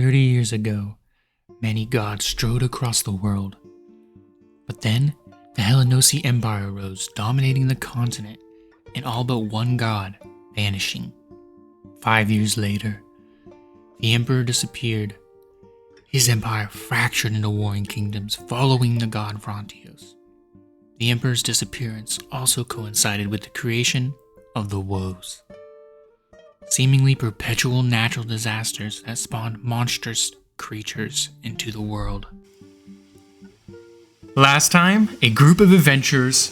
30 years ago, many gods strode across the world. But then, the Hellenosy Empire arose, dominating the continent, and all but one god vanishing. 5 years later, the emperor disappeared. His empire fractured into warring kingdoms, following the god Frontios. The emperor's disappearance also coincided with the creation of the Woes, seemingly perpetual natural disasters that spawned monstrous creatures into the world. Last time, a group of adventurers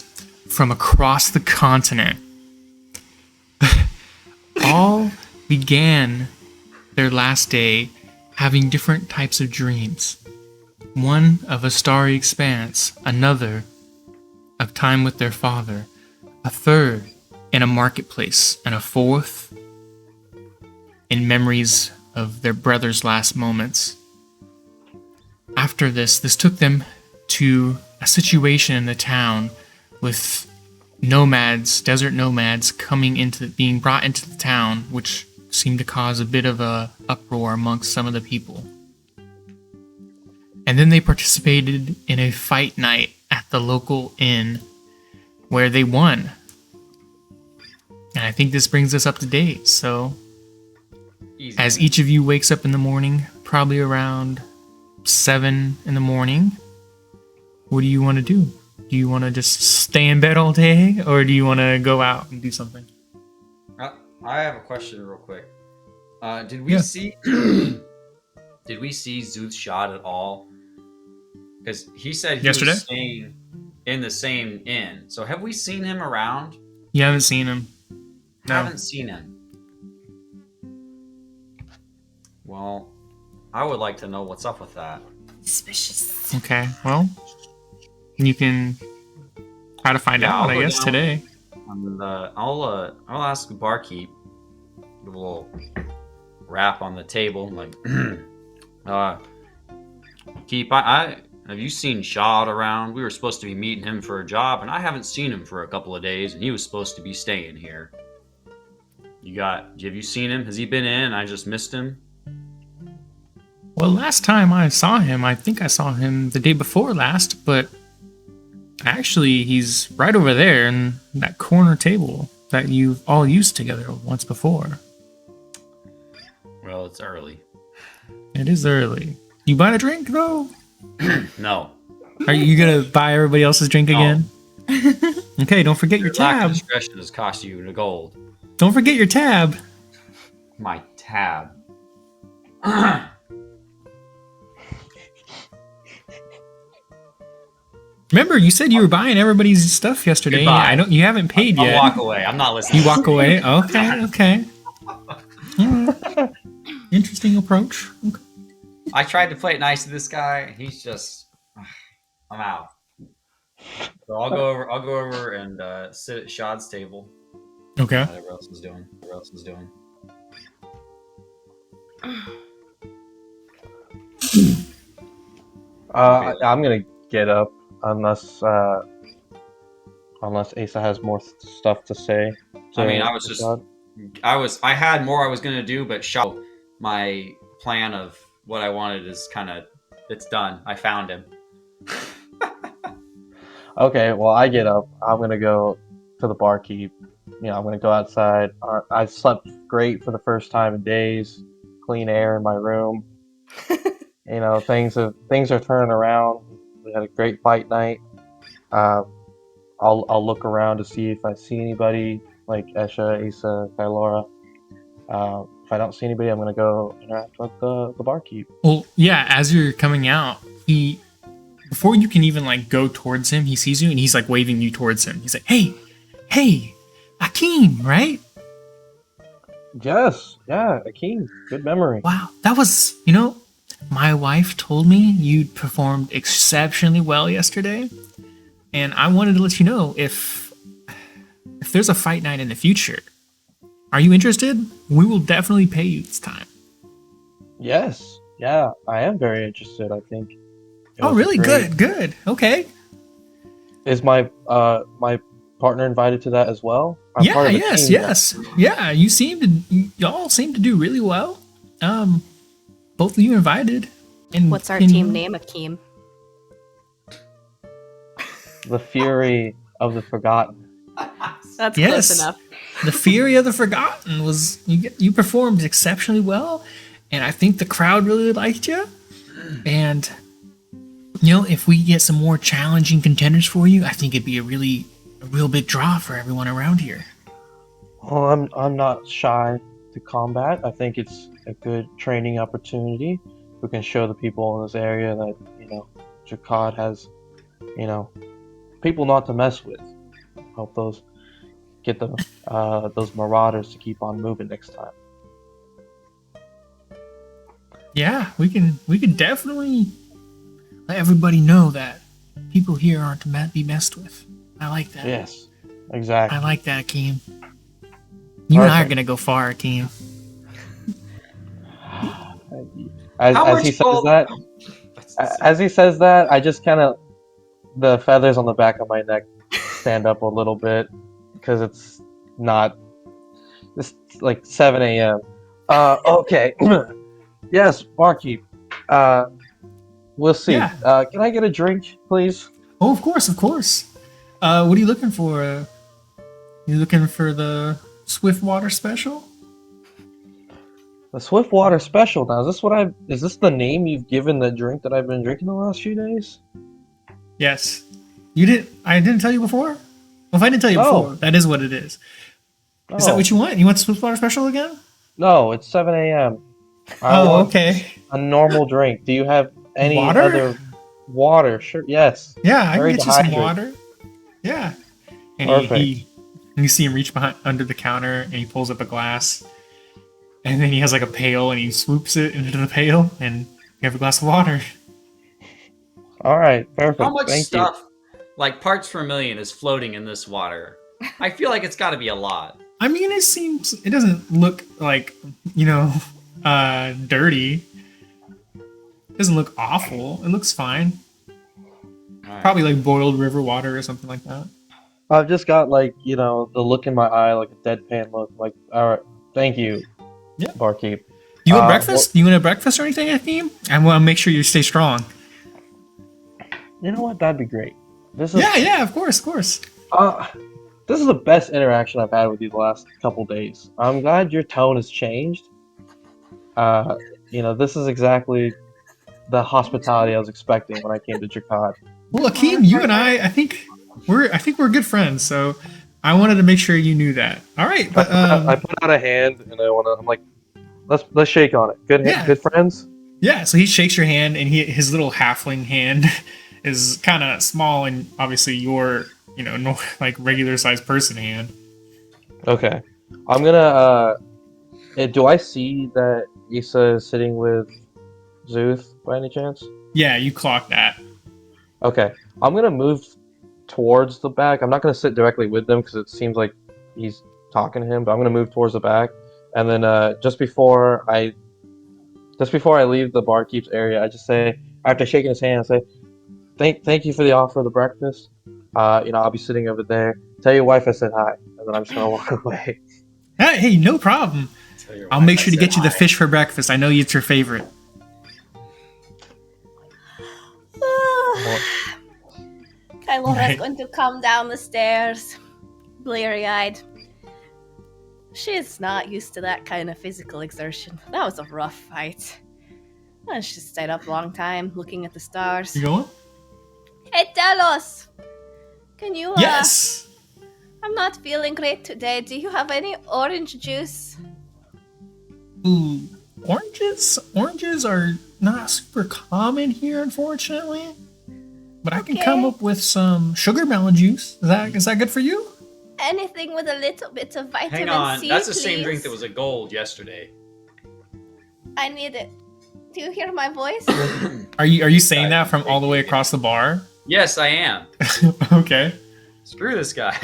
from across the continent all began their last day having different types of dreams. One of a starry expanse, another of time with their father, a third in a marketplace, and a fourth in memories of their brother's last moments. After this took them to a situation in the town with nomads, desert nomads, being brought into the town, which seemed to cause a bit of a uproar amongst some of the people. And then they participated in a fight night at the local inn where they won. And I think this brings us up to date. So, Easy. as each of you wakes up in the morning, probably around 7 in the morning, what do you want to do? Do you want to just stay in bed all day, or do you want to go out and do something? I have a question real quick. Did we Yeah. see did we see Zeus shot at all? Because he said he Yesterday? was staying in the same inn. So have we seen him around? You haven't seen him. No. Haven't seen him. Well, I would like to know what's up with that. Suspicious. Okay, well, you can try to find out, I'll I go guess, down. today. And I'll ask the barkeep, give a little rap on the table, like, Keep, I have you seen Shad around? We were supposed to be meeting him for a job, and I haven't seen him for a couple of days, and he was supposed to be staying here. Have you seen him? Has he been in and I just missed him? Well, last time I saw him, I think I saw him the day before last, but actually he's right over there in that corner table that you've all used together once before. Well, it's early. It is early. You buying a drink, though? No. Are you gonna buy everybody else's drink No. again? Okay, don't forget your Lack of tab. discretion has cost you the gold. Don't forget your tab. My tab. Remember, you said you were buying everybody's stuff yesterday. Goodbye. You haven't paid I'll yet. walk away. I'm not listening. You walk away. Okay. Alright. Interesting approach. Okay. I tried to play it nice to this guy. He's just, I'm out. So I'll go over and sit at Shad's table. Okay. Whatever else is doing. I'm gonna get up unless Asa has more stuff to say. I mean, I had more I was gonna do, but my plan of what I wanted is it's done. I found him. Okay, well, I get up. I'm gonna go to the barkeep. I'm gonna go outside. I slept great for the first time in days. Clean air in my room. Things are turning around. We had a great fight night. I'll look around to see if I see anybody like Esha, Asa, Kylora. If I don't see anybody, I'm gonna go interact with the barkeep. Well, yeah. As you're coming out, before you can even go towards him, he sees you and he's waving you towards him. He's like, "Hey, Akeem, right? Yes, yeah, Akeem. Good memory. Wow, that was my wife told me you performed exceptionally well yesterday, and I wanted to let you know if there's a fight night in the future. Are you interested? We will definitely pay you this time." Yes, yeah, I am very interested. I think. It Oh, was really? great. Good. Okay. Is my partner invited to that as well? I'm Yeah. part of the Yes. team. Yes. Yeah. Y'all seem to do really well. both of you invited. And What's our team name, Akeem? The Fury of the Forgotten. That's Yes. close enough. The Fury of the Forgotten was you performed exceptionally well, and I think the crowd really liked you. And if we get some more challenging contenders for you, I think it'd be a real big draw for everyone around here. Well, I'm not shy to combat. I think it's a good training opportunity. We can show the people in this area that Drakaad has people not to mess with. Help get those marauders to keep on moving next time. Yeah, we can definitely let everybody know that people here aren't to be messed with. I like that. Yes, exactly. I like that, Akeem. You and I are Perfect. gonna go far, Akeem. As he says that, I just kind of the feathers on the back of my neck stand up a little bit because it's like 7 a.m. Okay. Yes, barkeep. We'll see. Yeah. Can I get a drink, please? Oh, of course. What are you looking for? You looking for the Swiftwater special? The Swiftwater Special. Now, is this the name you've given the drink that I've been drinking the last few days? Yes. I didn't tell you before? Well, if I didn't tell you No. before, that is what it is. Is that No. what you want? You want Swiftwater special again? No, it's 7 a.m. I Oh, want okay. a normal drink. Do you have any Water? other water? Sure. Yes. Yeah, I Very can get you some dehydrated. water. Yeah. And Perfect. and you see him reach behind under the counter and he pulls up a glass. And then he has like a pail and he swoops it into the pail and you have a glass of water. All right. Perfect. How much Thank stuff, like parts per million, is floating in this water? I feel like it's got to be a lot. I mean, it doesn't look like, dirty. It doesn't look awful. It looks fine. All right. Probably like boiled river water or something like that. I've just got the look in my eye, like a deadpan look. Like, all right, thank you, Yeah. barkeep. You want breakfast? You want a breakfast or anything, Akeem? I want to make sure you stay strong. You know what? That'd be great. This is Yeah, of course. this is the best interaction I've had with you the last couple days. I'm glad your tone has changed. This is exactly the hospitality I was expecting when I came to Drakaad. Well, Akeem, you and I think we're good friends. So I wanted to make sure you knew that. All right, but I put out a hand and I'm like, let's shake on it. Good friends. Yeah. So he shakes your hand, and his little halfling hand is kind of small, and obviously your like regular sized person hand. Okay, I'm gonna. Do I see that Issa is sitting with Zuth by any chance? Yeah, you clock that. Okay, I'm gonna move towards the back. I'm not gonna sit directly with them because it seems like he's talking to him. But I'm gonna move towards the back, and then just before I leave the barkeep's area, I just say, after shaking his hand, I say, "Thank you for the offer of the breakfast. I'll be sitting over there. Tell your wife I said hi," and then I'm just gonna walk away. Hey, no problem. I'll make sure to get you the fish for breakfast. I know it's your favorite. Kylora's Right. going to come down the stairs, bleary-eyed. She's not used to that kind of physical exertion. That was a rough fight. And she stayed up a long time looking at the stars. You going? Hey, Talos! Can you, Yes. I'm not feeling great today. Do you have any orange juice? Ooh, oranges are not super common here, unfortunately. But I can come Okay. up with some sugar melon juice. Is that good for you? Anything with a little bit of vitamin Hang on, C, that's the please. same drink that was a gold yesterday. I need it. Do you hear my voice? Are you saying that from all the way across the bar? Yes, I am. Okay. Screw this guy.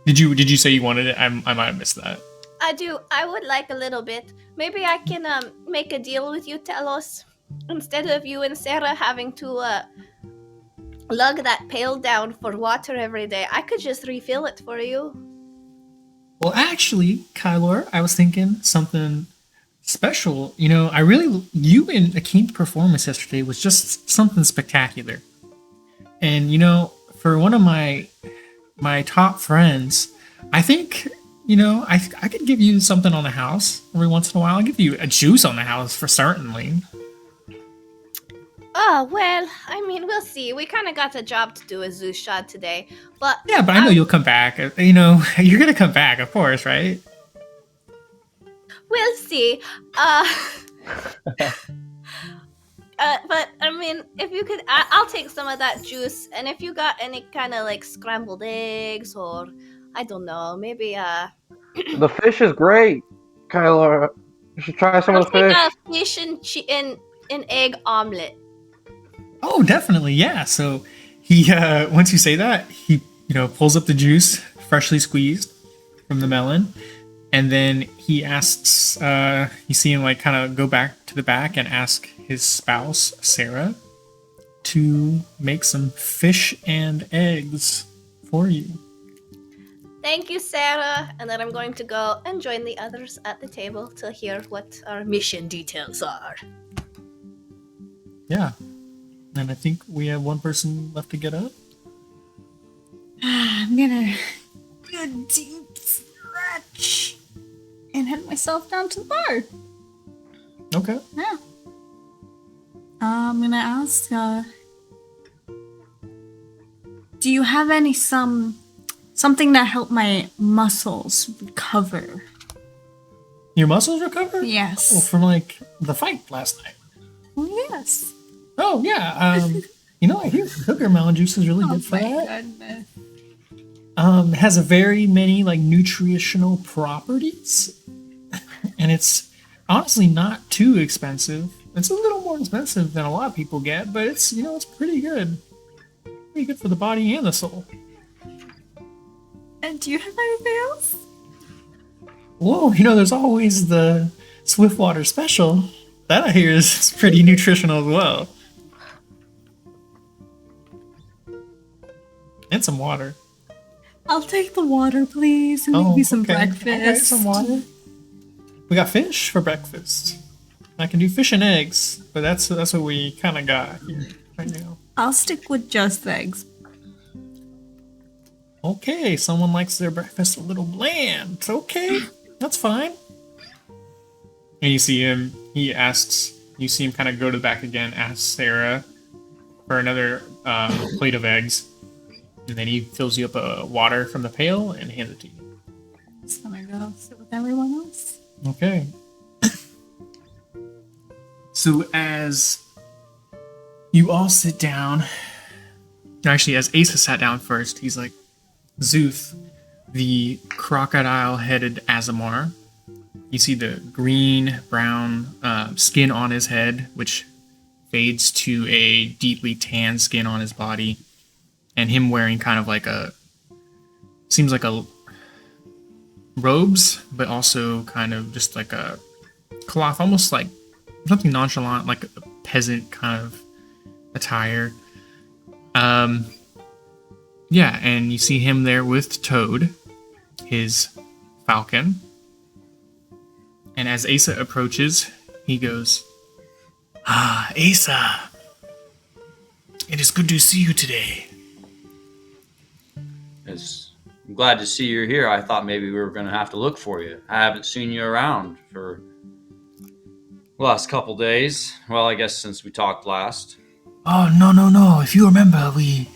Did you say you wanted it? I might have missed that. I do. I would like a little bit. Maybe I can make a deal with you, Telos. Instead of you and Sarah having to lug that pail down for water every day, I could just refill it for you. Well, actually, Kylor, I was thinking something special. You know, you and Akeem's performance yesterday was just something spectacular. And, you know, for one of my top friends, I think, you know, I could give you something on the house every once in a while. I'll give you a juice on the house for certainly. Oh, well, I mean, we'll see. We kind of got a job to do with Zeus Shot today, but Yeah, but I know you'll come back. You know, you're gonna come back, of course, right? we'll see. But I mean, if you could, I'll take some of that juice, and if you got any kind of like scrambled eggs or I don't know, maybe The fish is great, Kyler. You should try some I'll of the take fish. a fish and an egg omelet. Oh, definitely, yeah. So he once you say that, he pulls up the juice, freshly squeezed from the melon, and then he asks. You see him like kind of go back to the back and ask his spouse Sarah to make some fish and eggs for you. Thank you, Sarah. And then I'm going to go and join the others at the table to hear what our mission details are. Yeah, and I think we have one person left to get up. I'm gonna do a deep stretch and head myself down to the bar. Okay. Yeah. I'm gonna ask, do you have any something that help my muscles recover? Your muscles recover? Yes. Oh, from like the fight last night. Yes. Oh yeah. You know, I hear sugar melon juice is really Oh good for my that. goodness. It has a very many like nutritional properties, and it's honestly not too expensive. It's a little more expensive than a lot of people get, but it's it's pretty good. Pretty good for the body and the soul. And do you have anything else? Whoa, there's always the Swiftwater special. That I hear is pretty nutritional as well. And some water. I'll take the water, please, and maybe some breakfast. Okay, some water. We got fish for breakfast. I can do fish and eggs, but that's what we kind of got here right now. I'll stick with just eggs. Okay, someone likes their breakfast a little bland. Okay, that's fine. And you see him, you see him kind of go to the back again, ask Sarah for another plate of eggs. And then he fills you up a water from the pail and hands it to you. So I'm gonna go sit with everyone else. Okay. So as you all sit down, actually as Asa sat down first, he's like, Zuth, the crocodile-headed Azamar. You see the green-brown skin on his head, which fades to a deeply tan skin on his body, and him wearing kind of like seems like a robes, but also kind of just like a cloth, almost like something nonchalant, like a peasant kind of attire. Yeah, and you see him there with Toad, his falcon. And as Asa approaches, he goes, "Ah, Asa, it is good to see you today." I'm glad to see you're here. I thought maybe we were going to have to look for you. I haven't seen you around for the last couple days. Well, I guess since we talked last. Oh, no. If you remember, we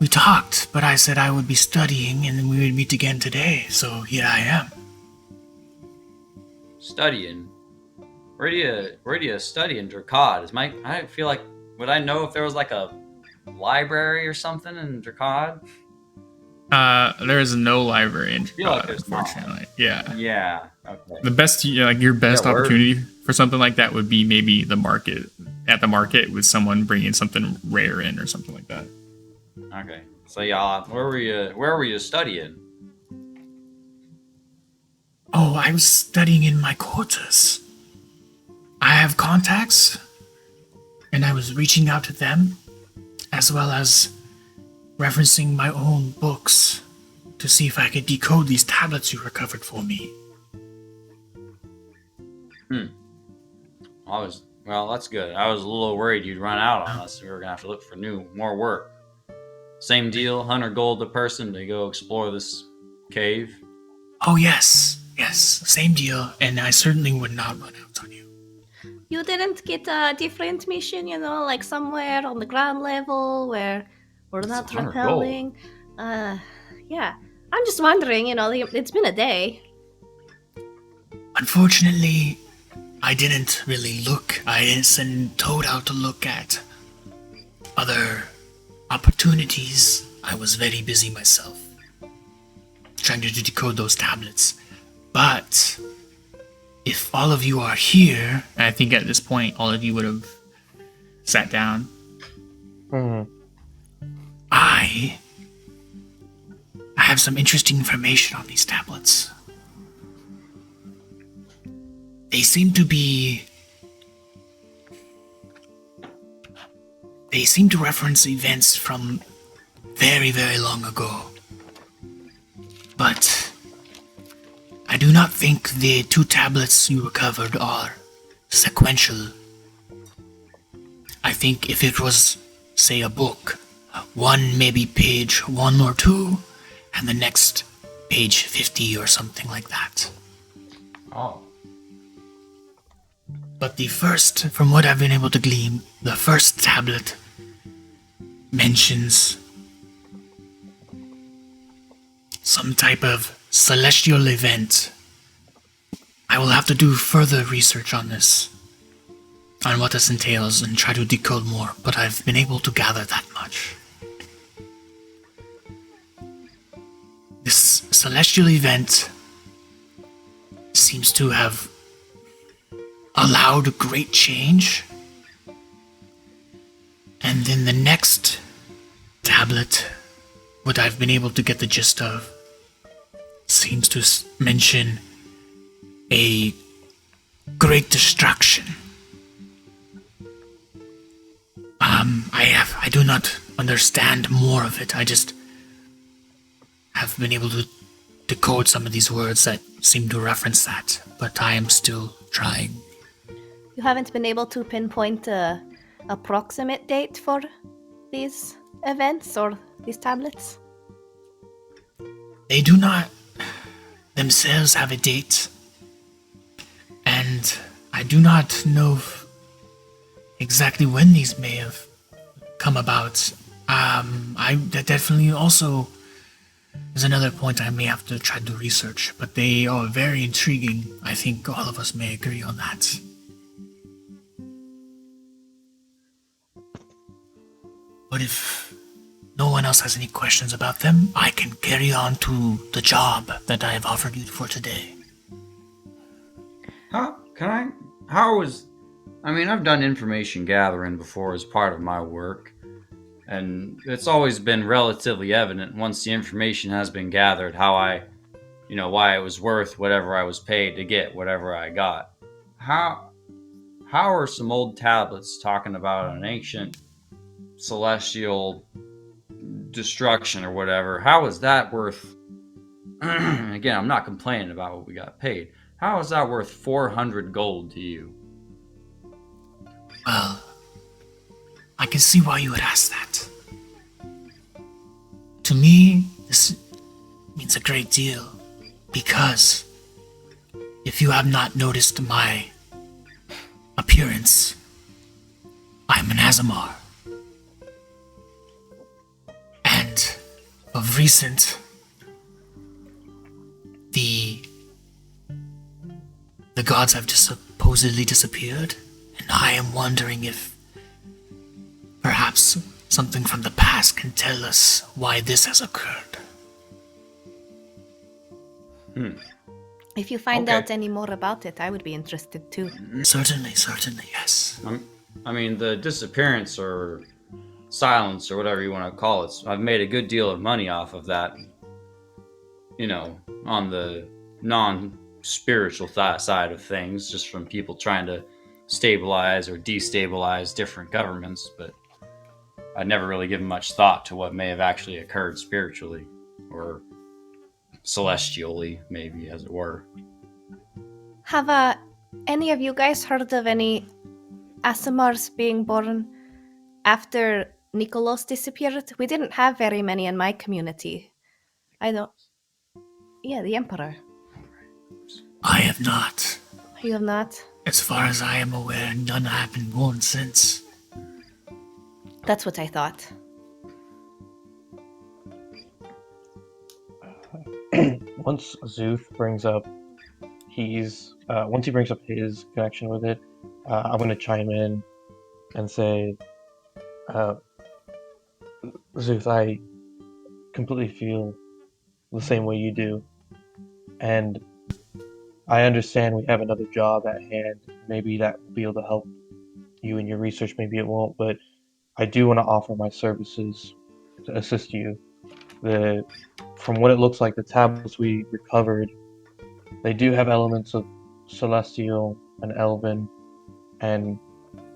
talked, but I said I would be studying and then we would meet again today, so here I am. Studying? Where do you study in Drakaad? I feel like, would I know if there was like a library or something in Drakaad? There is no library in feel like Drakaad, there's not. unfortunately. Yeah. Yeah. Okay. The best, your best Yeah, word. opportunity for something like that would be maybe the market. At the market with someone bringing something rare in or something like that. Okay. So yeah, where were you studying? Oh, I was studying in my quarters. I have contacts, and I was reaching out to them, as well as referencing my own books to see if I could decode these tablets you recovered for me. Well, that's good. I was a little worried you'd run out on us. We were gonna have to look for more work. Same deal, 100 gold a person to go explore this cave. Oh, yes, same deal, and I certainly would not run out on you. You didn't get a different mission, like somewhere on the ground level where we're It's not 100 repelling? Yeah. I'm just wondering, it's been a day. Unfortunately, I didn't really look. I didn't send Toad out to look at other opportunities. I was very busy myself, trying to decode those tablets. But if all of you are here, and I think at this point all of you would have sat down, I have some interesting information on these tablets. They seem to reference events from very, very long ago. But I do not think the 2 tablets you recovered are sequential. I think if it was, say, a book, one maybe page 1 or 2, and the next page 50 or something like that. Oh. But the first, from what I've been able to glean, the first tablet mentions some type of celestial event. I will have to do further research on this, on what this entails, and try to decode more, but I've been able to gather that much. This celestial event seems to have allowed a great change. And then the next tablet, what I've been able to get the gist of, seems to mention a great destruction. I do not understand more of it. I just have been able to decode some of these words that seem to reference that, but I am still trying. You haven't been able to pinpoint a approximate date for these events or these tablets? They do not themselves have a date, and I do not know exactly when these may have come about. That definitely also is another point I may have to try to research, but they are very intriguing. I think all of us may agree on that. But if no one else has any questions about them, I can carry on to the job that I have offered you for today. I've done information gathering before as part of my work, and it's always been relatively evident once the information has been gathered why it was worth whatever I was paid to get whatever I got. How are some old tablets talking about an ancient celestial destruction or whatever? How is that worth? Again, I'm not complaining about what we got paid. How is that worth 400 gold to you? Well, I can see why you would ask that. To me, this means a great deal, because if you have not noticed my appearance, I'm an Azamar. And of recent, the gods have supposedly disappeared, and I am wondering if perhaps something from the past can tell us why this has occurred. If you find Okay. out any more about it, I would be interested too. Certainly, yes. The disappearance or silence or whatever you want to call it, I've made a good deal of money off of that, on the non-spiritual side of things, just from people trying to stabilize or destabilize different governments, but I'd never really given much thought to what may have actually occurred spiritually or celestially, maybe, as it were. Have any of you guys heard of any Asimars being born after Nikolos disappeared? We didn't have very many in my community. I don't. Yeah, the Emperor. I have not. You have not? As far as I am aware, none have been born since. That's what I thought. Once Zuth brings up once he brings up his connection with it, I'm going to chime in and say, Zuth, I completely feel the same way you do, and I understand we have another job at hand. Maybe that will be able to help you in your research, maybe it won't, but I do want to offer my services to assist you. From what it looks like, the tablets we recovered, they do have elements of celestial and elven, and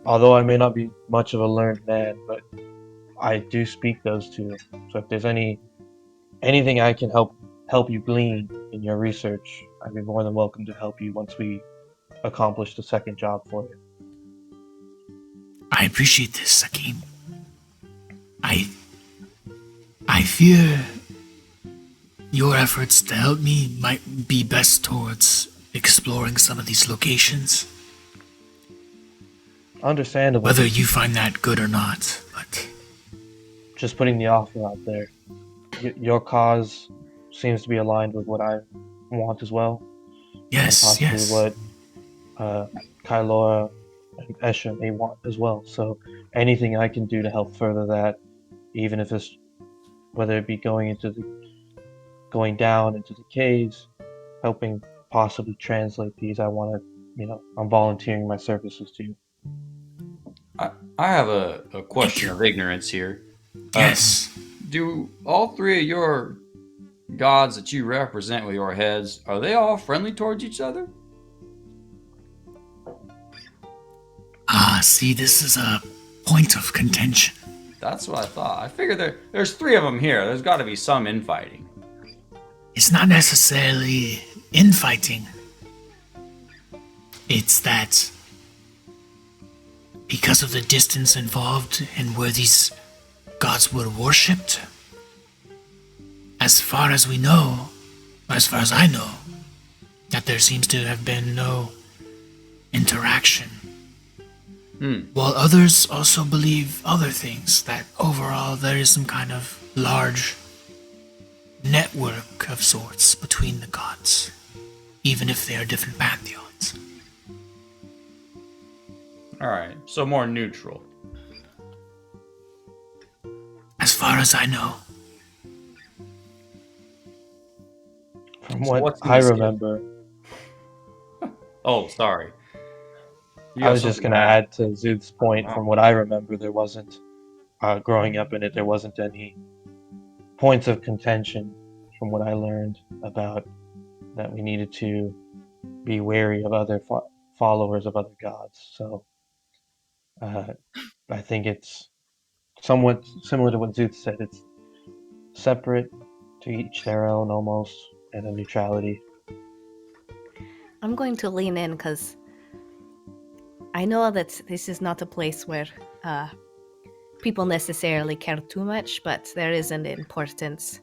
although I may not be much of a learned man, but I do speak those two. So if there's anything I can help you glean in your research, I'd be more than welcome to help you once we accomplish the second job for you. I appreciate this, Sakim. I fear your efforts to help me might be best towards exploring some of these locations. Understandable. Whether you find that good or not, but Just putting the offer out there. Your cause seems to be aligned with what I want as well. yes, And yes. possibly what Kailora and Esha may want as well. So anything I can do to help further that, even if it's whether it be going down into the caves, helping possibly translate these, I'm volunteering my services to you. I have a question of ignorance here. Yes. Do all three of your gods that you represent with your heads, are they all friendly towards each other? See, this is a point of contention. That's what I thought. I figured there's three of them here. There's got to be some infighting. It's not necessarily infighting. It's that because of the distance involved and where these gods were worshipped, as far as we know, as far as I know, that there seems to have been no interaction. While others also believe other things, that overall there is some kind of large network of sorts between the gods, even if they are different pantheons. Alright, so more neutral. As far as I know. From So what what's in I this remember, Oh, sorry. You I got was just something going to to add? add to Zuth's point. From what I remember, there wasn't, growing up in it, there wasn't any points of contention from what I learned about that we needed to be wary of other followers of other gods. So I think it's somewhat similar to what Zuth said. It's separate, to each their own almost, and a neutrality. I'm going to lean in because I know that this is not a place where people necessarily care too much, but there is an important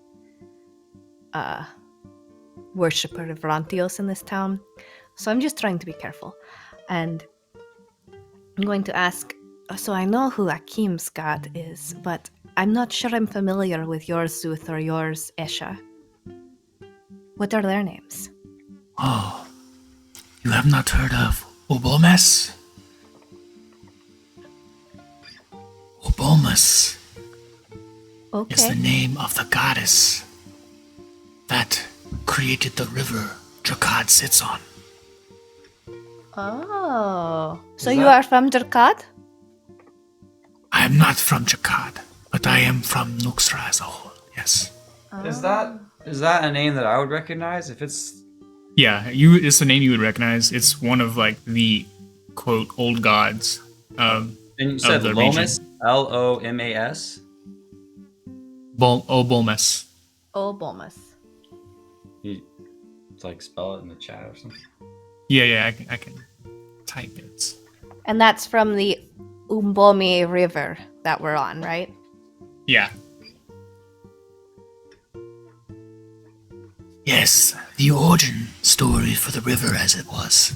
worshipper of Rantios in this town. So I'm just trying to be careful. And I'm going to ask, so I know who Akim's god is, but I'm not sure I'm familiar with yours, Zuth, or yours, Esha. What are their names? Oh, you have not heard of Obomes? Obomes is the Okay. name of the goddess that created the river Drakaad sits on. Oh. So Is you that- are from Drakaad? I am not from Drakaad, but I am from Nuxra as a whole, yes. Is that a name that I would recognize? If it's Yeah, it's a name you would recognize. It's one of like the quote old gods. and you said the Lomas, Lomas. Obomes. Oh, Bomas. It's like spell it in the chat or something. Yeah, I can type it. And that's from the Umbomi River that we're on, right? Yeah. Yes, the origin story for the river as it was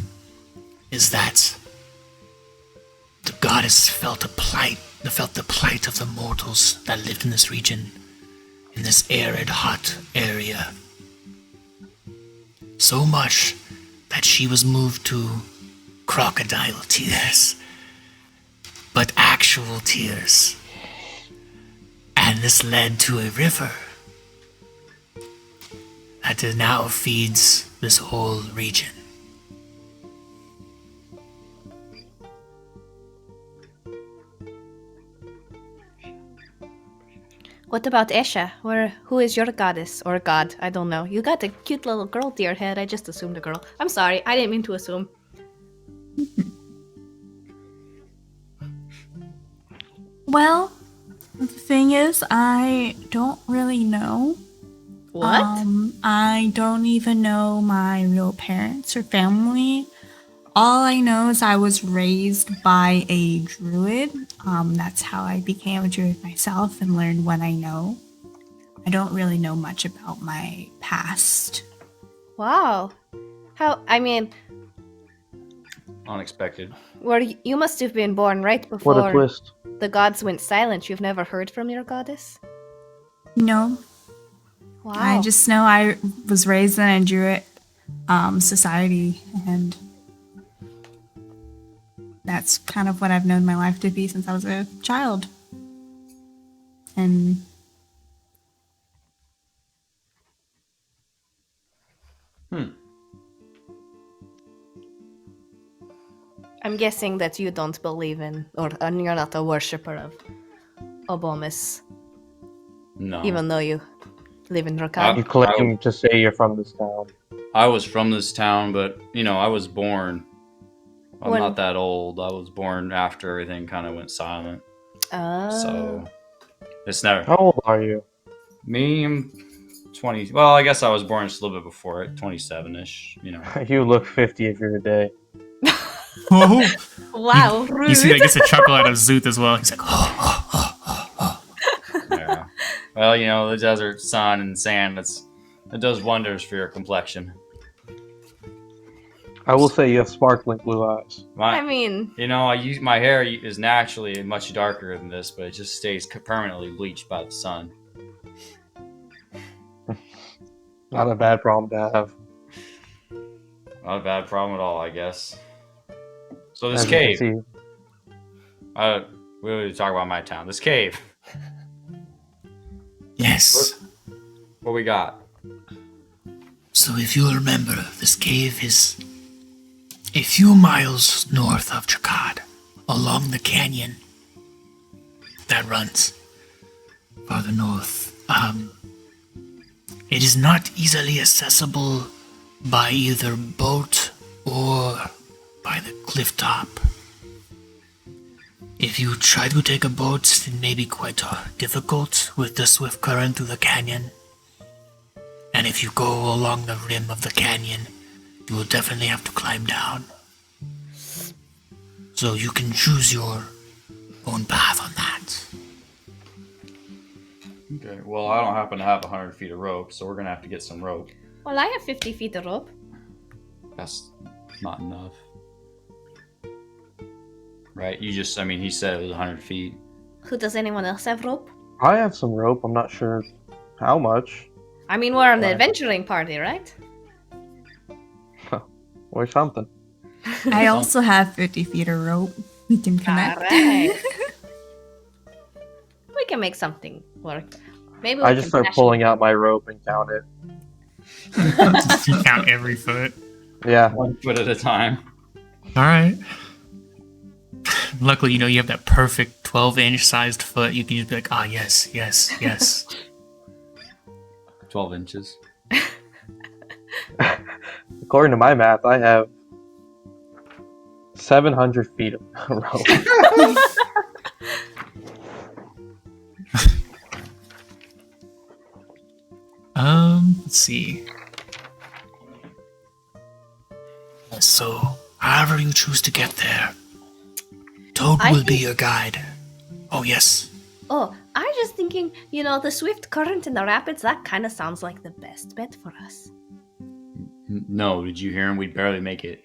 is that the goddess felt the plight of the mortals that lived in this region, in this arid, hot area. So much that she was moved to crocodile tears, but actual tears. And this led to a river that now feeds this whole region. What about Esha? Who is your goddess or god? I don't know. You got a cute little girl to your head. I just assumed a girl. I'm sorry. I didn't mean to assume. Well, the thing is, I don't really know. What? I don't even know my real parents or family. All I know is I was raised by a druid. That's how I became a druid myself and learned what I know. I don't really know much about my past. Wow. I mean, Unexpected. you must have been born right What a before twist. the gods went silent. You've never heard from your goddess? No, Wow. I just know I was raised in a druid society, and that's kind of what I've known my life to be since I was a child. And I'm guessing that you don't believe in, and you're not a worshipper of Obomis, No. even though you live in Drakaad. You claim to say you're from this town. I was from this town, but I was born. I'm When- not that old. I was born after everything kind of went silent. So it's never. How old are you? Me, I'm 20. Well, I guess I was born just a little bit before it, 27-ish. You look 50 if you're a day. Oh, Wow, rude. you see that gets a chuckle out of Zuth as well. He's like, oh. Yeah. Well, the desert sun and sand, it does wonders for your complexion. I will say you have sparkling blue eyes. I mean, My hair is naturally much darker than this, but it just stays permanently bleached by the sun. Not a bad problem to have. Not a bad problem at all, I guess. So this As you can cave. see. We already talk about my town. This cave. Yes. What we got? So if you remember, this cave is a few miles north of Drakaad, along the canyon that runs farther north. It is not easily accessible by either boat or by the cliff top. If you try to take a boat, it may be quite difficult with the swift current through the canyon. And if you go along the rim of the canyon, you will definitely have to climb down. So you can choose your own path on that. Okay. Well, I don't happen to have 100 feet of rope, so we're gonna have to get some rope. well, I have 50 feet of rope. That's not enough. Right? He said it was 100 feet. Does anyone else have rope? I have some rope. I'm not sure how much. I mean, we're an Right. adventuring party, right? Or something. I also have 50 feet of rope. We can connect. Alright. We can make something work. Maybe we I can just start flash pulling out my rope and count it. You count every foot. Yeah. One foot at a time. All right. Luckily, you have that perfect 12-inch sized foot. You can just be like, ah, yes, yes, yes. 12 inches. According to my math, I have 700 feet of rope. Let's see. So, however you choose to get there, Toad I will be think- your guide. Oh, yes. Oh, I was just thinking, the swift current in the rapids, that kind of sounds like the best bet for us. No, did you hear him? We'd barely make it.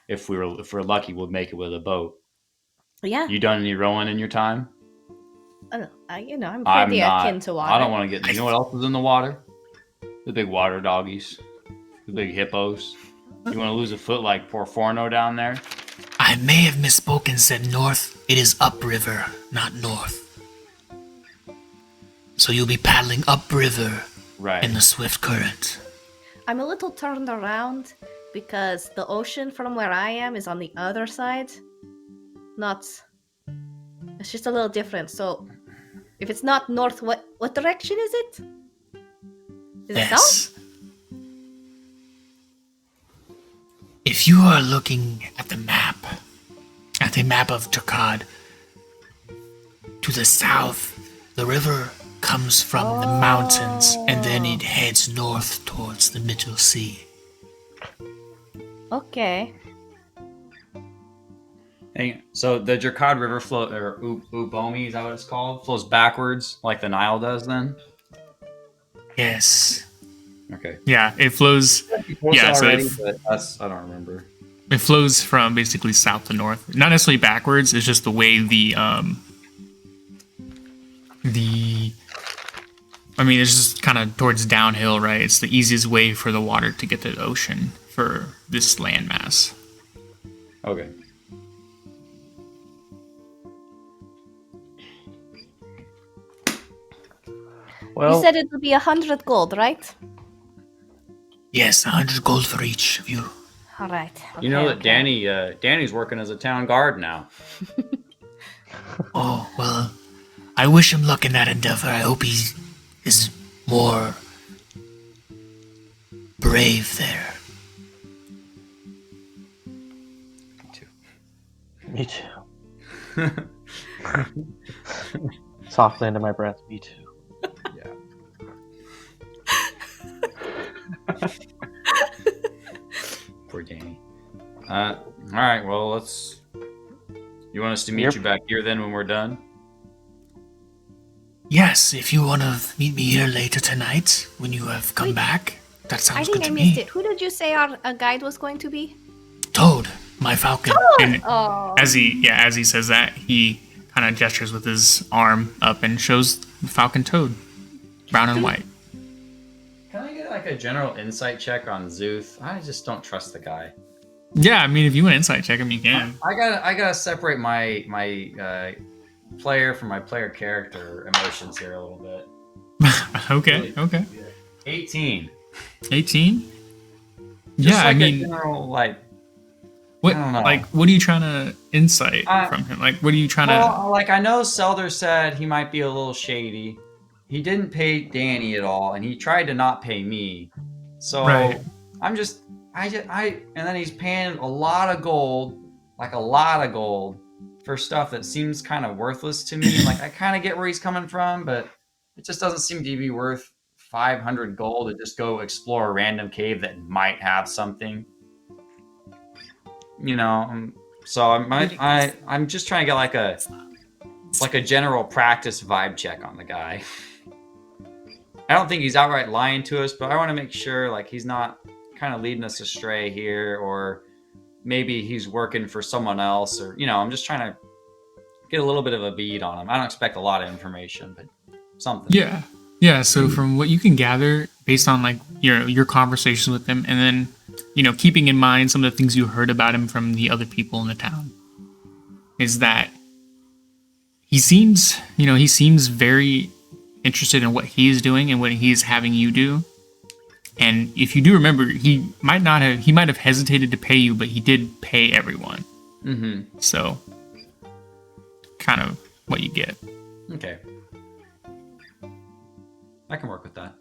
If we're lucky, we'll make it with a boat. Yeah. You done any rowing in your time? I don't know, I'm I'm pretty not. akin to water. I don't want to get. You know what else is in the water? The big water doggies, the big hippos. You want to lose a foot like Porforno down there? I may have misspoken, said north. It is upriver, not north. So you'll be paddling upriver Right. in the swift current. I'm a little turned around because the ocean from where I am is on the other side. It's just a little different. So if it's not north, what direction is it? Is it south? If you are looking at the map of Drakaad, to the south, the river comes from the mountains and then it heads north towards the Middle Sea. Okay. So the Drakaad River flow, or Ubomi, is that what it's called? Flows backwards like the Nile does then? Yes. Okay. Yeah, it flows. Yeah, so but I don't remember. it flows from basically south to north. Not necessarily backwards. It's just the way it's just kind of towards downhill, right? It's the easiest way for the water to get to the ocean for this landmass. Okay. Well, You said it would be 100 gold, right? Yes, 100 gold for each of you. All right. You know that okay. Danny's working as a town guard now. Oh, well, I wish him luck in that endeavor. I hope he is more brave there. me too. Softly under my breath, me too. Poor Danny. All right. Well, let's. You want us to meet Yep. you back here then when we're done? Yes, if you want to meet me here later tonight when you have come back, that I sounds think good I to missed me. it. Who did you say our guide was going to be? Toad, my falcon. And Oh. as he says that, he kind of gestures with his arm up and shows the falcon toad, brown and white. Can I get like a general insight check on Zuth? I just don't trust the guy. Yeah, I mean, if you want insight check him, you can. I gotta separate my player from my player character emotions here a little bit. Okay. 18. 18. Just Yeah, I like a mean, general like. what I don't know. like what are you trying to insight I- from him? Like, what are you trying to? Well, like I know Selder said he might be a little shady. He didn't pay Danny at all, and he tried to not pay me. So Right. I'm just and then he's paying a lot of gold, like a lot of gold, for stuff that seems kind of worthless to me. Like I kind of get where he's coming from, but it just doesn't seem to be worth 500 gold to just go explore a random cave that might have something. You know, so I'm just trying to get like a general practice vibe check on the guy. I don't think he's outright lying to us, but I want to make sure like he's not kind of leading us astray here, or maybe he's working for someone else, or I'm just trying to get a little bit of a bead on him. I don't expect a lot of information, but something. Yeah. So from what you can gather, based on like your conversations with him, and then keeping in mind some of the things you heard about him from the other people in the town, is that he seems very interested in what he's doing and what he's having you do. And if you do remember, he might have hesitated to pay you, but he did pay everyone. Mm-hmm. So, kind of what you get. Okay. I can work with that.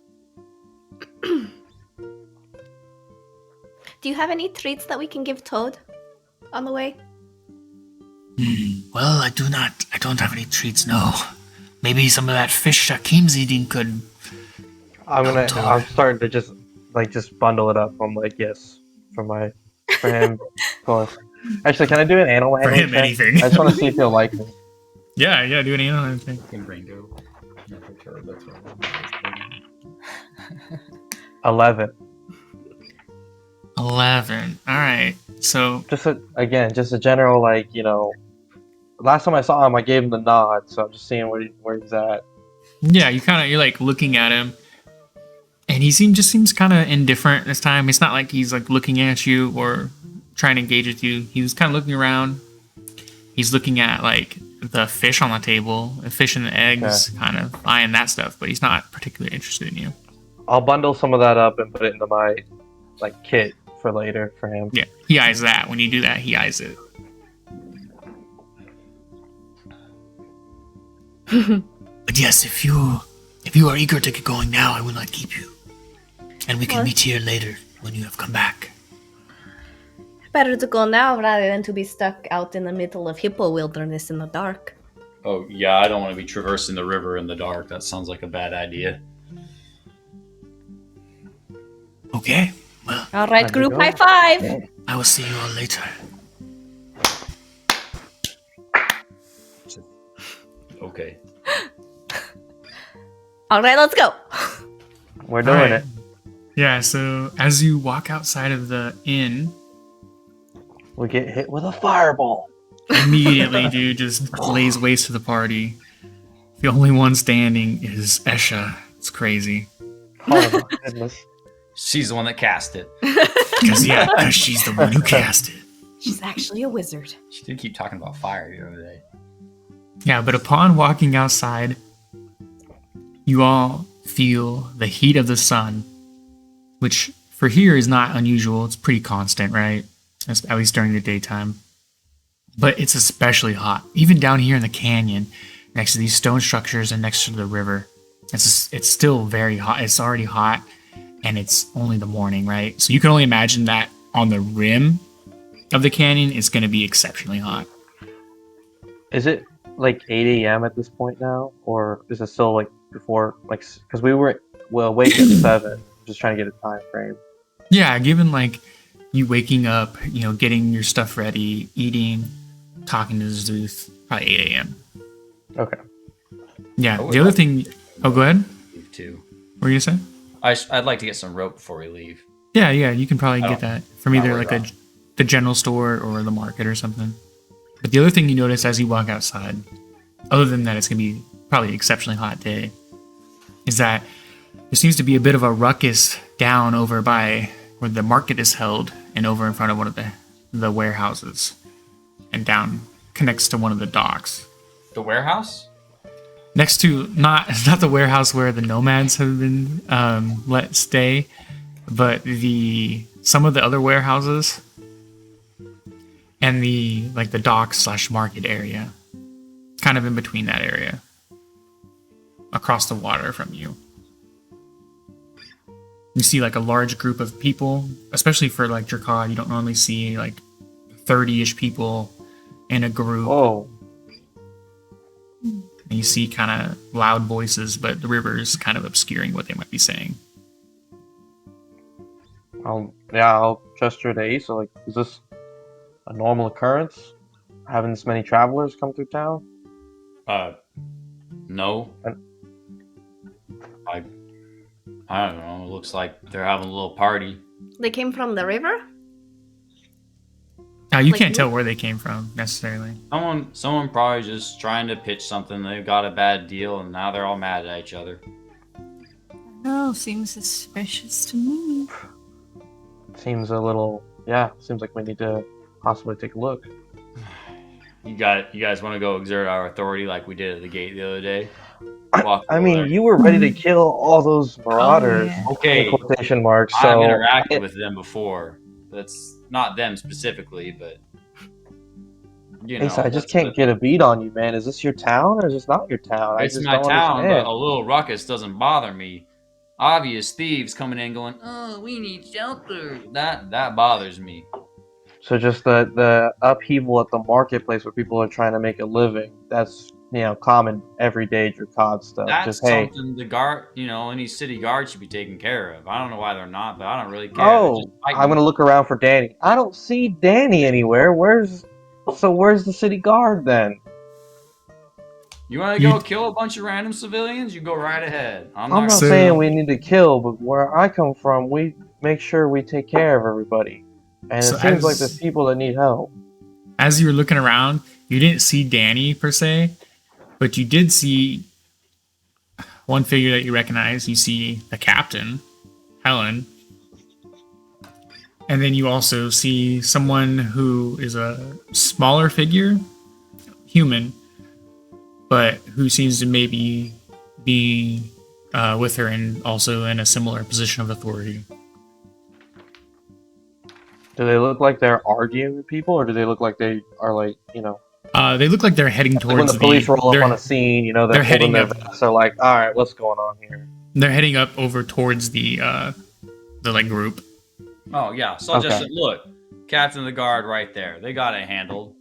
Do you have any treats that we can give Toad on the way? Well, I don't have any treats, no. Maybe some of that fish Shakim's eating could... I'm starting to just bundle it up. I'm like, yes, for my For him, of course. Actually, can I do an animal For handling him, check? anything. I just want to see if he'll like me. Yeah, do an animal thing. Rango. 11. 11. All right. So Just a general, like, last time I saw him, I gave him the nod, so I'm just seeing where he's at. yeah, you're like looking at him, and he seems kind of indifferent this time. It's not like he's like looking at you or trying to engage with you. He was kind of looking around. He's looking at like the fish on the table, the fish and the eggs, kind of eyeing that stuff, but he's not particularly interested in you. I'll bundle some of that up and put it into my like kit for later for him. Yeah, he eyes that. When you do that, he eyes it. But yes, if you are eager to get going now, I will not keep you. And we can meet here later when you have come back. Better to go now rather than to be stuck out in the middle of hippo wilderness in the dark. Oh, yeah, I don't want to be traversing the river in the dark. That sounds like a bad idea. Okay, well, All right, Time to group go. high five. I will see you all later. Okay. All right, let's go. We're doing Alright. it. Yeah. So as you walk outside of the inn, We get hit with a fireball. immediately, dude, just lays waste to the party. The only one standing is Esha. It's crazy. Oh my goodness. She's the one that cast it. Because she's the one who cast it. She's actually a wizard. She did keep talking about fire the other day. Yeah, but upon walking outside, you all feel the heat of the sun, which for here is not unusual. It's pretty constant, right? At least during the daytime. But it's especially hot. Even down here in the canyon, next to these stone structures and next to the river, it's still very hot. It's already hot, and it's only the morning, right? So you can only imagine that on the rim of the canyon, it's going to be exceptionally hot. Is it like 8 a.m. at this point now? Or is it still like before, like, because we'll wake at 7. Just trying to get a time frame. Yeah, given like you waking up, getting your stuff ready, eating, talking to Zeus, probably 8 a.m. Okay. Yeah, would the other like- thing. Oh, go ahead. Leave too. What were you gonna say? I'd like to get some rope before we leave. Yeah, you can probably Oh, get that from not either worried like the general store or the market or something. But the other thing you notice as you walk outside, other than that it's gonna be probably an exceptionally hot day, is that there seems to be a bit of a ruckus down over by where the market is held and over in front of one of the warehouses, and down connects to one of the docks. The warehouse? Next to not the warehouse where the nomads have been let stay, but some of the other warehouses and the dock/market area, kind of in between that area, across the water from you. You see like a large group of people, especially for like Drakaad. You don't normally see like 30-ish people in a group. Oh, And you see kind of loud voices, but the river is kind of obscuring what they might be saying. I'll gesture to Ace. Like, is this a normal occurrence? Having this many travelers come through town? No. And- I don't know. It looks like they're having a little party. They came from the river? Now you Like can't you? tell where they came from necessarily. Someone probably just trying to pitch something. They got a bad deal, and now they're all mad at each other. Oh, seems suspicious to me. Seems seems like we need to possibly take a look. You guys want to go exert our authority like we did at the gate the other day? Walk I over mean, there. you were ready to kill all those marauders. yeah. Okay, In quotation marks. I've So interacted with them before. That's not them specifically, but Ace, I just can't get a beat on you, man. Is this your town or is this not your town? I It's just my don't town, understand. but a little ruckus doesn't bother me. Obvious thieves coming in going, "Oh, we need shelter." That bothers me. So just the upheaval at the marketplace where people are trying to make a living. That's common everyday Drakaad stuff. That's Just hey, something the guard, any city guard should be taking care of. I don't know why they're not, but I don't really care. oh, Just fight I'm me. gonna look around for Danny. I don't see Danny anywhere. Where's the city guard then? You want to go kill a bunch of random civilians? You go right ahead. I'm I'm not not. So- saying we need to kill, but where I come from, we make sure we take care of everybody. And So it seems like as- there's people that need help. As you were looking around, you didn't see Danny per se, but you did see one figure that you recognize. You see the captain, Helen. And then you also see someone who is a smaller figure, human, but who seems to maybe be with her and also in a similar position of authority. Do they look like they're arguing with people, or do they look like they are They look like they're heading like towards when the police roll they're, up on a scene, they're they're holding heading their up. vests, they're like, all right, what's going on here? they're heading up over towards the like group. Oh yeah. So I'll just Okay. look, Captain of the Guard right there. They got it handled.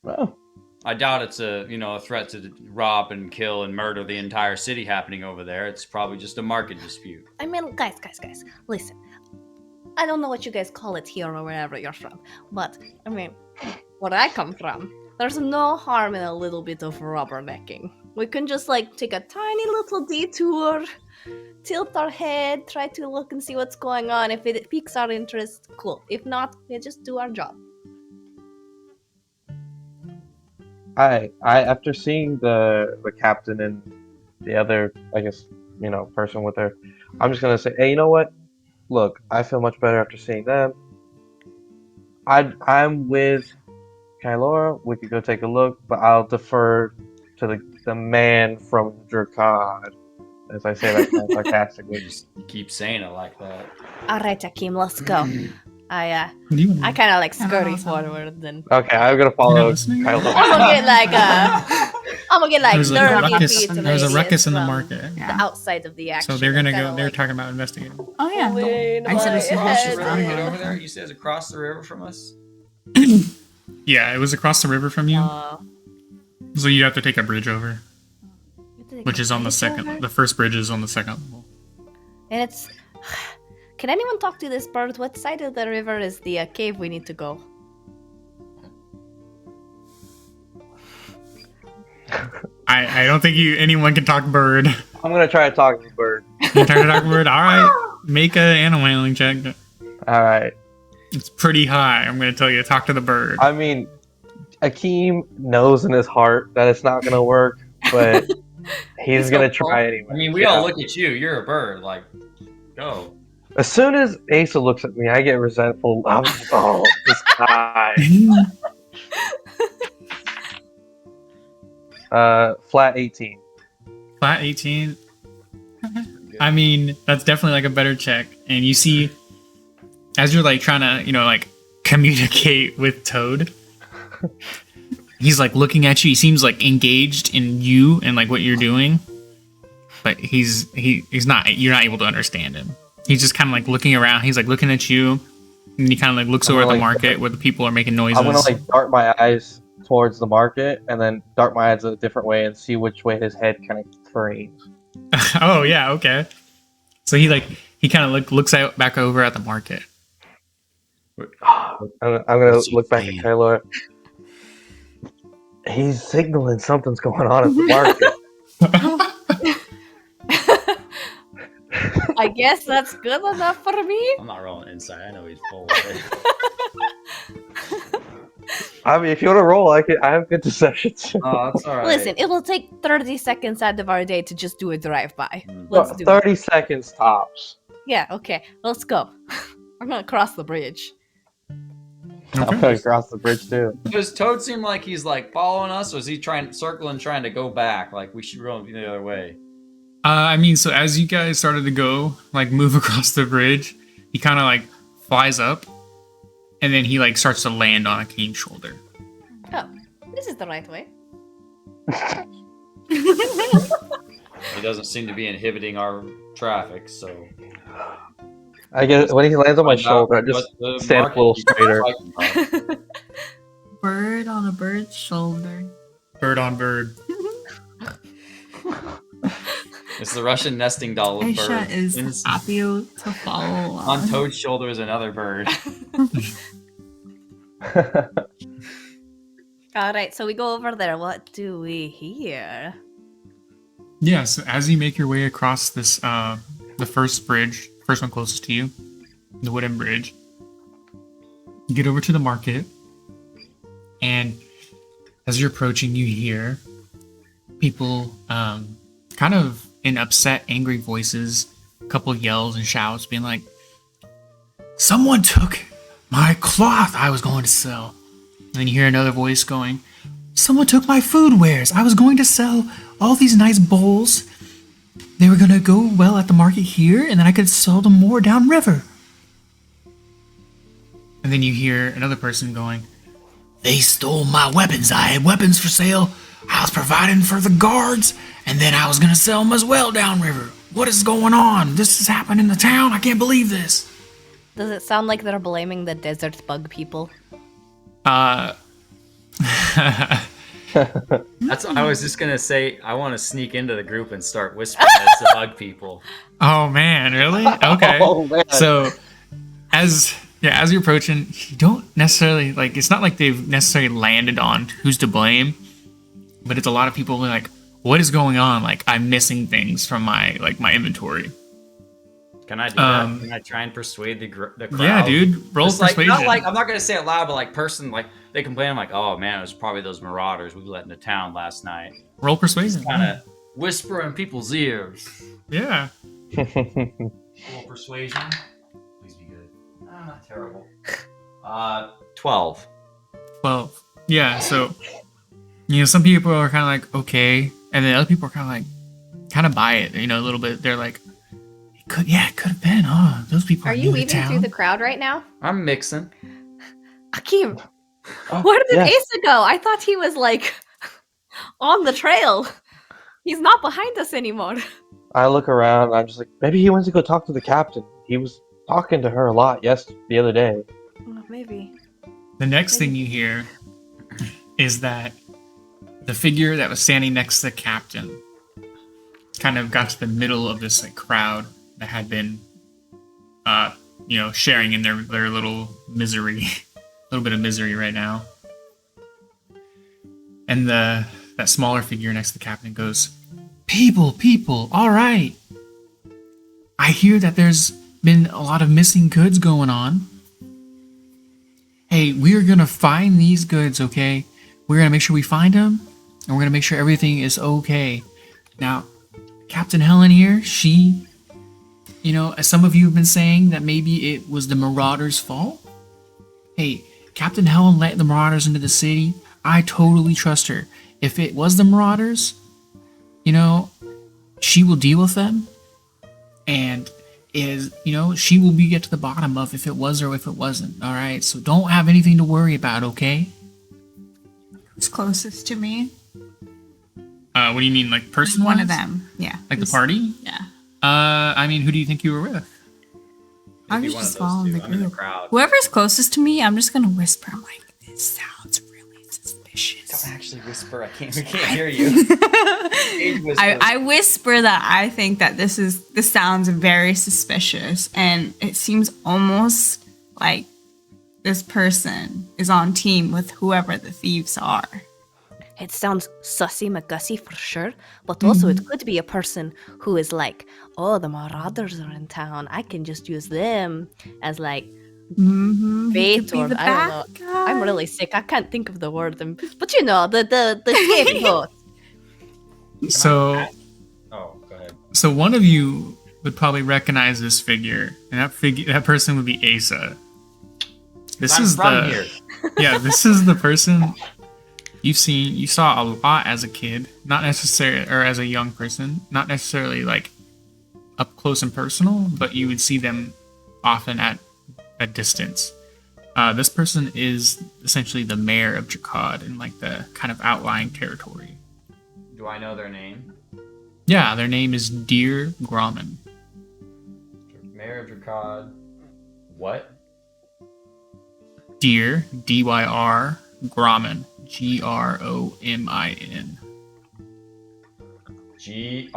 Well, I doubt it's a threat to rob and kill and murder the entire city happening over there. It's probably just a market dispute. I mean, guys, listen. I don't know what you guys call it here or wherever you're from, but I mean, where I come from, there's no harm in a little bit of rubbernecking. We can just take a tiny little detour, tilt our head, try to look and see what's going on. If it piques our interest, cool. If not, we just do our job. I after seeing the captain and the other, I guess, person with her, I'm just gonna say, hey, you know what? Look, I feel much better after seeing them. I'm with Kylora. We could go take a look, but I'll defer to the man from Drakaad, as I say that kind of sarcastically. You keep saying it like that. All right, Akeem, let's go. I What do you want? kind of scurry Awesome. forward and Okay, I'm gonna You're follow not listening? Kylora. I'm gonna get There's a 30 ruckus. feet There's a radius ruckus in the from market. the Yeah. outside of the action. So they're gonna and go. kinda, They're talking about investigating. Oh yeah. Lean I said my it's Across head the river, get in. over there. You said it's across the river from us. Yeah, it was across the river from you, Uh, so you have to take a bridge over, you think which is on the it's second. over? The first bridge is on the second level. And it's. Can anyone talk to this bird? What side of the river is the cave we need to go? I don't think anyone can talk bird. I'm gonna try to talk to the bird. You try to talk bird. All right, make a animal handling check. All right. It's pretty high. I'm gonna tell you to talk to the bird. I mean, Akeem knows in his heart that it's not gonna work, but he's He's gonna hopeful. try anyway. I mean, we all look at you. You're a bird. Like, go. As soon as Asa looks at me, I get resentful. I'm just, oh, this guy. Flat 18. Flat 18. I mean, that's definitely a better check. And you see, as you're trying to, communicate with Toad, he's looking at you. He seems engaged in you and what you're doing, but he's not. You're not able to understand him. He's just kind of looking around. He's looking at you, and he kind of looks I'm over at gonna, the market where the people are making noises. I'm gonna dart my eyes towards the market and then dart my eyes a different way and see which way his head kind of cranes. Oh yeah, okay. So he kind of looks out back over at the market. I'm gonna What's he look back at saying? Kylo. He's signaling something's going on at the market. I guess that's good enough for me. I'm not rolling inside. I know he's full of it. I mean, if you want to roll, I have good deception too. Oh, that's all right. Listen, it will take 30 seconds out of our day to just do a drive-by. Mm. Let's do it. 30 seconds tops. Yeah, okay, let's go. I'm gonna cross the bridge. I'm gonna cross the bridge too. Does Toad seem like he's following us, or is he trying to go back? We should roll the other way. I mean, so as you guys started to go, move across the bridge, he kind of flies up, and then he starts to land on Akeem's shoulder. Oh, this is the right way. He doesn't seem to be inhibiting our traffic, so. I get when he lands on my Find out shoulder, I just what the stand up a market little people straighter. are talking about. Bird on a bird's shoulder. Bird on bird. It's the Russian nesting doll with Aisha birds. is happy to follow along. On Toad's shoulder is another bird. All right, so we go over there. What do we hear? Yeah, so as you make your way across this, the first bridge, first one closest to you, the wooden bridge, you get over to the market, and as you're approaching, you hear people, kind of in upset, angry voices, a couple yells and shouts, being like, Someone took my cloth I was going to sell. and then you hear another voice going, Someone took my food wares. I was going to sell all these nice bowls. They were going to go well at the market here, and then I could sell them more downriver. and then you hear another person going, They stole my weapons. I had weapons for sale. I was providing for the guards, and then I was going to sell them as well downriver. What is going on? This is happening in the town. I can't believe this. Does it sound like they're blaming the desert bug people? That's. I was just gonna say. I want to sneak into the group and start whispering as the bug people. oh man, really? Okay. Oh, man. So, as you're approaching, you don't necessarily, like, it's not like they've necessarily landed on who's to blame, but it's a lot of people like, what is going on? Like, I'm missing things from my inventory. Can I do that? Can I try and persuade the crowd? Yeah, dude, roll Just like, persuasion. not like I'm not gonna say it loud, but like they complain. I'm like, oh man, it was probably those marauders we let into town last night. Roll persuasion. Kind of whisper in people's ears. Yeah. Roll persuasion. Please be good. Not terrible. 12. 12. Yeah. So, some people are kind of like, okay, and then other people are kind of buy it. A little bit. They're like, it could have been. Oh, those people Are are you new to weaving through town. the crowd right now? I'm mixing. Akeem, Oh, where did yeah. Asa go? I thought he was like on the trail. He's not behind us anymore. I look around. I'm just like, maybe he went to go talk to the captain. He was talking to her a lot. The other day. Maybe. The next thing you hear is that the figure that was standing next to the captain kind of got to the middle of this crowd that had been, sharing in their little misery, a little bit of misery right now. And that smaller figure next to the captain goes, People, all right. I hear that there's been a lot of missing goods going on. Hey, we're gonna find these goods, okay? We're gonna make sure we find them, and we're gonna make sure everything is okay. Now, Captain Helen here, she, as some of you have been saying that maybe it was the Marauders' fault. Hey, Captain Helen let the Marauders into the city. I totally trust her. If it was the Marauders, she will deal with them, and she will get to the bottom of if it was or if it wasn't. All right, so don't have anything to worry about, okay? Who's closest to me? What do you mean, like person? One of them. Yeah. Like the party? Yeah. Who do you think you were with? I'm Maybe one just of those following two. the I'm in the group. crowd. Whoever's closest to me, I'm just gonna whisper. I'm like, this sounds really suspicious. Don't actually whisper. We can't hear you. I whisper that I think that this sounds very suspicious, and it seems almost like this person is on team with whoever the thieves are. It sounds sussy McGussy for sure, but also it could be a person who is like, oh, the Marauders are in town. I can just use them as like Mm-hmm. bait or I don't know. I'm really sick. I can't think of the word. But the scapegoat. So, Oh, go ahead. so one of you would probably recognize this figure, and that person would be Asa. This I'm is from the here. yeah. This is the person you saw a lot as a kid, not necessarily, or as a young person, not necessarily like up close and personal, but you would see them often at a distance. This person is essentially the mayor of Drakaad in like the kind of outlying territory. Do I know their name? Yeah, their name is Dear Grommen. Mayor of Drakaad. What? Dear, D-Y-R, Grommen, Gromin. Gromi.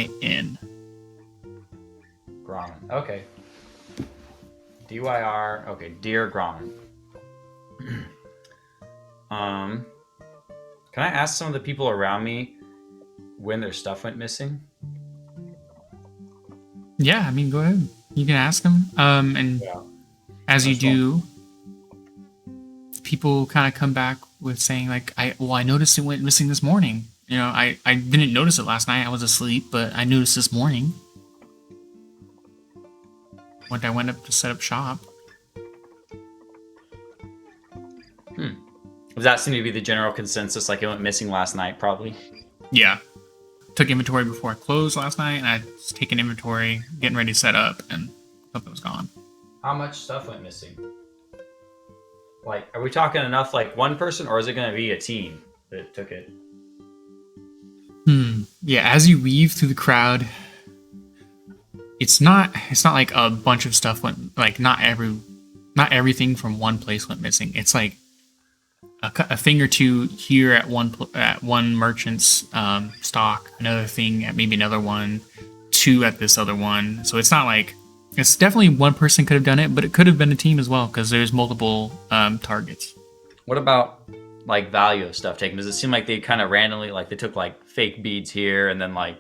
Gromin. Gromin. Okay. DYR. Okay, Dear Gromin. Can I ask some of the people around me when their stuff went missing? Yeah, I mean, go ahead. You can ask them. And Yeah. as you That's all. do, people kind of come back with saying like, I noticed it went missing this morning. You know, I didn't notice it last night. I was asleep, but I noticed this morning when I went up to set up shop. Does that seem to be the general consensus? Like it went missing last night, probably. Yeah. Took inventory before I closed last night, and I was taking inventory, getting ready to set up, and something was gone. How much stuff went missing? Like, are we talking enough like one person, or is it going to be a team that took it? Yeah, as you weave through the crowd, it's not like a bunch of stuff went, like not everything from one place went missing. It's like a thing or two here at one merchant's stock, another thing at maybe another one, two at this other one. So it's not like, it's definitely one person could have done it, but it could have been a team as well because there's multiple targets. What about like value of stuff taken? Does it seem like they kind of randomly, like they took like fake beads here and then like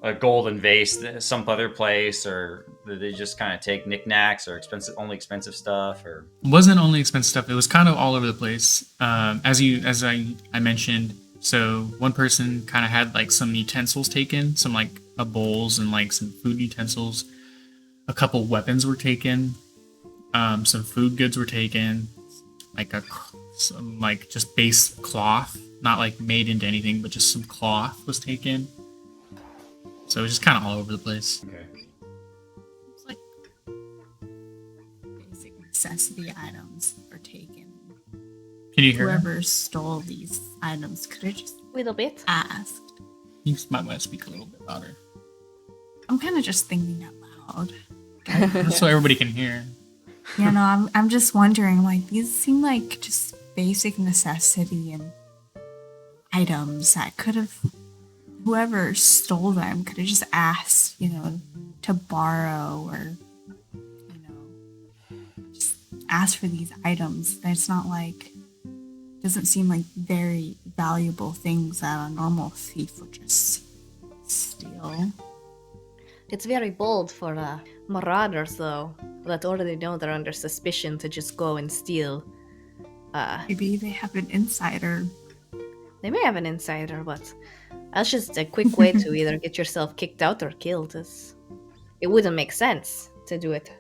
a golden vase some other place, or did they just kind of take knickknacks or expensive stuff? Or It wasn't only expensive stuff. It was kind of all over the place. As I mentioned, so one person kind of had like some utensils taken, some like bowls and like some food utensils. A couple weapons were taken. Some food goods were taken. Like some like just base cloth, not like made into anything, but just some cloth was taken. So it was just kind of all over the place. okay. It's like basic necessity items are taken. Can you hear her? Whoever stole these items could have just Little bit. asked. You might want to speak a little bit louder, I'm kind of just thinking out loud. just so everybody can hear. You know, I'm just wondering, like, these seem like just basic necessity and items that could have, whoever stole them could have just asked, you know, to borrow or, you know, just ask for these items. It's not like, doesn't seem like very valuable things that a normal thief would just steal. It's very bold for marauders, though, that already know they're under suspicion to just go and steal. Maybe they have an insider. They may have an insider, but that's just a quick way to either get yourself kicked out or killed. It wouldn't make sense to do it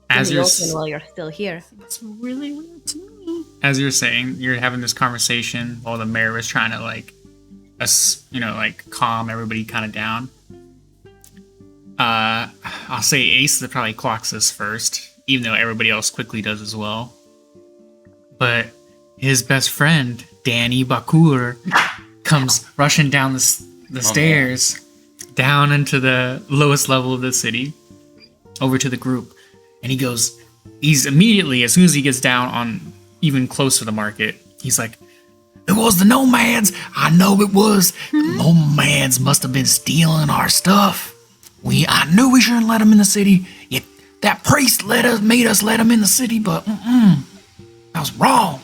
As in the you're open while you're still here. It's really weird to me. as you're saying, you're having this conversation while the mayor was trying to like calm everybody kind of down. I'll say Ace that probably clocks this first, even though everybody else quickly does as well. But his best friend, Danny Bakur, comes rushing down the stairs, down into the lowest level of the city, over to the group. And he's immediately, as soon as he gets down on even close to the market, he's like, It was the nomads. I know it was. The nomads must have been stealing our stuff. I knew we shouldn't let them in the city. Yet that priest made us let them in the city, but that was wrong.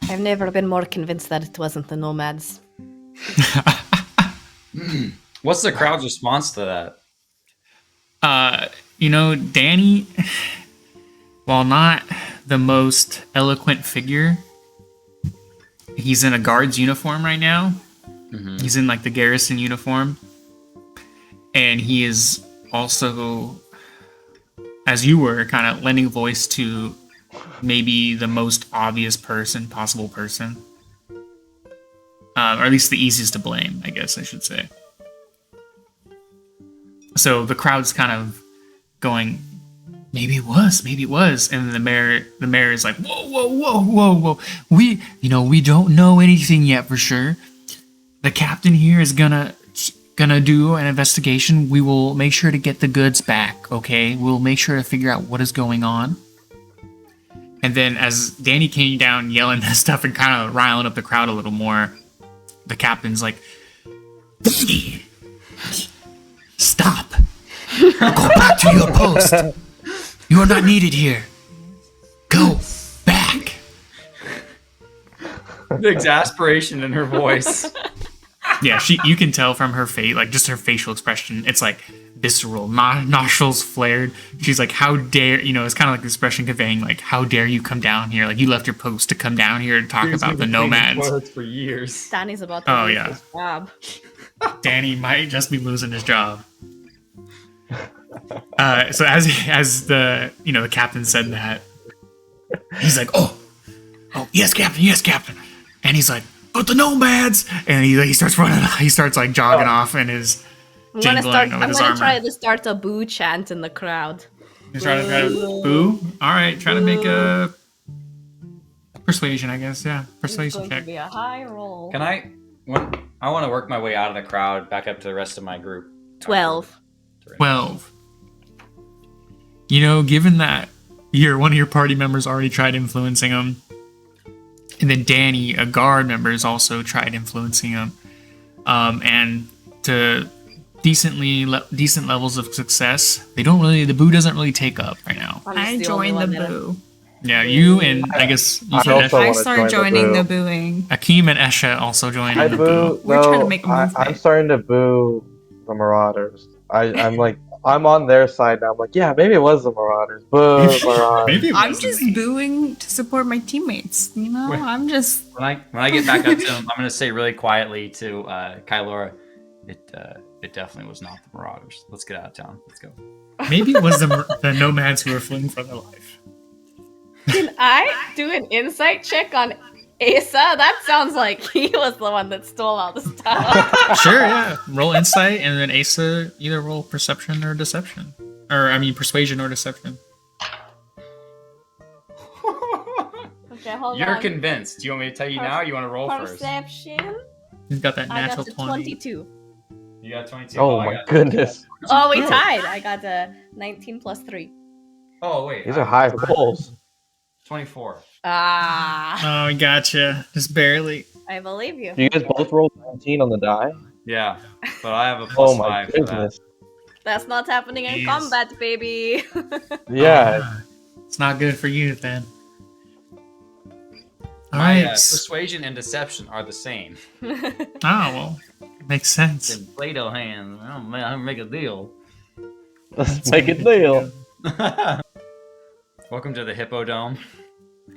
I've never been more convinced that it wasn't the nomads. What's the crowd's response to that? Danny, while not the most eloquent figure, he's in a guard's uniform right now. Mm-hmm. He's in like the garrison uniform. And he is also, as you were, kind of lending voice to maybe the most obvious possible person. Or at least the easiest to blame, I guess I should say. So the crowd's kind of going, maybe it was. And the mayor is like, whoa. We don't know anything yet for sure. The captain here is gonna gonna do an investigation. We will make sure to get the goods back, okay? We'll make sure to figure out what is going on. And then as Danny came down yelling this stuff and kind of riling up the crowd a little more, the captain's like, Danny! Stop! Go back to your post! You are not needed here. Go back! The exasperation in her voice. yeah, you can tell from her face, like just her facial expression, it's like visceral, nostrils flared. She's like, how dare, it's kind of like the expression conveying, like, how dare you come down here? Like, you left your post to come down here and talk about the nomads. For years. Danny's about to lose his job. Danny might just be losing his job. So as the the captain said that, He's like, oh, yes, Captain. And he's like, but the nomads! and he starts running. He starts like jogging off and is jingling with his armor. Try to start a boo chant in the crowd. He's trying to boo. All right, trying to make a persuasion, I guess. Yeah, It's persuasion going check. to be a high roll. Can I want to work my way out of the crowd back up to the rest of my group? 12. 12. Given that one of your party members already tried influencing him, and then Danny, a guard member, has also tried influencing him, and to decent levels of success, the boo doesn't really take up right now. I joined the boo. Yeah, you and I guess you said also Esha. I wanna started join joining the the boo. booing. Akeem and Esha also joined I the boo. boo. We're trying to make a I'm movement. starting to boo the Marauders. I'm like, I'm on their side now. I'm like, yeah, maybe it was the Marauders. Boo, Marauders. Maybe it I'm was just me. booing to support my teammates. I'm just. When I get back up to him, I'm gonna say really quietly to Kylora, it definitely was not the Marauders. Let's get out of town. Let's go. Maybe it was the nomads who were fleeing for their life. Can I do an insight check on Asa? That sounds like he was the one that stole all the stuff. Sure, yeah. Roll insight, and then Asa either roll perception or deception. Persuasion or deception. Okay, hold You're on. convinced. Do you want me to tell you now? Or you want to roll first? Perception. He's got that I natural got a 20. 22. You got 22. Oh I my got- goodness. Oh, we tied. I got a 19 plus 3. Oh wait. These are high rolls. 24. Ah, Oh, we gotcha. Just barely. I believe you. You guys both rolled 19 on the die? Yeah, but I have a Oh plus my 5 for that. goodness. That's not happening in Jeez. combat, baby. Yeah. Ah, it's not good for you then. All My right. persuasion and deception are the same. Oh, well, makes sense. In Play-Doh hands. Oh man, I'm make a deal. Let's make a deal. Welcome to the Hippodome.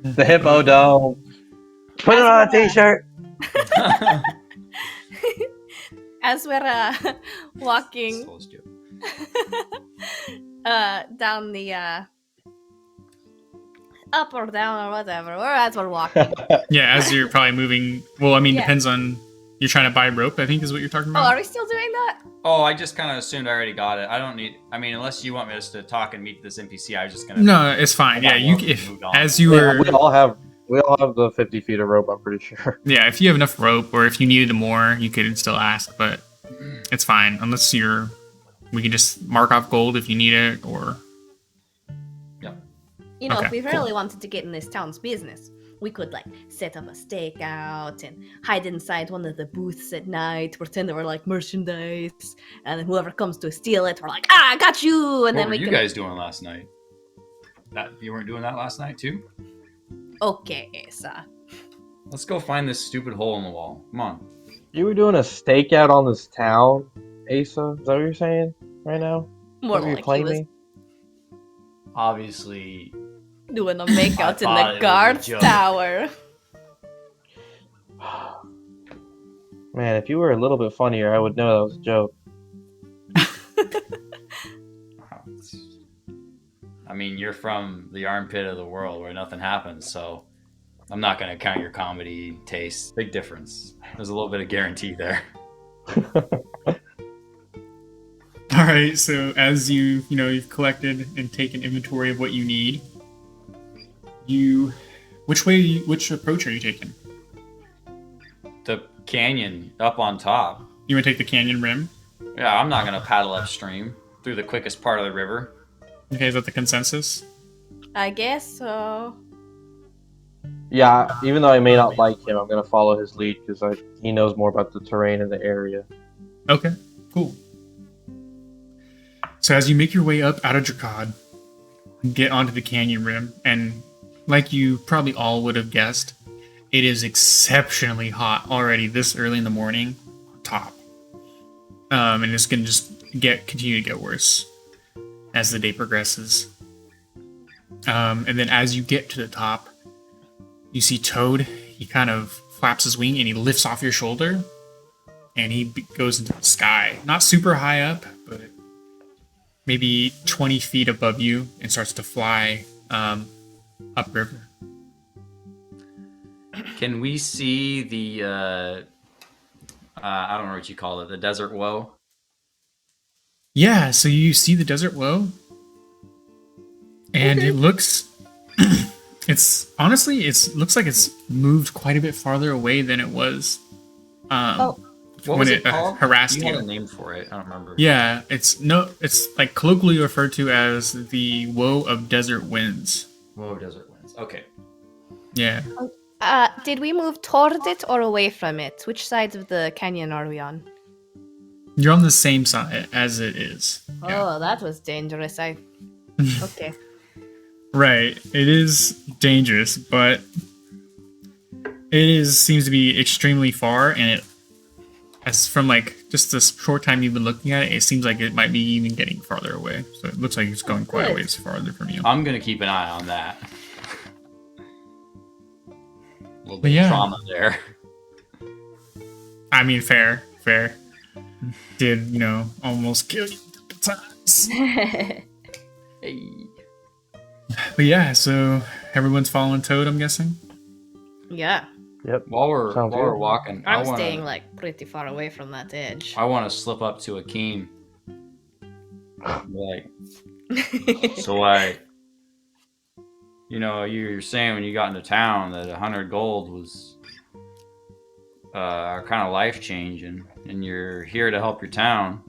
The Hippo Dome. Put it on a t-shirt. As we're walking Souls joke. down the up or down or whatever, or as we're walking. Yeah, as you're probably moving. Well, I mean, Yeah. depends on. You're trying to buy rope, I think, is what you're talking Oh, about. are we still doing that? Oh, I just kind of assumed I already got it. I don't need. I mean, unless you want me just to talk and meet this NPC, I was just gonna. No, it's fine. Yeah, you Well, if moved on. as you Yeah, were. we all have the 50 feet of rope, I'm pretty sure. Yeah, if you have enough rope, or if you needed more, you could still ask, but it's fine unless you're. We can just mark off gold if you need it, or You know, Okay, if we cool. really wanted to get in this town's business, we could like set up a stakeout and hide inside one of the booths at night, pretend that we're like merchandise, and then whoever comes to steal it, we're like, I got you, and What then were we you can. guys doing last night? That you weren't doing that last night too? Okay, Asa. Let's go find this stupid hole in the wall. Come on. You were doing a stakeout on this town, Asa? Is that what you're saying right now? More Are you like he was claiming? Obviously, doing a makeout in thought it the was a guard's joke. tower. Man, if you were a little bit funnier, I would know that was a joke. I mean, you're from the armpit of the world where nothing happens, so I'm not going to count your comedy taste. Big difference. There's a little bit of guarantee there. all right. So as you've collected and taken inventory of what you need. Which approach are you taking? The canyon up on top. You want to take the canyon rim? Yeah, I'm not gonna paddle upstream through the quickest part of the river. Okay, is that the consensus? I guess so. Yeah, even though I may not like him, I'm gonna follow his lead because he knows more about the terrain in the area. Okay, cool. So as you make your way up out of Drakaad, get onto the canyon rim, and like you probably all would have guessed, it is exceptionally hot already this early in the morning on top. And it's gonna just continue to get worse as the day progresses. And then as you get to the top, you see Toad. He kind of flaps his wing and he lifts off your shoulder, and he goes into the sky. Not super high up, but maybe 20 feet above you, and starts to fly upriver. Can we see the I don't know what you call it, the desert woe? Yeah, so you see the desert woe, and it looks it looks like it's moved quite a bit farther away than it was What when was it called? harassed You had a you. name for it. I don't remember. Yeah, it's like colloquially referred to as the woe of desert winds. Woe desert winds. Okay. Yeah. Did we move toward it or away from it? Which side of the canyon are we on? You're on the same side as it is. Yeah. Oh, that was dangerous. Okay. Right. It is dangerous, but seems to be extremely far, and as from like just the short time you've been looking at it, it seems like it might be even getting farther away. So it looks like it's going quite a ways farther from you. I'm gonna keep an eye on that. A little But bit yeah. of trauma there. I mean, fair. Did, almost kill you a couple times. Hey. But yeah, so everyone's following Toad, I'm guessing? Yeah. Yep. While we're Sounds while we're good. walking, I'm staying like pretty far away from that edge. I want to slip up to Akeem. Like, so you're saying when you got into town that 100 gold was kind of life changing, and you're here to help your town.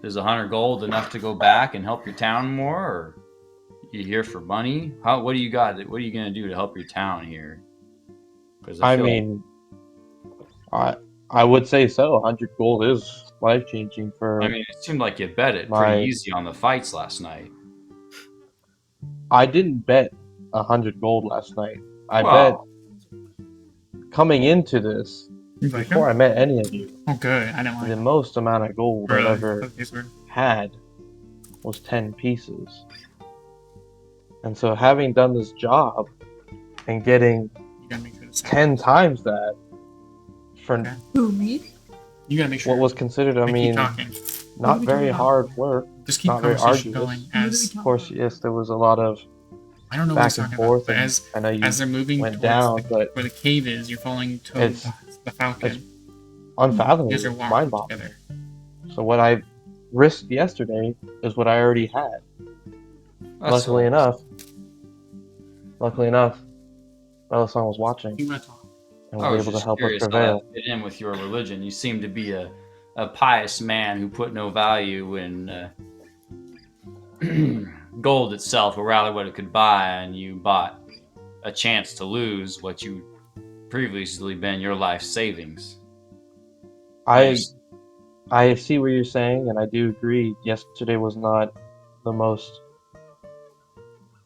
Is 100 gold enough to go back and help your town more, or you here for money? What do you got? What are you gonna do to help your town here? Because I mean, I would say so. 100 gold is life changing for. it seemed like you bet it my- pretty easy on the fights last night. I didn't bet 100 gold last night. I Well, bet coming into this He's like, before I met any of you. oh, good. I didn't The like most amount of gold I've ever That's weird. had was 10 pieces. And so having done this job and getting You gotta make sure it's 10 times that for Okay. Who, me? You gotta make sure. what was considered, I keep mean, talking. not What are we very talking about? hard work. Just keep not very conversation arduous. going as Of course, yes, there was a lot of I don't know what back he's and talking about, forth, but and as I know you they're moving went towards down, but where the cave is, you're following Toad, It's- the falcon. unfathomable, You guys are it's walking mind-boggling. together. So what I risked yesterday is what I already had. Luckily enough, Melisande was watching You wanna talk? and I was was able to just help us curious how prevail. that fit in with your religion. You seem to be a pious man who put no value in gold itself, or rather what it could buy, and you bought a chance to lose what you previously been your life savings. I see what you're saying, and I do agree. Yesterday was not the most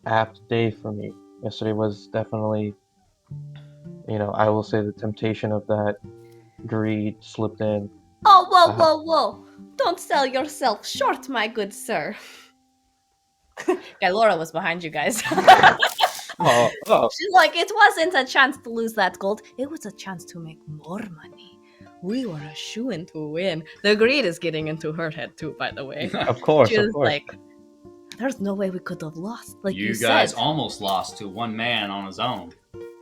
apt day for me. Yesterday was definitely, I will say the temptation of that greed slipped in. Oh, whoa. Don't sell yourself short, my good sir. Laura was behind you guys. Oh, She's like, it wasn't a chance to lose that gold. It was a chance to make more money. We were a shoo-in to win. The greed is getting into her head too, by the way. of course, She of was course. like, there's no way we could have lost. Like you, guys said. almost lost to one man on his own.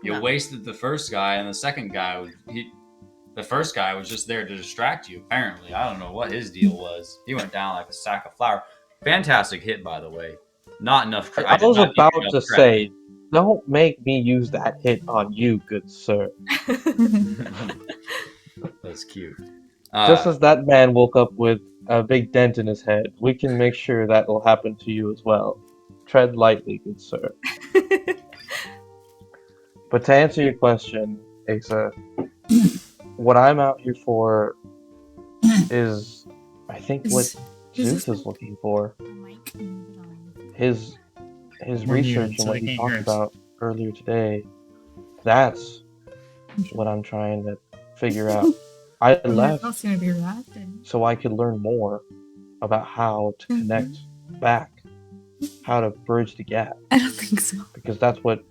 You No. wasted the first guy, and the second guy the first guy was just there to distract you, apparently. I don't know what his deal was. He went down like a sack of flour. Fantastic hit, by the way. Not enough I did was not give about you enough to credit. say, don't make me use that hit on you, good sir. That's cute. Just as that man woke up with a big dent in his head, we can make sure that will happen to you as well. Tread lightly, good sir. But to answer your question, Asa, what I'm out here for is, I think, what Is Zeus this is looking for. the mic? His We're research muted, and so what they he can't hear talked us. about earlier today. That's what I'm trying to figure out. I left That's gonna be rapid. so I could learn more about how to connect back, how to bridge the gap, I don't think so. because that's what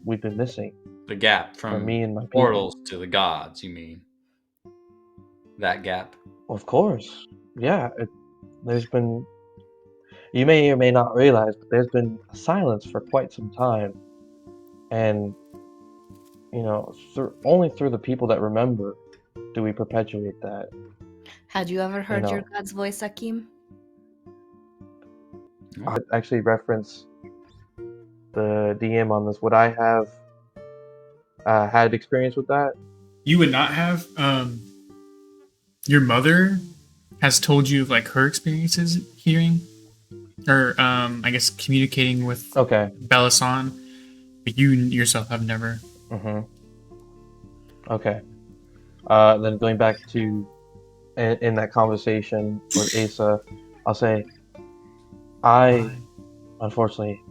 we've been missing The gap for from me and my people. mortals to the gods, you mean? That gap. Of course, yeah. There's been, you may or may not realize, but there's been a silence for quite some time, and only through the people that remember do we perpetuate that. Had you ever heard your know. god's voice, Akim? I actually reference the DM on this. Would I have had experience with that? You would not have. Your mother has told you of like her experiences hearing, or I guess communicating with Okay. Bellasan, but you yourself have never. Mm-hmm. Okay. Then going back to in that conversation with Asa, I'll say I unfortunately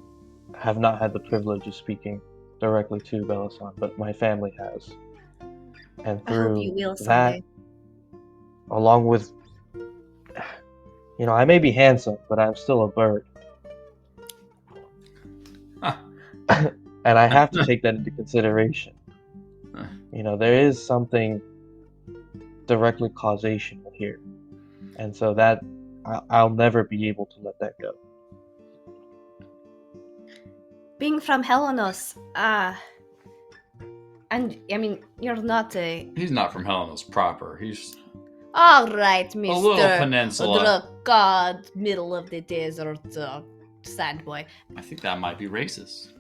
have not had the privilege of speaking directly to Bellasan, but my family has. And I hope you through will that, someday. along with, I may be handsome, but I'm still a bird. And I have to take that into consideration. There is something directly causational here. And so that I'll never be able to let that go. Being from Helenos, and I mean, you're not a. He's not from Helenos proper. He's All right, Mr. a little peninsula. Drakaad, middle of the desert, sand boy. I think that might be racist.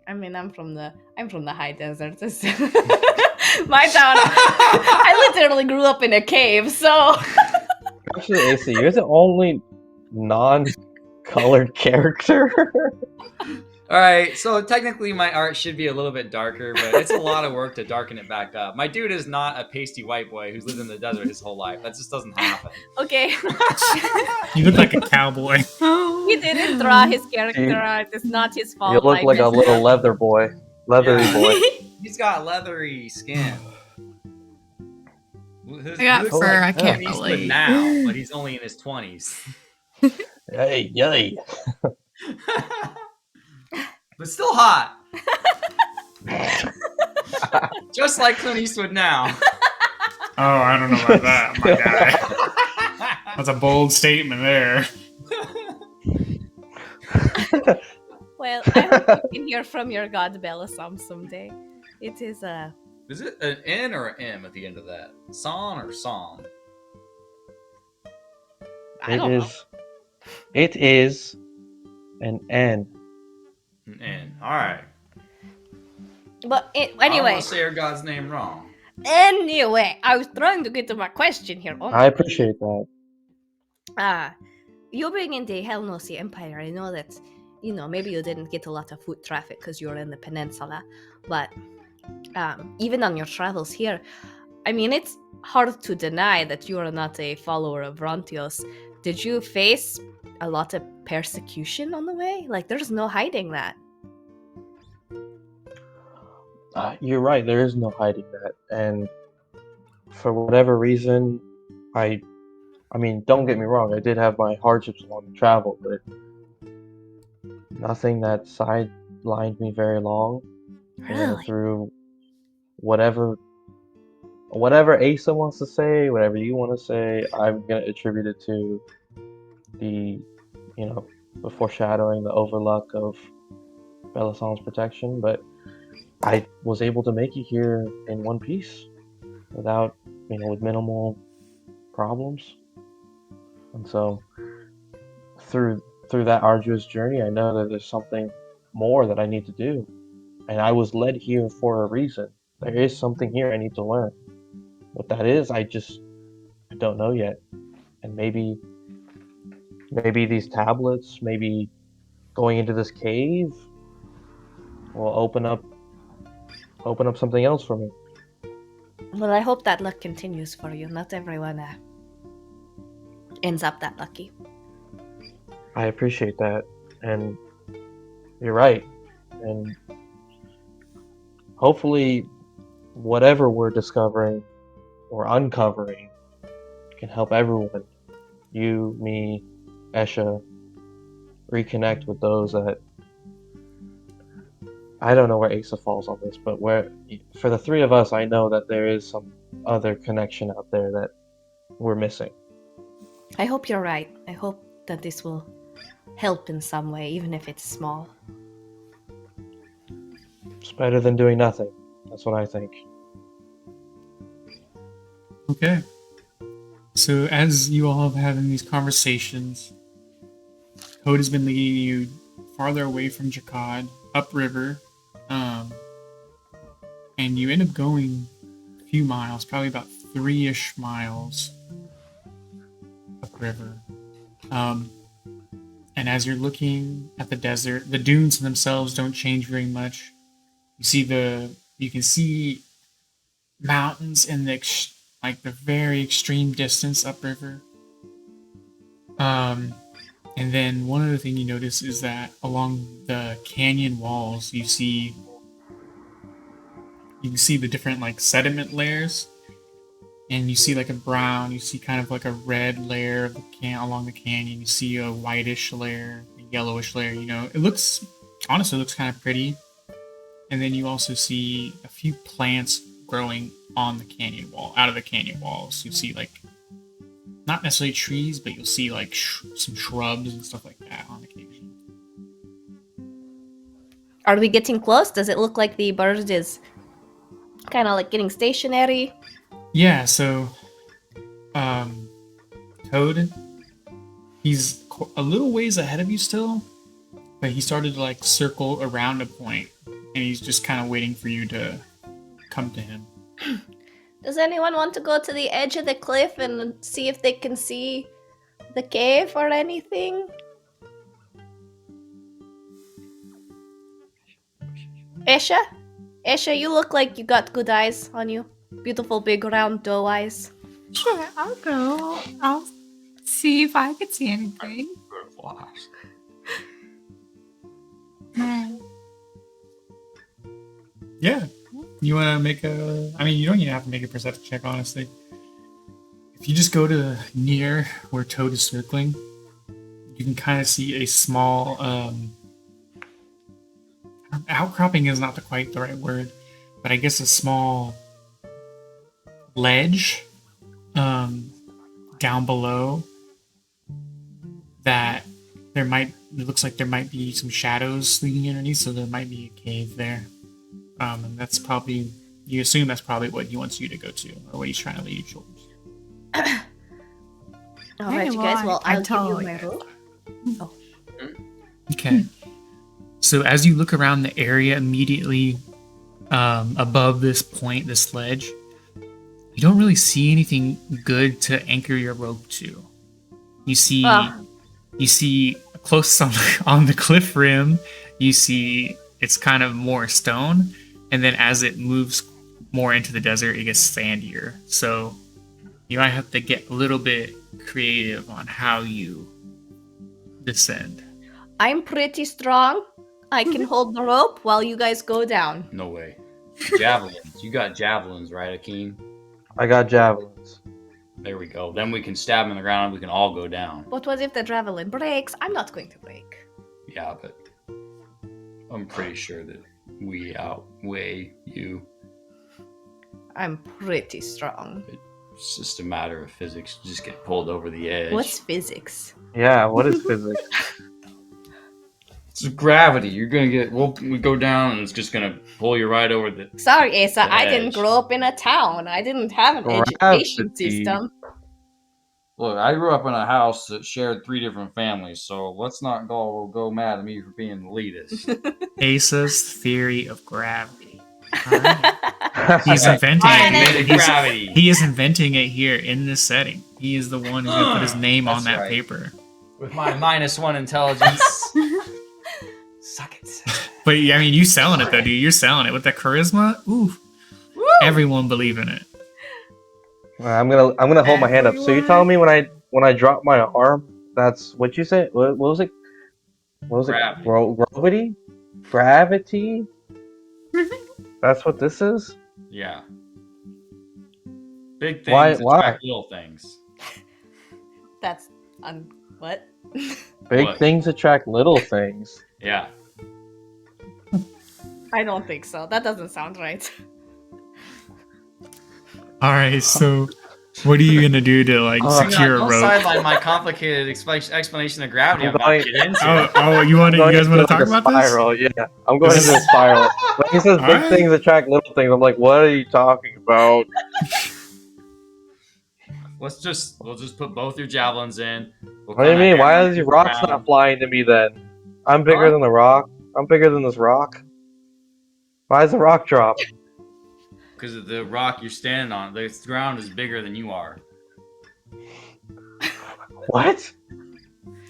I mean, I'm from the high desert. My town. I literally grew up in a cave, so. Actually, AC, you're the only non-colored character. All right, so technically my art should be a little bit darker, but it's a lot of work to darken it back up. My dude is not a pasty white boy who's lived in the desert his whole life. That just doesn't happen. Okay. You look like a cowboy. He didn't draw his character art. It's not his fault. You look like a little leathery boy. He's got leathery skin. I got fur. I can't He's relate. now, but he's only in his 20s. Hey, yay! But still hot. Just like Clint Eastwood now. Oh, I don't know about that, my guy. That's a bold statement there. Well, I hope you can hear from your god Bellasom someday. It is a. Is it an N or an M at the end of that? Son or song? I don't know. It is an N. An N. All right. But I don't anyway, want to say your god's name wrong. I was trying to get to my question here. Oh I my appreciate that. you being in the Hellnosy Empire, I know that, maybe you didn't get a lot of foot traffic because you're in the peninsula, but even on your travels here, I mean, it's hard to deny that you are not a follower of Rontios. Did you face a lot of persecution on the way? Like, there's no hiding that. You're right. There is no hiding that, and for whatever reason, I mean, don't get me wrong. I did have my hardships along the travel, but nothing that sidelined me very long. Really? Through whatever Asa wants to say, whatever you want to say, I'm gonna attribute it to the foreshadowing, the overluck of Bellasan's protection, but I was able to make it here in one piece without, with minimal problems. And so through that arduous journey, I know that there's something more that I need to do. And I was led here for a reason. There is something here I need to learn. What that is, I just I don't know yet. And maybe these tablets, maybe going into this cave will open up something else for me. Well, I hope that luck continues for you. Not everyone ends up that lucky. I appreciate that, and you're right. And hopefully, whatever we're discovering or uncovering can help everyone. You, me, Esha, reconnect with those that I don't know where Asa falls on this, but for the three of us, I know that there is some other connection out there that we're missing. I hope you're right. I hope that this will help in some way, even if it's small. It's better than doing nothing. That's what I think. Okay. So as you all have having these conversations, Toad has been leading you farther away from Drakaad, upriver, and you end up going a few miles, probably about 3-ish miles upriver. And as you're looking at the desert, the dunes themselves don't change very much. You can see mountains in the the very extreme distance upriver. And then one other thing you notice is that along the canyon walls, you can see the different sediment layers, and you see a brown, you see kind of a red layer of along the canyon. You see a whitish layer, a yellowish layer. It honestly looks kind of pretty. And then you also see a few plants growing on the canyon wall, out of the canyon walls. You see not necessarily trees, but you'll see some shrubs and stuff like that on occasion. Are we getting close? Does it look like the bird is kind of getting stationary? Yeah, so Toad, he's a little ways ahead of you still, but he started to circle around a point, and he's just kind of waiting for you to come to him. Does anyone want to go to the edge of the cliff and see if they can see the cave or anything? Esha? Esha, you look like you got good eyes on you. Beautiful big round doe eyes. Sure, I'll go. I'll see if I can see anything. Yeah. You want to make you don't even have to make a perception check, honestly. If you just go to near where Toad is circling, you can kind of see a small, outcropping is not quite the right word, but I guess a small ledge, down below that it looks like there might be some shadows leading underneath, so there might be a cave there. And that's probably, you assume that's probably what he wants you to go to, or what he's trying to lead you towards. Alright, you guys, well, I'll give you my rope. Oh. Okay. So as you look around the area immediately above this point, this ledge, you don't really see anything good to anchor your rope to. You see close on the cliff rim, you see it's kind of more stone, and then as it moves more into the desert, it gets sandier. So you might have to get a little bit creative on how you descend. I'm pretty strong. I can hold the rope while you guys go down. No way. Javelins. You got javelins, right, Akeem? I got javelins. There we go. Then we can stab him in the ground and we can all go down. But what if the javelin breaks? I'm not going to break. Yeah, but I'm pretty sure that we outweigh you. I'm pretty strong. It's just a matter of physics. You just get pulled over the edge. What's physics? Yeah, what is physics? It's gravity. You're gonna we go down and it's just gonna pull you right over the. Sorry, Asa, The I didn't edge. grow up in a town. I didn't have an education Gravity. system. Look, I grew up in a house that shared 3 different families, so let's not go mad at me for being the elitist. Asa's theory of gravity. All right. He's inventing I And then- it. invented He's- gravity. He is inventing it here in this setting. He is the one who put his name on That's that right. paper. With my -1 intelligence. Suck it. But I mean, you selling it though, dude. You're selling it with that charisma. Ooh, everyone believe in it. I'm gonna hold my hand up. So you're telling me when I drop my arm, that's what you said? What was it? What was Gravity. it? Gravity? Gravity? That's what this is? Yeah. Big Why- things why? attract little things. That's what? Big What? things attract little things. Yeah. I don't think so. That doesn't sound right. All right, so what are you gonna do to like secure a Don't rope? sideline my complicated explanation of gravity. I'm about to get into. You I'm going guys want to into, talk like, a about this? spiral. Yeah, I'm going into a spiral. When he says big Alright. things attract little things, I'm like, what are you talking about? We'll just put both your javelins in. We'll What do you kinda mean? Why hammer is your the rocks ground. not flying to me then? I'm bigger Huh? than the rock. I'm bigger than this rock. Why is the rock drop? Because of the rock you're standing on, the ground is bigger than you are. What?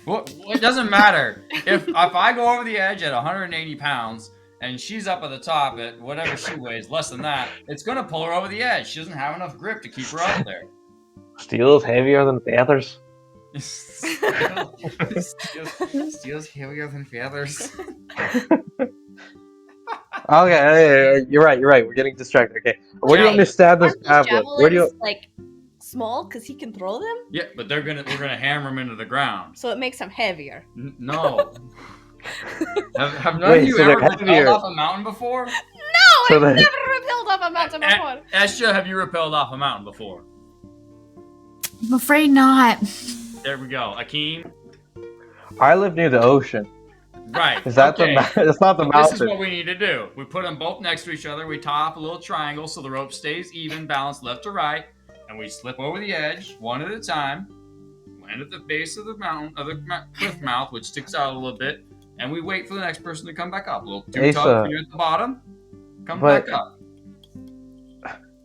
Well, it doesn't matter. If I go over the edge at 180 pounds and she's up at the top at whatever she weighs, less than that, it's gonna pull her over the edge. She doesn't have enough grip to keep her up there. Steel is heavier than feathers. Steel's heavier than feathers. Okay, hey, you're right. We're getting distracted. Okay, where do you want me to stab this Aren't those javelin? Where do you? javelins like small because he can throw them? Yeah, but we're gonna hammer him into the ground. So it makes him heavier. No. Have none Wait, of you so they're ever rappelled heavier. off a mountain before? No, So I've then- never rappelled off a mountain before. Estra, have you rappelled off a mountain before? I'm afraid not. There we go. Akeem? I live near the ocean. Right. Is that okay. It's not the This is what mountain. we need to do. We put them both next to each other. We tie up a little triangle so the rope stays even, balanced left to right, and we slip over the edge one at a time. Land at the base of the mountain, of the cliff mouth, which sticks out a little bit, and we wait for the next person to come back up. A little two tug Asa, for you at the bottom. Come but- back up.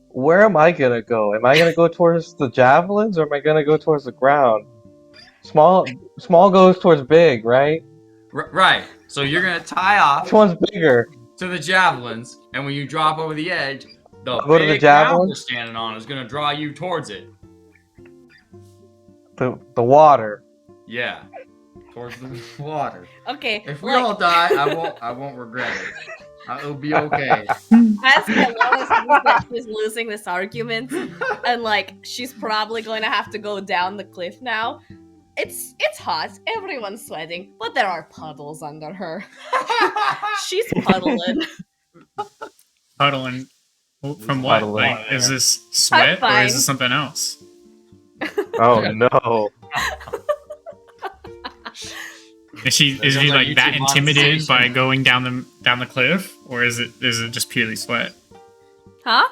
Where am I gonna go? Am I gonna go towards the javelins, or am I gonna go towards the ground? Small goes towards big, right? Right. So you're gonna tie off Which one's bigger? to the javelins, and when you drop over the edge, the I'll go to the big ground javelin? you're standing on is gonna draw you towards it. The water. Yeah, towards the water. Okay, If we like, all die, I won't regret it. It'll be okay. as Kelowna sees that she's losing this argument, and like she's probably going to have to go down the cliff now. It's hot, everyone's sweating, but there are puddles under her. She's puddling. Puddling. From what? Puddling. Like, is this sweat or fine. is this something else? Oh no! Is she Sounds like like that YouTube intimidated by monetization. going down the cliff, or is it just purely sweat? Huh?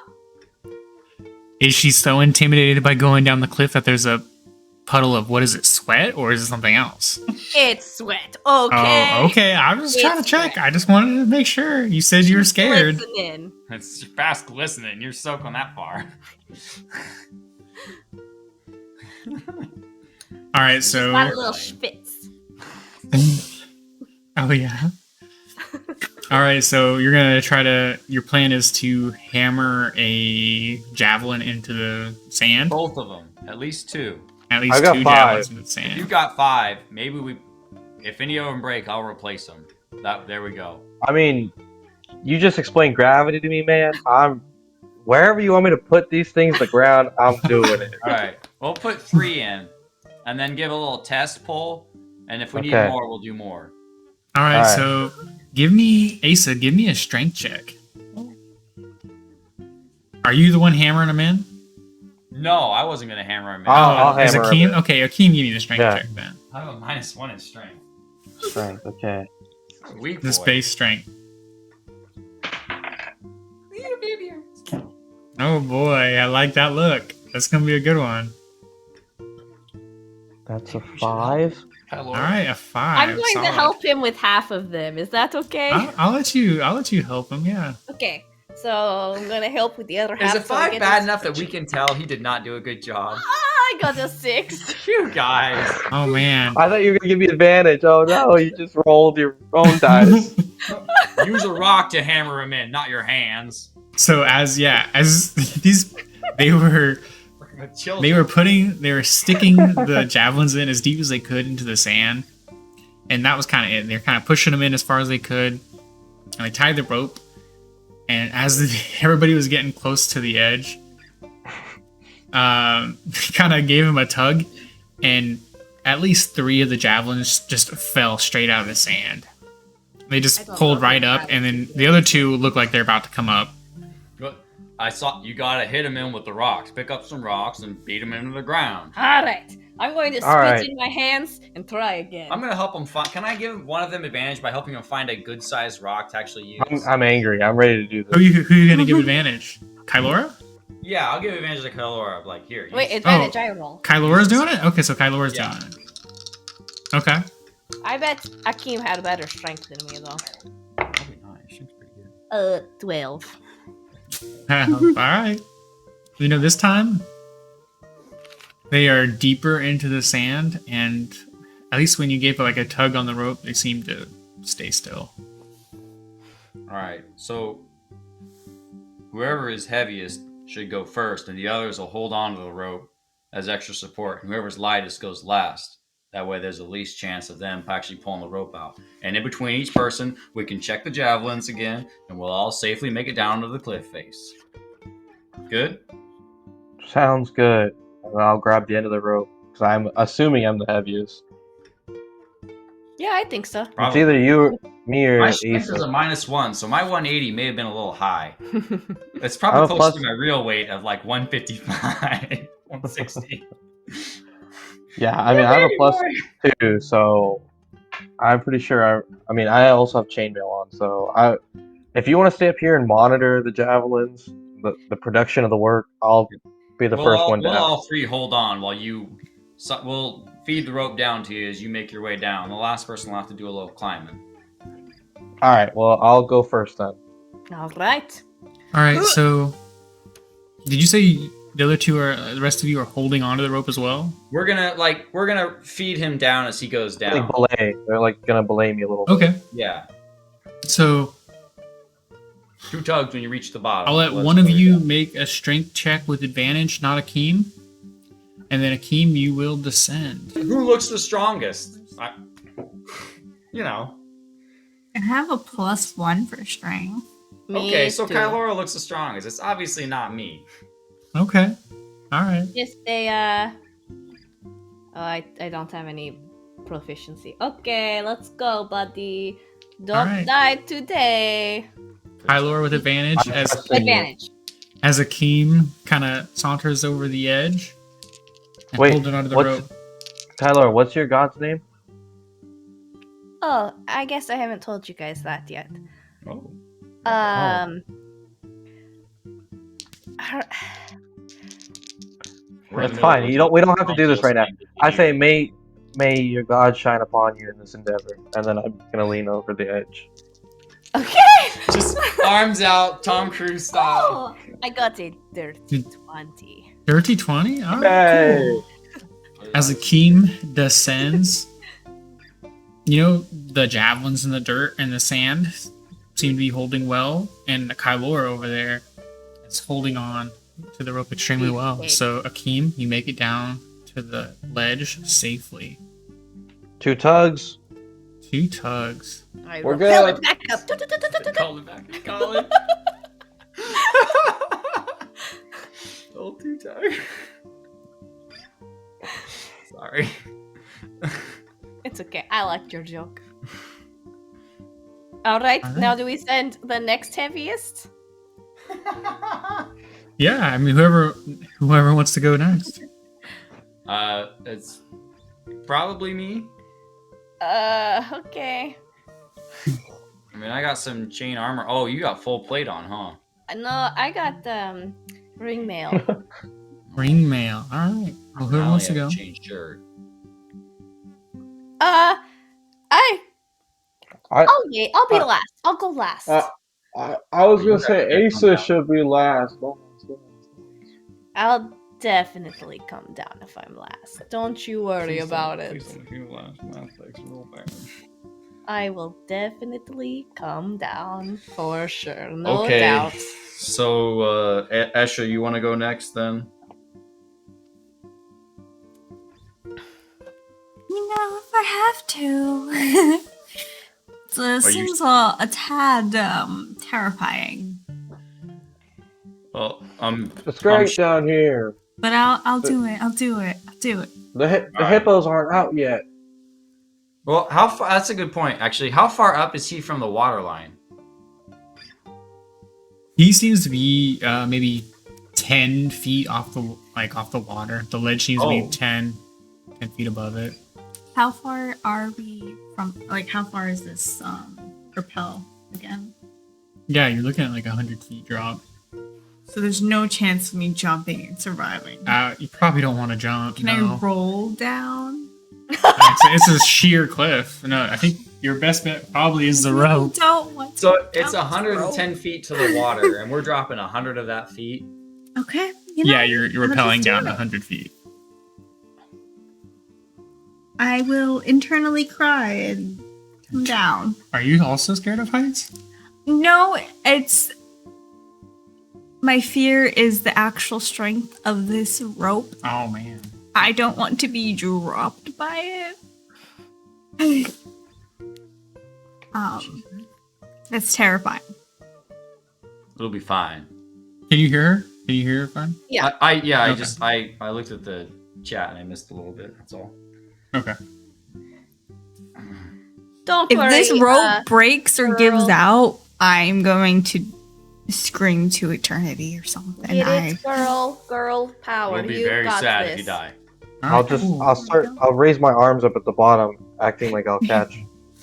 Is she so intimidated by going down the cliff that there's a puddle of, what is it, sweat, or is it something else? It's sweat. Okay. Oh, okay. I was trying to It's check. sweat. I just wanted to make sure. You said you were scared. Listen in. It's fast glistening. You're soaking that far. All right, so Got a little spitz. oh yeah. All right, so you're gonna try to. Your plan is to hammer a javelin into the sand. Both of them, at least two. At least I got 2 5. javelins into the If sand. you got 5, maybe if any of them break, I'll replace them. There we go. I mean, you just explained gravity to me, man. I'm wherever you want me to put these things to the ground, I'm doing it. All right, we'll put 3 in, and then give a little test pull. And if we need Okay. more, we'll do more. All right, Alright. so give me Asa. Give me a strength check. Are you the one hammering them in? No, I wasn't gonna hammer him in. I'll is hammer 'em Akeem? in. Okay, Akeem, give me the strength Yeah. check then. I have a -1 in strength. Strength, okay. Weak This boy. base strength. Oh boy, I like that look. That's gonna be a good one. That's a 5. Hello. All right, a 5. I'm going solid. to help him with half of them. Is that okay? I'll let you. I'll let you help him. Yeah. Okay. So I'm gonna help with the other half. Is a so I 5 get bad this- enough that we can tell he did not do a good job? I got a 6. You guys. Oh man. I thought you were gonna give me advantage. Oh no, you just rolled your own dice. Use a rock to hammer him in, not your hands. So as these they were sticking the javelins in as deep as they could into the sand, and that was kind of it. They're kind of pushing them in as far as they could, and they tied the rope. And as everybody was getting close to the edge, kind of gave him a tug, and at least 3 of the javelins just fell straight out of the sand. They just pulled right up, and then the other 2 looked like they're about to come up. I saw you gotta hit him in with the rocks. Pick up some rocks and beat him into the ground. Alright. I'm going to spit Alright. in my hands and try again. I'm gonna help him find. Can I give one of them advantage by helping him find a good-sized rock to actually use? I'm angry. I'm ready to do Who this. you gonna give advantage? Kylora? Yeah, I'll give advantage to Kylora. Like here. Wait, use- advantage I roll. Kylora's doing it? Okay, so Kylora's Yeah. doing it. Okay. I bet Akeem had better strength than me though. That'd be nice. She's pretty good. 12. Alright. You know, this time they are deeper into the sand, and at least when you gave like a tug on the rope, they seem to stay still. All right. So whoever is heaviest should go first, and the others will hold on to the rope as extra support. And whoever's lightest goes last. That way, there's the least chance of them actually pulling the rope out. And in between each person, we can check the javelins again, and we'll all safely make it down to the cliff face. Good? Sounds good. And I'll grab the end of the rope because I'm assuming I'm the heaviest. Yeah, I think so. It's either you, me, or My strength is Issa. a -1, so my 180 may have been a little high. It's I'm probably a close plus- to my real weight of like 155, 160. Yeah, I mean, I'm a +2, so I'm pretty sure. I also have chainmail on, so if you want to stay up here and monitor the javelins, the production of the work, I'll be the first one We'll down. all 3 hold on while you. We'll feed the rope down to you as you make your way down. The last person will have to do a little climbing. All right, well, I'll go first then. Alright. Alright, so did you say the other 2 the rest of you are holding onto the rope as well? We're gonna feed him down as he goes Like down. belay, they're like gonna belay me a little bit. Okay, Yeah, so 2 tugs when you reach the bottom. I'll let Let's one of go you down. make a strength check with advantage, not Akeem. And then Akeem, you will descend. Who looks the strongest? You know. I have a +1 for strength. Me Okay, so too. Kylora looks the strongest. It's obviously not me. Okay. Alright. Just a Oh, I don't have any proficiency. Okay, let's go, buddy. Don't Alright. die today. Kylora with advantage I'm as trusting you. Advantage. Akeem kind of saunters over the edge and Wait, holding onto the what's- rope. Tyler, what's your god's name? Oh, I guess I haven't told you guys that yet. Oh. Her- That's fine. We don't have to do this right now. I say, may your God shine upon you in this endeavor, and then I'm gonna lean over the edge. Okay. Just arms out, Tom Cruise style. Oh, I got a dirty 20. Dirty 20? Alright, Hey! cool. As Akeem descends, you know, the javelins in the dirt and the sand seem to be holding well, and the Kylora over there is holding on to the rope extremely well. So, Akeem, you make it down to the ledge safely. 2 tugs. 2 tugs. I We're repel good. it back up. Call it back. Call it. Old too tired. Sorry. It's okay. I liked your joke. Alright, now do we send the next heaviest? Yeah, I mean, whoever wants to go next. It's probably me. Okay. I mean, I got some chain armor. Oh, you got full plate on, huh? No, I got ring mail. Ring mail. Alright. Well, whoever I wants to only go? have a chain shirt. I'll be I- last. I'll go last. I was You gonna guys say are gonna come Asa down. should be last. I'll definitely come down if I'm last. Don't you worry about it. I will definitely come down for sure. No Okay. doubt. So, Esha, you want to go next then? You know, if I have to. It seems a tad terrifying. Well, It's great down here. But I'll do it. I'll do it. The Alright. hippos aren't out yet. Well, how far? That's a good point, actually. How far up is he from the water line? He seems to be maybe 10 feet off the water. The ledge seems to be Oh. 10 feet above it. How far are we from? Like, how far is this rappel again? Yeah, you're looking at like 100 feet drop. So there's no chance of me jumping and surviving. You probably don't want to jump. Can no. I roll down? It's a sheer cliff. No, I think your best bet probably is the rope. I don't want to. So it's jump 110 feet to the water, and we're dropping 100 of that feet. Okay. You know, Yeah, you're let's rappelling just do down it. 100 feet. I will internally cry and come down. Are you also scared of heights? No, it's my fear is the actual strength of this rope. Oh man. I don't want to be dropped by it. That's terrifying. It'll be fine. Can you hear her? Can you hear her fine? Yeah. I Okay. just I looked at the chat and I missed a little bit. That's all. Okay. Don't If worry. this rope breaks or girl. gives out, I'm going to scream to eternity or something. Get it, girl power. You'll be You very got sad this. if you die. I'll raise my arms up at the bottom, acting like I'll catch.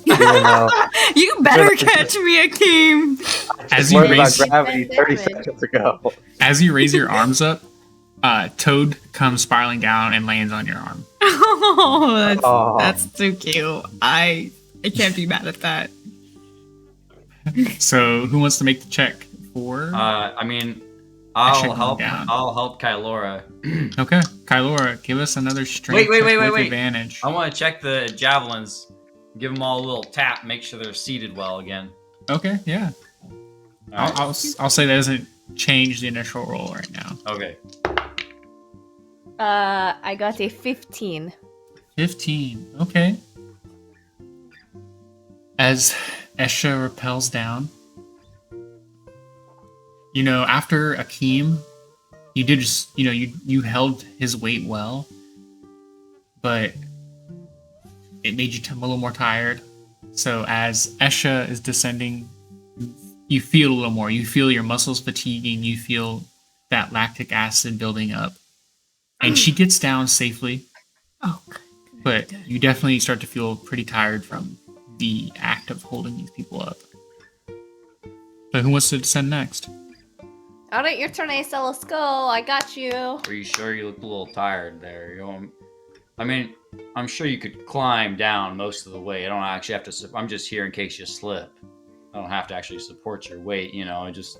Even though You better catch me, Akeem. I As just you learned about raise- gravity 30 Damage. seconds ago. As you raise your arms up, Toad comes spiraling down and lands on your arm. Oh, that's too cute. I can't be mad at that. So who wants to make the check for? I mean, I should I'll go help. down. I'll help Kylora. Okay, Kylora, give us another strength Wait, check with wait. advantage. I want to check the javelins. Give them all a little tap. Make sure they're seated well again. Okay, yeah. All right. I'll say that doesn't change the initial roll right now. Okay. I got a 15. 15. Okay. As Esha rappels down, you know, after Akeem, you did just, you know, you held his weight well, but it made you a little more tired. So as Esha is descending, you feel a little more. You feel your muscles fatiguing. You feel that lactic acid building up. And she gets down safely, Oh, good. but you definitely start to feel pretty tired from the act of holding these people up. So who wants to descend next? All right, your turn, Asa. Let's go. I got you. Are you sure you look a little tired there? I mean, I'm sure you could climb down most of the way. I don't actually have to. I'm just here in case you slip. I don't have to actually support your weight. You know, just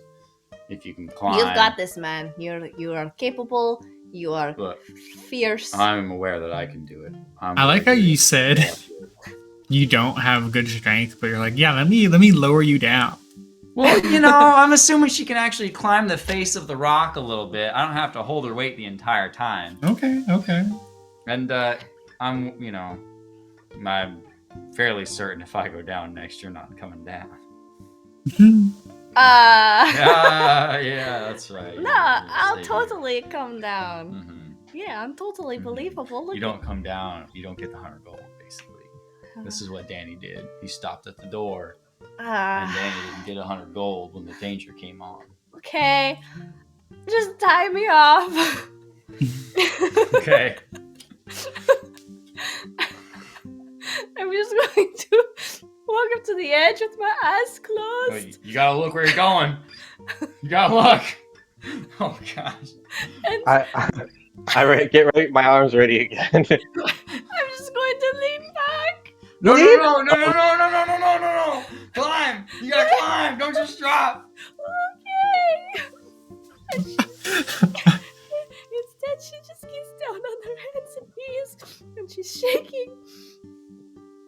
if you can climb. You've got this, man. You are capable. You are But fierce. I'm aware that I can do it. I like how you said you don't have good strength, but you're like, yeah, let me lower you down. Well, you know, I'm assuming she can actually climb the face of the rock a little bit. I don't have to hold her weight the entire time. Okay. And I'm fairly certain if I go down next, you're not coming down. Yeah, that's right. No, I'll totally come down. Mm-hmm. Yeah, I'm totally believable. Look You don't come down, you don't get the 100 gold, basically. This is what Danny did. He stopped at the door, and Danny didn't get 100 gold when the danger came on. Okay, just tie me off. Okay. I'm just going to walk up to the edge with my eyes Oh, closed. you gotta look where you're going. You gotta look. Oh gosh. And Get ready, my arms ready again. I'm just going to lean back. No. Climb. You gotta climb. Don't just drop. Okay. Instead, she just gets down on her hands and knees, and she's shaking.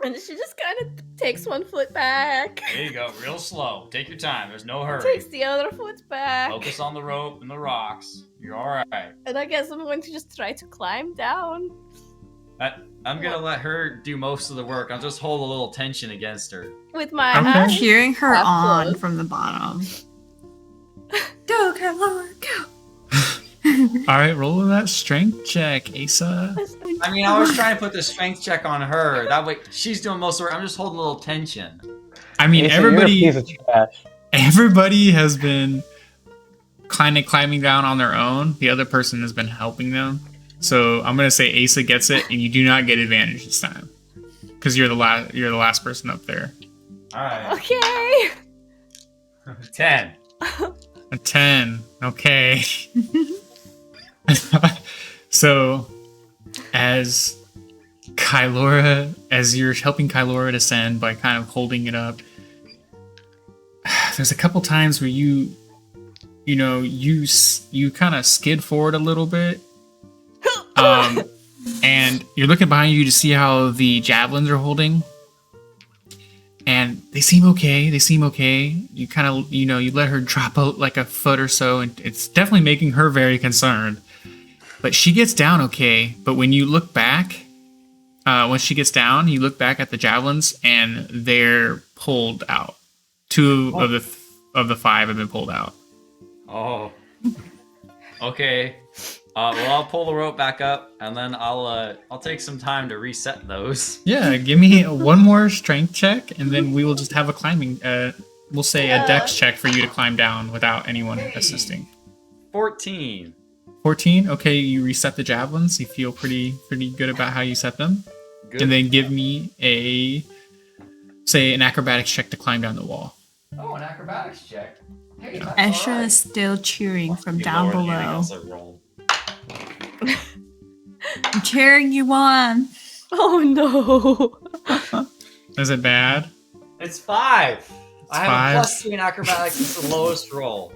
And she just kind of takes one foot back, There you go, real slow. Take your time. There's no hurry. takes the other foot back. Focus on the rope and the rocks. You're all right. And I guess I'm going to just try to climb down. I'm gonna let her do most of the work. I'll just hold a little tension against her. With my I'm eyes. cheering her Up on close. from the bottom. Go, Kylo, go. All right, roll that strength check, Asa. I mean, I was trying to put the strength check on her. That way, she's doing most of the work. I'm just holding a little tension. I mean, Asa, you're a everybody piece of trash. has been kind of climbing down on their own. The other person has been helping them. So I'm gonna say Asa gets it, and you do not get advantage this time because you're the last person up there. All right. Okay. 10. A 10. Okay. So, as you're helping Kylora descend by kind of holding it up, there's a couple times where you kind of skid forward a little bit, and you're looking behind you to see how the javelins are holding, and they seem okay. You kind of, you let her drop out like a foot or so, and it's definitely making her very concerned. But she gets down okay. But when you look back, when she gets down, you look back at the javelins, and they're pulled out. Two of the 5 have been pulled out. Oh. Okay. Well, I'll pull the rope back up, and then I'll take some time to reset those. Yeah, give me one more strength check, and then we will just have a climbing. We'll say a dex check for you to climb down without anyone assisting. 14. 14. Okay, you reset the javelins. You feel pretty good about how you set them. Good. And then give me an acrobatics check to climb down the wall. Oh, an acrobatics check. Hey, that's Esha all right. is still cheering from Be down lower than anything below. else I rolled. I'm cheering you on. Oh no. Is it bad? It's 5. I have 5. a +2 in acrobatics. It's the lowest roll.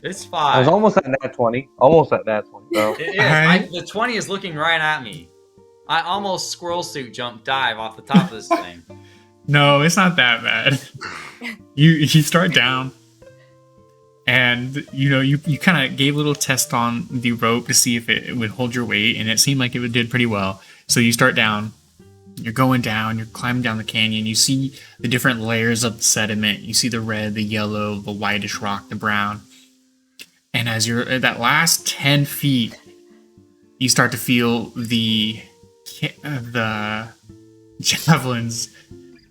It's I was 5. almost at nat 20. Almost at nat 20, though. It is. Alright. The 20 is looking right at me. I almost squirrel suit jump dive off the top of this thing. No, it's not that bad. You start down, and you kind of gave a little test on the rope to see if it would hold your weight, and it seemed like it did pretty well. So you start down. You're going down. You're climbing down the canyon. You see the different layers of the sediment. You see the red, the yellow, the whitish rock, the brown. And as you're at that last 10 feet, you start to feel the javelins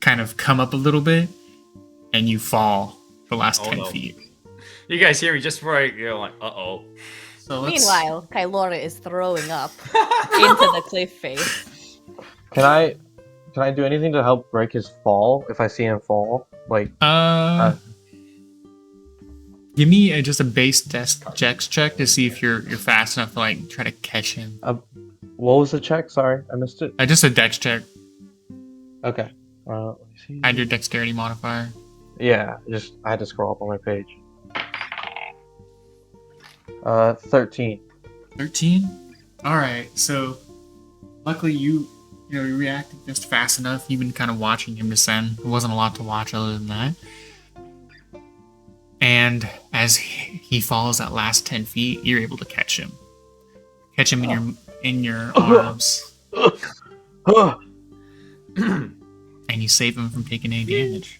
kind of come up a little bit, and you fall the last 10 no. feet. You guys hear me just before I go like, uh-oh. So let's- Meanwhile, Kylora is throwing up into the cliff face. Can I do anything to help break his fall if I see him fall? Like, give me just a base dex check to see if you're fast enough to like try to catch him. what was the check? Sorry, I missed it. Just a dex check. Okay. Let me see. Add your dexterity modifier. Yeah, I had to scroll up on my page. 13. 13? Alright, so luckily you reacted just fast enough. You've been kind of watching him descend. There wasn't a lot to watch other than that. And as he falls that last 10 feet, you're able to catch him. Catch him in your arms. And you save him from taking any damage.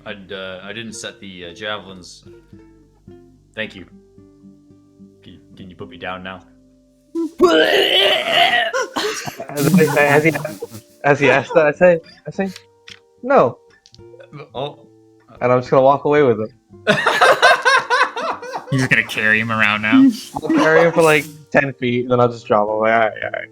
I didn't set the javelins. Thank you. Can you put me down now? As he asked that, I say, no. Oh. And I'm just gonna walk away with him. You're gonna carry him around now. I'll carry him for like 10 feet, and then I'll just drop him. Like, alright.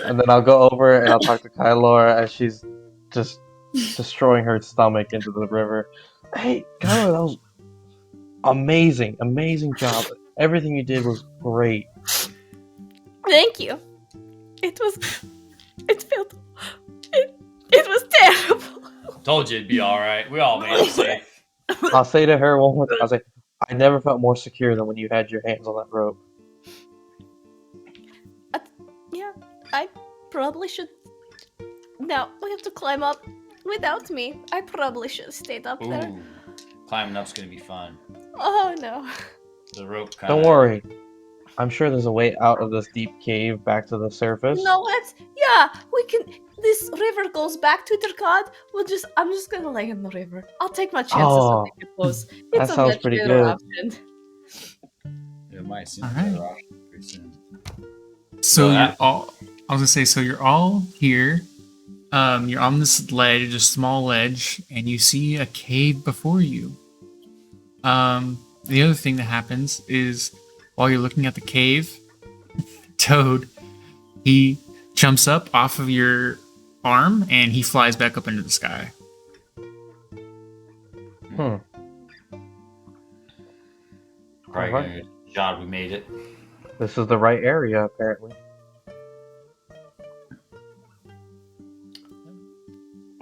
And then I'll go over and I'll talk to Kylora as she's just destroying her stomach into the river. Hey, Kylora, that was amazing. Amazing job. Everything you did was great. Thank you. It was terrible. Told you it'd be all right. We all made it safe. I'll say to her one more time. I'll say, I never felt more secure than when you had your hands on that rope. Yeah, I probably should. Now we have to climb up without me. I probably should have stayed up there. Ooh, climbing up's gonna be fun. Oh no. The rope kind of. Don't worry. I'm sure there's a way out of this deep cave back to the surface. No, let's. Yeah, we can. This river goes back to Drakaad. I'm just gonna lay in the river. I'll take my chances, Oh, I suppose. that It's a sounds much pretty better good. option. It might seem All better right. option pretty soon. So Well, you're all. I was gonna say. So you're all here. You're on this ledge, a small ledge, and you see a cave before you. The other thing that happens is while you're looking at the cave, Toad, he jumps up off of your arm and he flies back up into the sky. Hmm. Probably Alright. gonna God, we made it. This is the right area, apparently.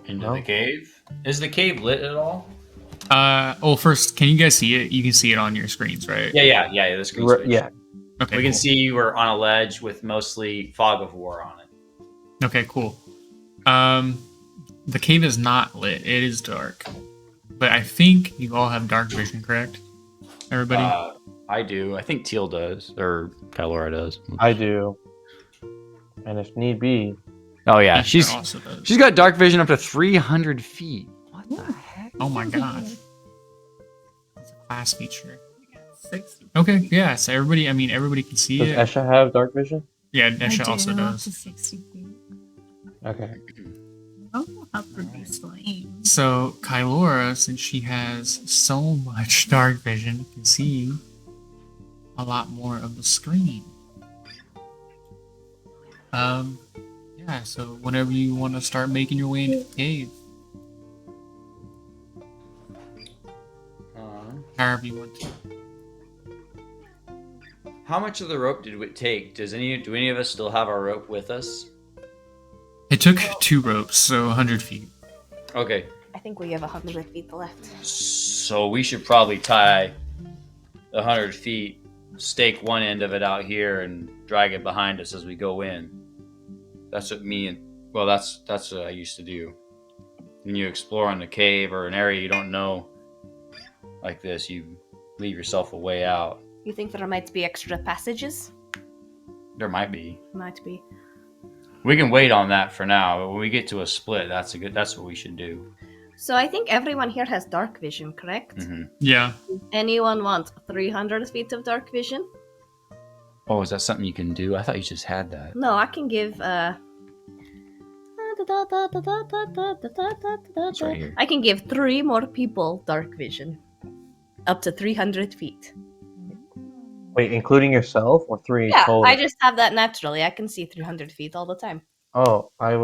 Into No. the cave. Is the cave lit at all? Well, first, can you guys see it? You can see it on your screens, right? Yeah. The screen switch. Yeah. Okay. We can cool. see you were on a ledge with mostly fog of war on it. Okay, cool. The cave is not lit. It is dark. But I think you all have dark vision, correct? Everybody? I do. I think Teal does, or Kylora does. I do. And if need be, Oh yeah, Esther also does. she's got dark vision up to 300 feet. What the heck? Oh my gosh. That's a class feature. Okay, yeah, so everybody can see does it. Esha have dark vision? Yeah, I Nesha do, also up does. to 60 feet. Okay. Oh, I'll produce flames. So Kylora, since she has so much dark vision, can see a lot more of the screen. Yeah, so whenever you want to start making your way into the cave, however you want to. How much of the rope did it take? Do any of us still have our rope with us? It took 2 ropes, so 100 feet. Okay, I think we have 100 feet left. so we should probably tie 100 feet, stake one end of it out here, and drag it behind us as we go in. That's what that's what I used to do. When you explore in a cave or an area you don't know, like this, you leave yourself a way out. You think there might be extra passages? There might be. Might be. We can wait on that for now. But when we get to a split, that's what we should do. So I think everyone here has dark vision, correct? Mm-hmm. Yeah. Anyone want 300 feet of dark vision? Oh, is that something you can do? I thought you just had that. No, I can give It's right here. I can give 3 more people dark vision. Up to 300 feet. Wait, including yourself or 3 Yeah, total? I just have that naturally. I can see 300 feet all the time. Oh, I'd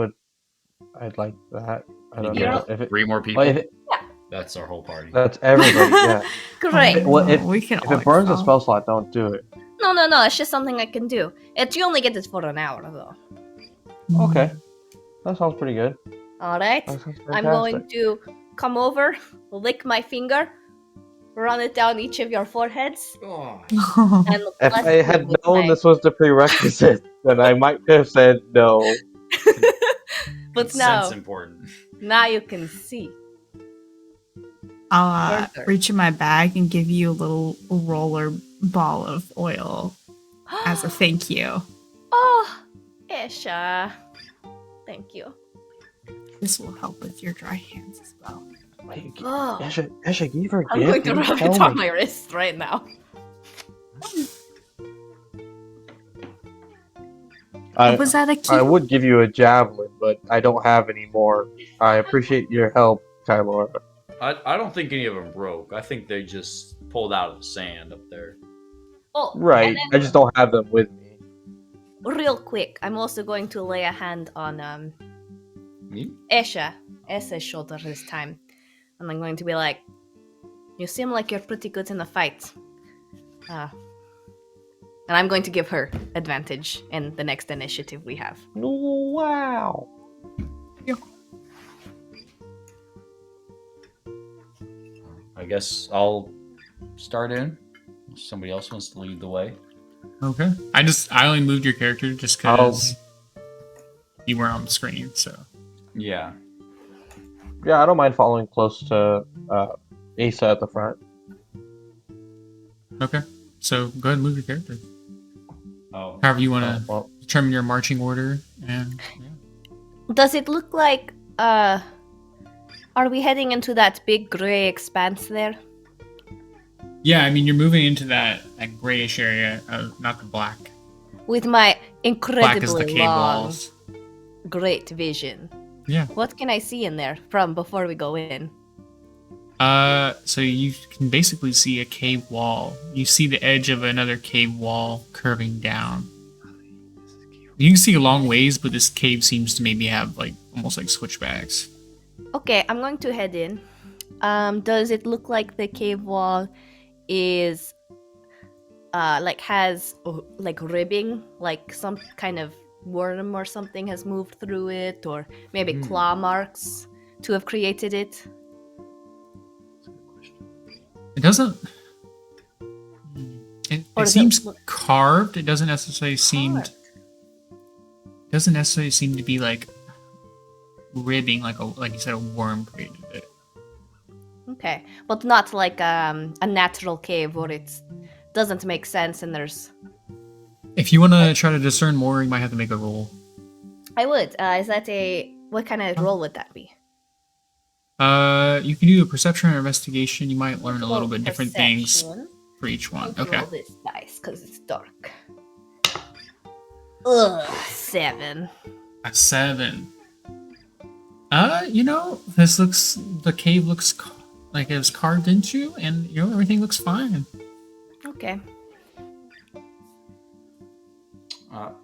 like that. I don't You're- know if it. 3 more people. Well, if it That's our whole party. that's everybody. Yeah. Great. Well, we can If all it burns a excel. spell slot, don't do it. No, it's just something I can do. You only get it for an hour, though. Okay. That sounds pretty good. Alright? That sounds I'm fantastic. going to come over, lick my finger, run it down each of your foreheads, and If bless I you had with known my- this was the prerequisite, then I might have said no. But Consent's now, important. now you can see. I'll Further. reach in my bag and give you a little roller ball of oil as a thank you. Oh, Esha. Thank you. This will help with your dry hands as well. Wait, Oh, Esha, give her a I'm gift. going to You rub tell it on me. my wrist right now. Was that a cute? I would give you a javelin, but I don't have any more. I appreciate your help, Kylora. I don't think any of them broke. I think they just pulled out of the sand up there. Oh, Right, and I then just don't have them with me. real quick, I'm also going to lay a hand on Me? Esha's shoulder this time. And I'm going to be like, you seem like you're pretty good in a fight. And I'm going to give her advantage in the next initiative we have. Wow. guess I'll start in. If somebody else wants to lead the way. Okay. I only moved your character just because you were on the screen. So Yeah. Yeah, I don't mind following close to Asa at the front. okay. So go ahead and move your character. Oh. However you want Oh, to well, determine your marching order. And yeah. Does it look like are we heading into that big gray expanse there? Yeah, I mean you're moving into that grayish area, not the black. With my Black is the incredibly cave long, walls. great vision. Yeah. What can I see in there from before we go in? So you can basically see a cave wall. You see the edge of another cave wall curving down. You can see a long ways, but this cave seems to maybe have like almost like switchbacks. Okay, I'm going to head in. Does it look like the cave wall is like has like ribbing, like some kind of worm or something has moved through it, or maybe claw marks to have created it? It doesn't. It Or does it seems look carved. It doesn't necessarily seem. carved? Doesn't necessarily seem to be like ribbing, like you said, a worm created it. Okay, but not like a natural cave where it doesn't make sense and there's. If you want to try to discern more, you might have to make a roll. I would. Is that what kind of roll would that be? You can do a perception or investigation. You might learn a little bit different things Perception. for each one. Let's Okay. roll this dice because it's dark. Ugh, 7. A 7. The cave looks like it was carved into, and everything looks fine. Okay.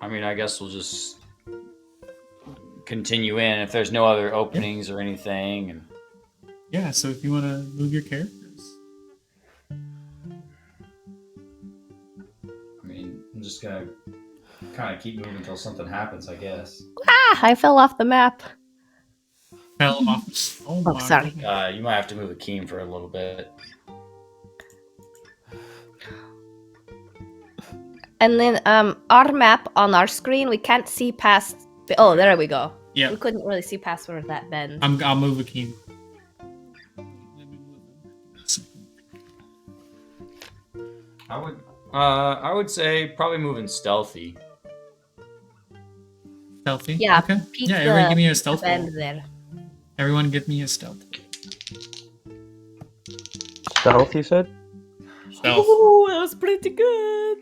I mean, I guess we'll just continue in if there's no other openings or anything. And Yeah. So if you want to move your characters, I mean, I'm just gonna kind of keep moving until something happens, I guess. Ah, I fell off the map. fell off. Oh, my sorry. goodness. You might have to move a Akeem for a little bit. And then our map on our screen, we can't see past. Oh, there we go. Yeah. We couldn't really see past where that bends. I'll move a key. I would say probably moving stealthy. Stealthy. Yeah, Okay. peek Yeah. Everyone, give me a the stealth bend roll. there. Everyone, give me a stealth. Stealth, you said? Stealth. Ooh, that was pretty good.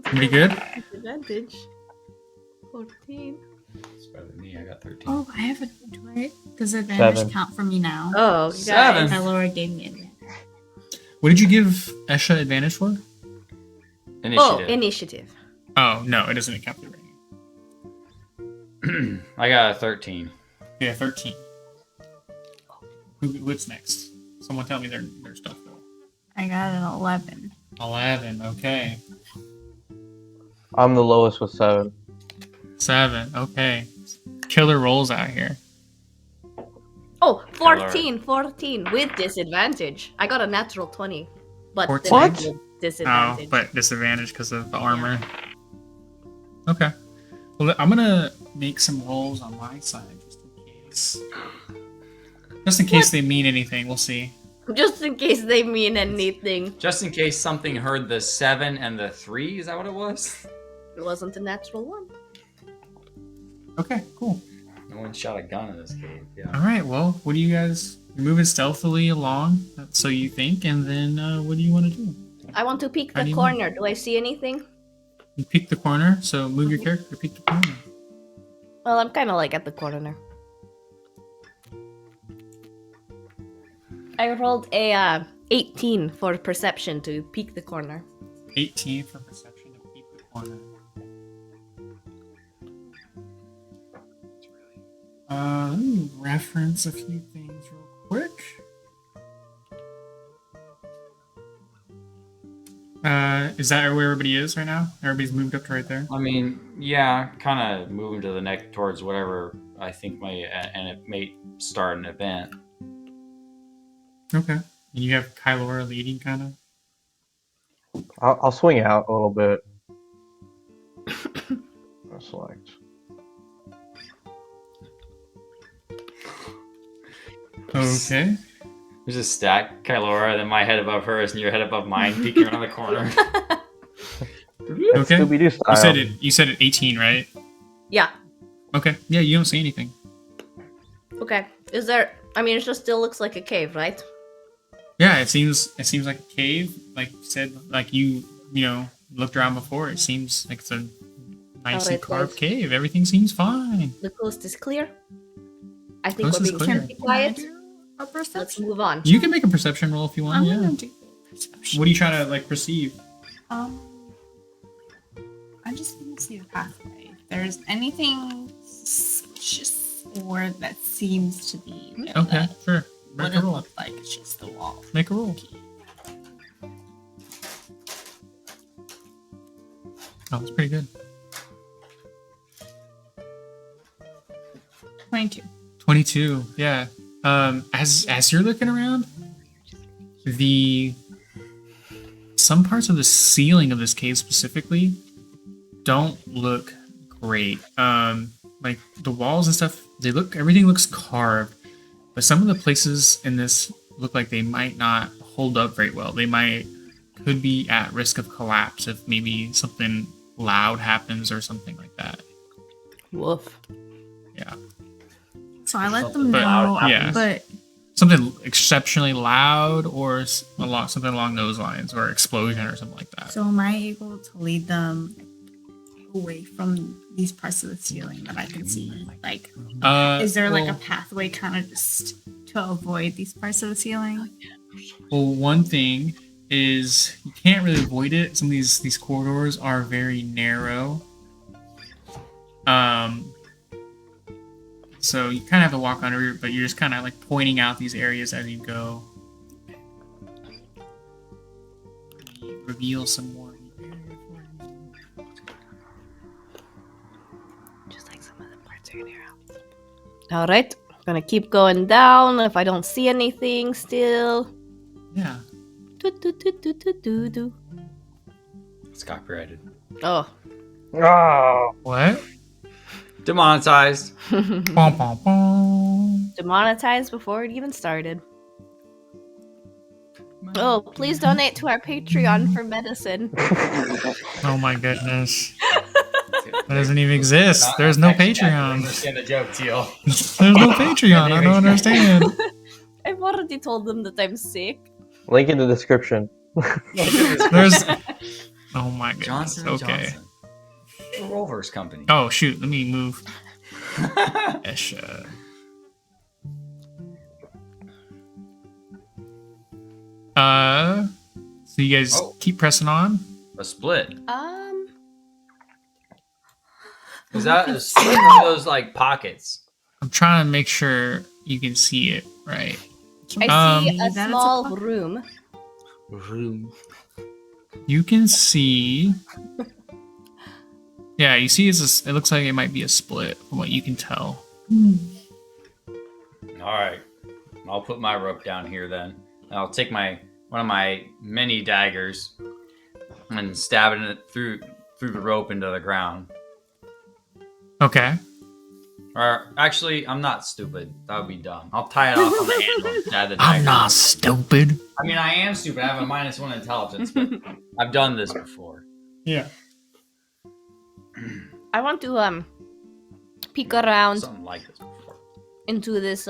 Pretty good. Advantage. 14. It's better than me. I got 13. Oh, I have a. Does advantage 7. count for me now? Oh, Seven. My Lord gave me advantage. What did you give Esha advantage for? Initiative. Oh, initiative. Oh no, it doesn't count the rating. I got a 13. Yeah, 13. What's next? Someone tell me their stuff roll. I got an 11. 11. Okay. I'm the lowest with 7. 7. Okay. Killer rolls out here. Oh, 14 with disadvantage. I got a natural 20. But 14? then I What? did Oh, disadvantage. but disadvantage because of the armor. Okay. Well, I'm gonna make some rolls on my side just in case. Just in case they mean anything. We'll see. Just in case they mean anything. Just in case something heard the 7 and the 3, is that what it was? It wasn't a natural 1. Okay. Cool. No one shot a gun in this cave. Yeah. All right. Well, what do you guys? You're moving stealthily along, that's so you think, and then what do you want to do? I want to peek How do the you corner. Do I see anything? You peek the corner, so move your character to peek the corner. Well, I'm kind of like at the corner. I rolled a 18 for perception to peek the corner. 18 for perception to peek the corner. Let me reference a few things real quick. Is that where everybody is right now? Everybody's moved up to right there. I mean, yeah, kind of moving to the neck towards whatever I think and it may start an event. Okay. And you have Kylora leading, kind of. I'll swing out a little bit. I'll select. Okay. There's a stack, Kylora, then my head above hers and your head above mine, peeking around the corner. Okay. Scooby-Doo style. You said it 18, right? Yeah. Okay. Yeah, you don't see anything. Okay. Is there? I mean, it just still looks like a cave, right? Yeah, it seems like a cave. Like you said, like you looked around before. It seems like it's a nicely Alright, carved guys. cave. Everything seems fine. The coast is clear. I think Coast we're is being clear. pretty quiet. A Let's perception. move on. You can make a perception roll if you want. I'm Yeah. gonna do perception. What are you trying to like perceive? I just want to see the pathway. If there's anything suspicious or that seems to be Okay, sure. what Make it a roll. looked like it's just the wall. Make a roll. Oh, that's pretty good. 22. 22. Yeah. As you're looking around, some parts of the ceiling of this cave specifically don't look great. Like the walls and stuff, everything looks carved, but some of the places in this look like they might not hold up very well. They could be at risk of collapse if maybe something loud happens or something like that. Woof. Yeah. So I let them But- know, yeah. but Something exceptionally loud or something along those lines, or explosion or something like that. so am I able to lead them away from these parts of the ceiling that I can see? Like, is there like a pathway kind of just to avoid these parts of the ceiling? Well, one thing is you can't really avoid it. Some of these corridors are very narrow. So you kind of have to walk under it, but you're just kind of like pointing out these areas as you go. Reveal some more. Just like some of the parts are here. All right. Gonna keep going down. If I don't see anything still. Yeah. Do, do, do, do, do, do, do. It's copyrighted. Oh. Oh, What? Demonetized. Pom, pom, pom. Demonetized before it even started. Oh, please donate to our Patreon for medicine. Oh my goodness. That doesn't even exist. There's no Patreon. Understand the joke, Teal. There's no Patreon. I don't understand. I've already told them that I'm sick. link in the description. There's. Oh my goodness. Johnson Okay. Johnson. The Rovers company. Oh shoot. Let me move. Esha. So you guys keep pressing on. A split. Is Is that a split of those like pockets? I'm trying to make sure you can see it right. I see a that it's a small pocket. room. Room. You can see. Yeah, you see it looks like it might be a split from what you can tell. All right. I'll put my rope down here then. I'll take one of my many daggers and stab it through the rope into the ground. Okay. Or actually, I'm not stupid. That would be dumb. I'll tie it off on the handle and stab the I'm dagger. not stupid. I mean, I am stupid. I have a -1 intelligence, but I've done this before. Yeah. I want to peek around Something like this before. into this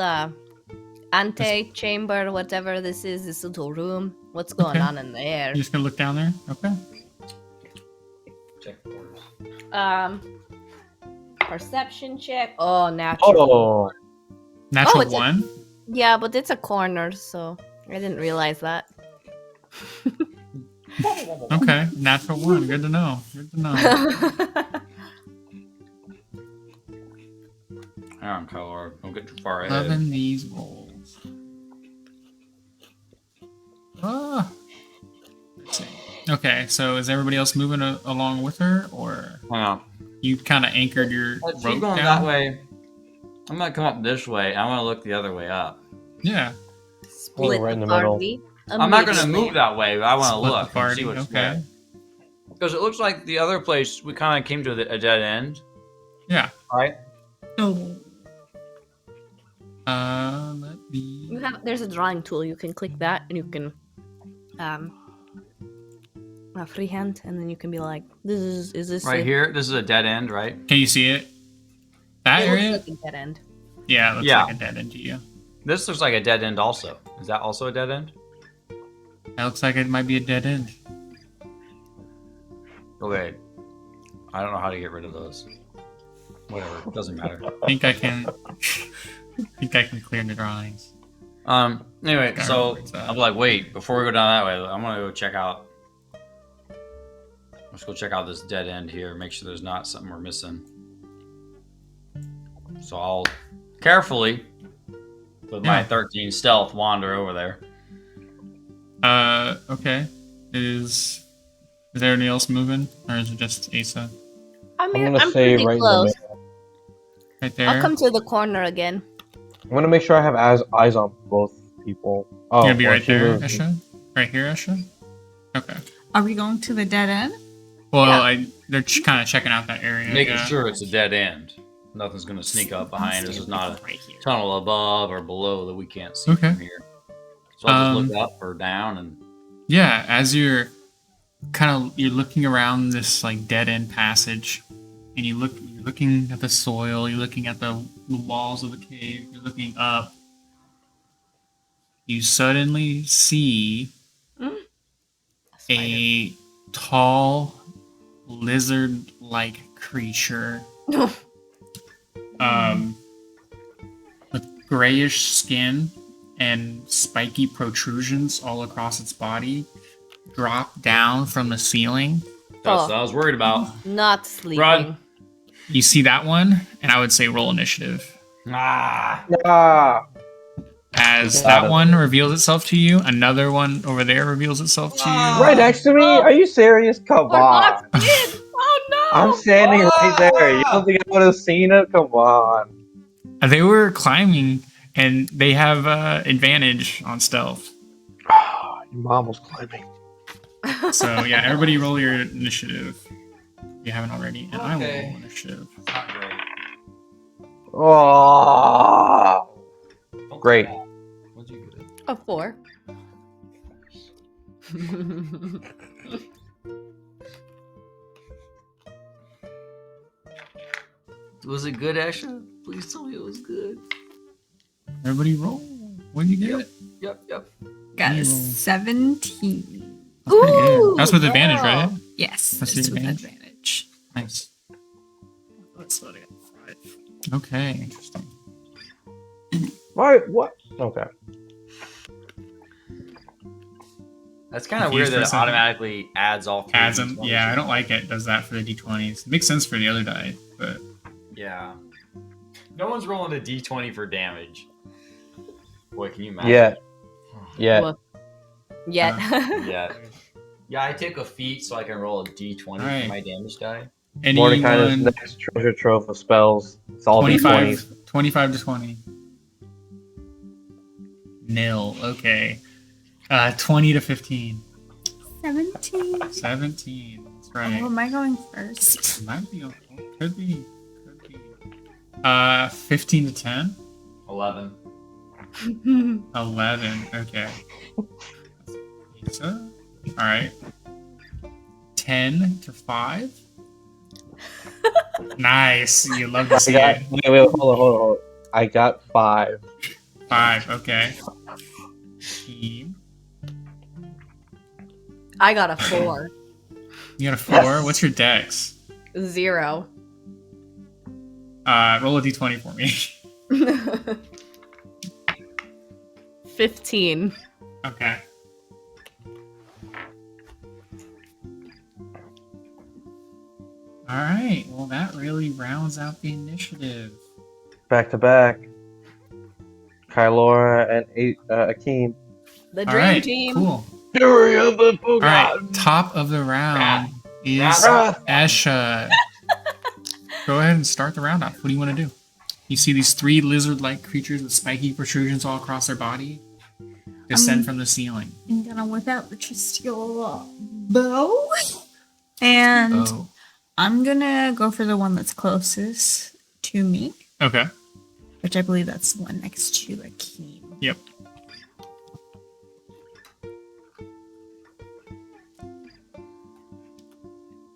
ante-chamber, whatever this is, this little room. What's going Okay. on in there? You're just gonna look down there? Okay. Check the orders. Perception check. Oh, natural. Oh, Natural it's a- 1? Yeah, but it's a corner, so I didn't realize that. Okay. Natural 1. Good to know. Good to know. Hang on, Kylor. Don't get too far ahead. Loving these rolls. Ah. Let's see. Okay. Okay, so is everybody else moving along with her, or Hang on. you kind of anchored your Let's rope keep going down? that way. I'm gonna come up this way. I want to look the other way up. Yeah. Split right in the the middle. party. I'm not gonna immediately. move that way, but I want to Split the look and party, see what's okay. there. Because it looks like the other place we kind of came to a dead end, Yeah. right? Oh. Let me. There's a drawing tool. You can click that, and you can freehand, and then you can be like, is this Right it? here. This is a dead end, right? Can you see it? That It area? looks like a dead end. Yeah, it looks Yeah. like a dead end to you. This looks like a dead end also. Is that also a dead end? That looks like it might be a dead end. Okay. I don't know how to get rid of those. Whatever. It doesn't matter. I think I can. think I can clear the drawings. Anyway, Gotta so remember that. I'm like, wait, before we go down that way, I'm gonna go check out. Let's go check out this dead end here. Make sure there's not something we're missing. So I'll carefully, with my Yeah. 13 stealth, wander over there. Okay. Is everybody else moving, or is it just Asa? I mean, I'm gonna I'm say pretty right close. in the middle. Right there. I'll come to the corner again. I'm gonna make sure I have eyes on both people. Oh, You're gonna be well, right she there, moved. Esha? Right here, Esha? Okay. Are we going to the dead end? Well, Yeah. they're kind of checking out that area. Making yeah. sure it's a dead end. Nothing's gonna sneak up behind us. There's not a right here. tunnel above or below that we can't see Okay. from here. So I'll just look up or down and Yeah, as you're you're looking around this like dead end passage, and you're looking at the soil, you're looking at the walls of the cave, you're looking up. You suddenly see a tall lizard-like creature, with grayish skin and spiky protrusions all across its body, drop down from the ceiling. that's Oh. what I was worried about. Not sleeping. Run. You see that one, and I would say roll initiative. Ah, Ah, As Got that it. one reveals itself to you, another one over there reveals itself to you. right next to me? Are you serious? Come We're on. locked in. Oh no! I'm standing right there. You don't think I would have seen it? Come on. They were climbing, and they have advantage on stealth. Your mom was climbing. So yeah, everybody roll your initiative. If you haven't already, and I will Okay. roll initiative. not great. Oh, Don't Great. do that. What'd you get? A 4. Was it good, Asha? Please tell me it was good. Everybody roll. What did you get? Yep. Got You a roll. 17. That's pretty good. Ooh, That's with advantage, wow. right? Yes, That's it's your with advantage? advantage. Nice. That's what I got. 5. Okay, interesting. Why? What? Okay. That's kind of Confused weird for that a it second. automatically adds all 3 Adds them. D20s. Yeah, I don't like it. Does that for the d20s. It makes sense for the other die, but Yeah. No one's rolling a D20 for damage. Boy, can you imagine? Yeah. Well, Yet. Yeah. Yeah, I take a feat so I can roll a D20 Alright. for my damage die. Mordecai's anyone next treasure trove of spells. It's all 25, D20s. 25 to 20. Nil. Okay. 20 to 15. 17. 17. That's Oh, right. am I going first? Might be. Could be. 15 to 10. 11. 11. Okay. Pizza. All right. 10 to 5. Nice. You love to I see got, it. wait, hold on. I got 5. 5. Okay. Team. I got a 4. You got a 4. What's your dex? 0. Roll a d20 for me. 15. Okay. All right. Well, that really rounds out the initiative. Back to back. Kylora and Akeem. The All dream right. team. Cool. Fury of the All right, Forgotten. top of the round is Wrath. Esha. Go ahead and start the round off. What do you want to do? You see these 3 lizard-like creatures with spiky protrusions all across their body descend from the ceiling. I'm gonna whip out the trusty old bow. And Oh, I'm gonna go for the one that's closest to me, okay. which I believe that's the one next to Akeem. Yep.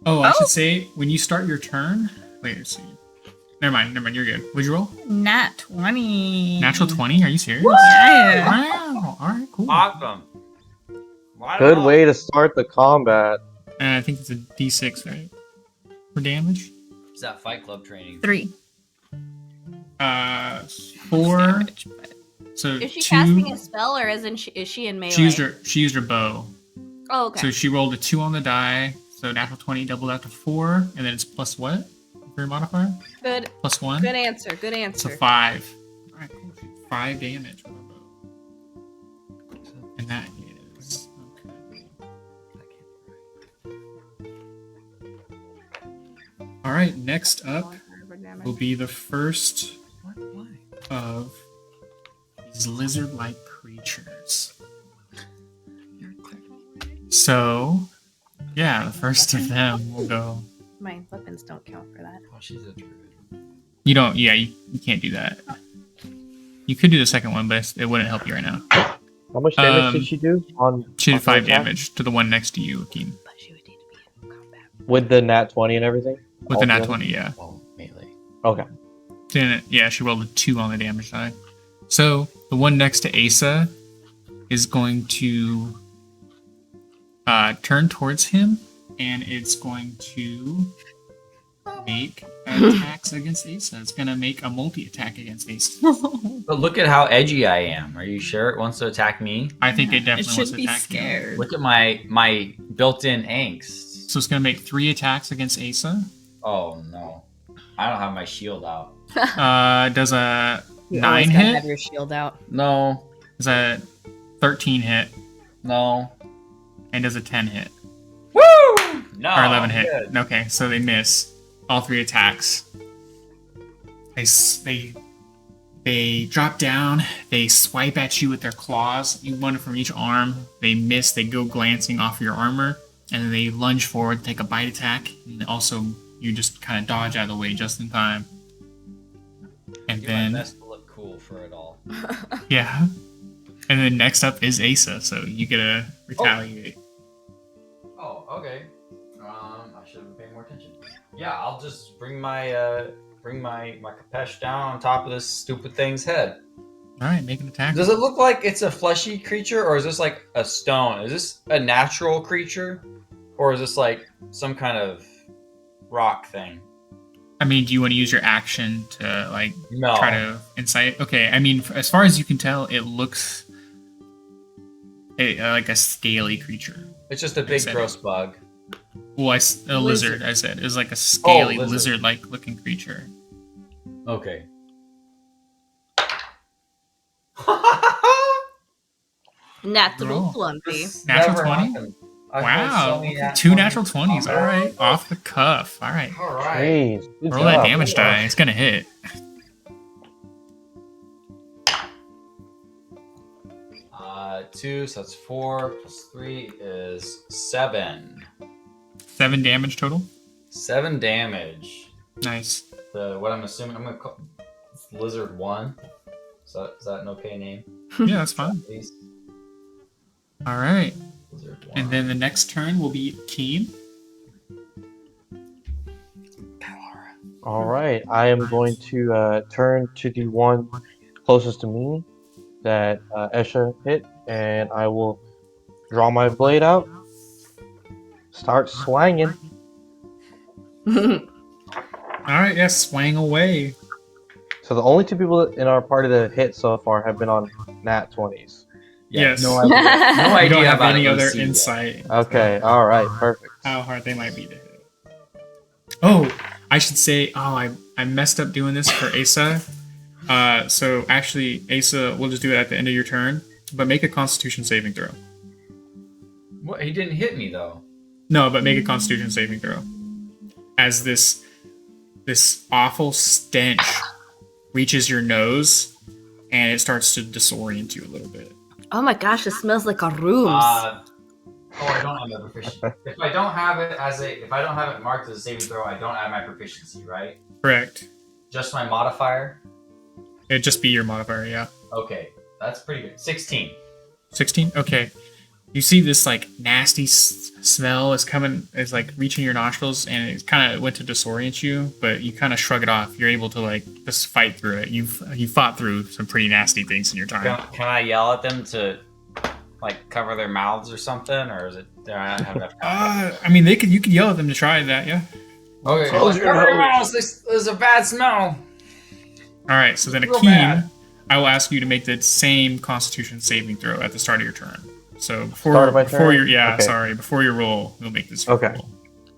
Oh, I should say when you start your turn. Wait, let's see. Never mind. You're good. What'd you roll? Nat 20. Natural 20? Are you serious? Yeah. Wow. All right, cool. Awesome. Good way to start the combat. I think it's a D6, right? For damage. Is that Fight Club training? 3. 4. Damage, but- So Is she 2. casting a spell or is she in melee? She used her bow. Oh, okay. So she rolled a 2 on the die. So natural 20 doubled out to 4, and then it's plus what for your modifier? Good. Plus 1. Good answer. Good So answer. 5. All right, cool. 5 damage with a bow. And that is okay. All right. Next up will be the first of these lizard-like creatures. So, yeah, the first of them will go. My weapons don't count for that. Oh, she's a druid. You don't. Yeah, you can't do that. You could do the second one, but it wouldn't help you right now. How much damage did she do on? She on did 5 her attack? damage to the one next to you, Akeem. But she would need to be in combat. With the nat 20 and everything? With the nat Altogether? 20, yeah. Well, melee. Okay. Then, yeah, she rolled a 2 on the damage side. So the one next to Asa is going to turn towards him, and it's going to make attacks against Asa. It's going to make a multi-attack against Asa. But look at how edgy I am. Are you sure it wants to attack me? I think it It definitely wants should to be attack you. scared. Look at my built-in angst. So it's going to make 3 attacks against Asa. Oh no, I don't have my shield out. Does a You 9 always gotta hit? have your shield out. No, Does a 13 hit? no. And does a 10 hit? Woo! No. Or 11 hit. good. Okay, so they miss all 3 attacks. They drop down. They swipe at you with their claws. You one from each arm. They miss. They go glancing off your armor, and then they lunge forward, take a bite attack, and also you just kind of dodge out of the way just in time. And Do my then best to look cool for it all. yeah, and then next up is Asa. So you get to retaliate. Oh, okay. I should have been paying more attention. Yeah, I'll just bring my capesh down on top of this stupid thing's head. All right, make an attack. Does it look like it's a fleshy creature, or is this like a stone? Is this a natural creature, or is this like some kind of rock thing? I mean, do you want to use your action to like No. try to insight? Okay, I mean, as far as you can tell, it looks like a scaly creature. It's just a big said gross bug. Well, a lizard. I said is like a scaly lizard. lizard-like looking creature. Okay. Natural Roll. 20. Natural Never 20? happened. I've had so Wow, many nat 2 20s. natural 20s. All right, off the cuff. All right, All right. Jeez. Good roll that job. damage die. It's gonna hit. Two, so that's 4 plus 3 is 7. 7 damage total. 7 damage. Nice. What I'm assuming, I'm gonna call it's Lizard 1. So is that an okay name? Yeah, that's fine. At least All right, Lizard 1. and then the next turn will be Keen. All right. I am going to turn to the one closest to me that Esha hit, and I will draw my blade out, start swanging. All right, yeah, swang away. So the only 2 people in our party that hit so far have been on nat 20s. Yes. No idea. No I idea don't have about any other AC yet. insight. Okay. All right. Perfect. How hard they might be to hit. Oh, I should say, I messed up doing this for Asa. So actually, Asa, we'll just do it at the end of your turn, but make a Constitution saving throw. What? He didn't hit me though. No, but make a Constitution saving throw. As this awful stench reaches your nose, and it starts to disorient you a little bit. Oh my gosh, it smells like our rooms. I don't have a proficiency. If I don't have it marked as a saving throw, I don't add my proficiency, right? Correct. Just my modifier. It'd just be your modifier, yeah. Okay, that's pretty good. 16. 16. Okay. You see this like nasty smell is like reaching your nostrils, and it kind of went to disorient you, but you kind of shrug it off. You're able to like just fight through it. You fought through some pretty nasty things in your time. Can I yell at them to like cover their mouths or something, or is it? Do I not have enough time? I mean, you could yell at them to try that, yeah. Okay, Close your cover your nose. mouths. There's a bad smell. All right. So then, Real Akeem, bad. I will ask you to make the same Constitution saving throw at the start of your turn. So Start of my before turn? your Okay. before your roll, we'll make this Okay. roll.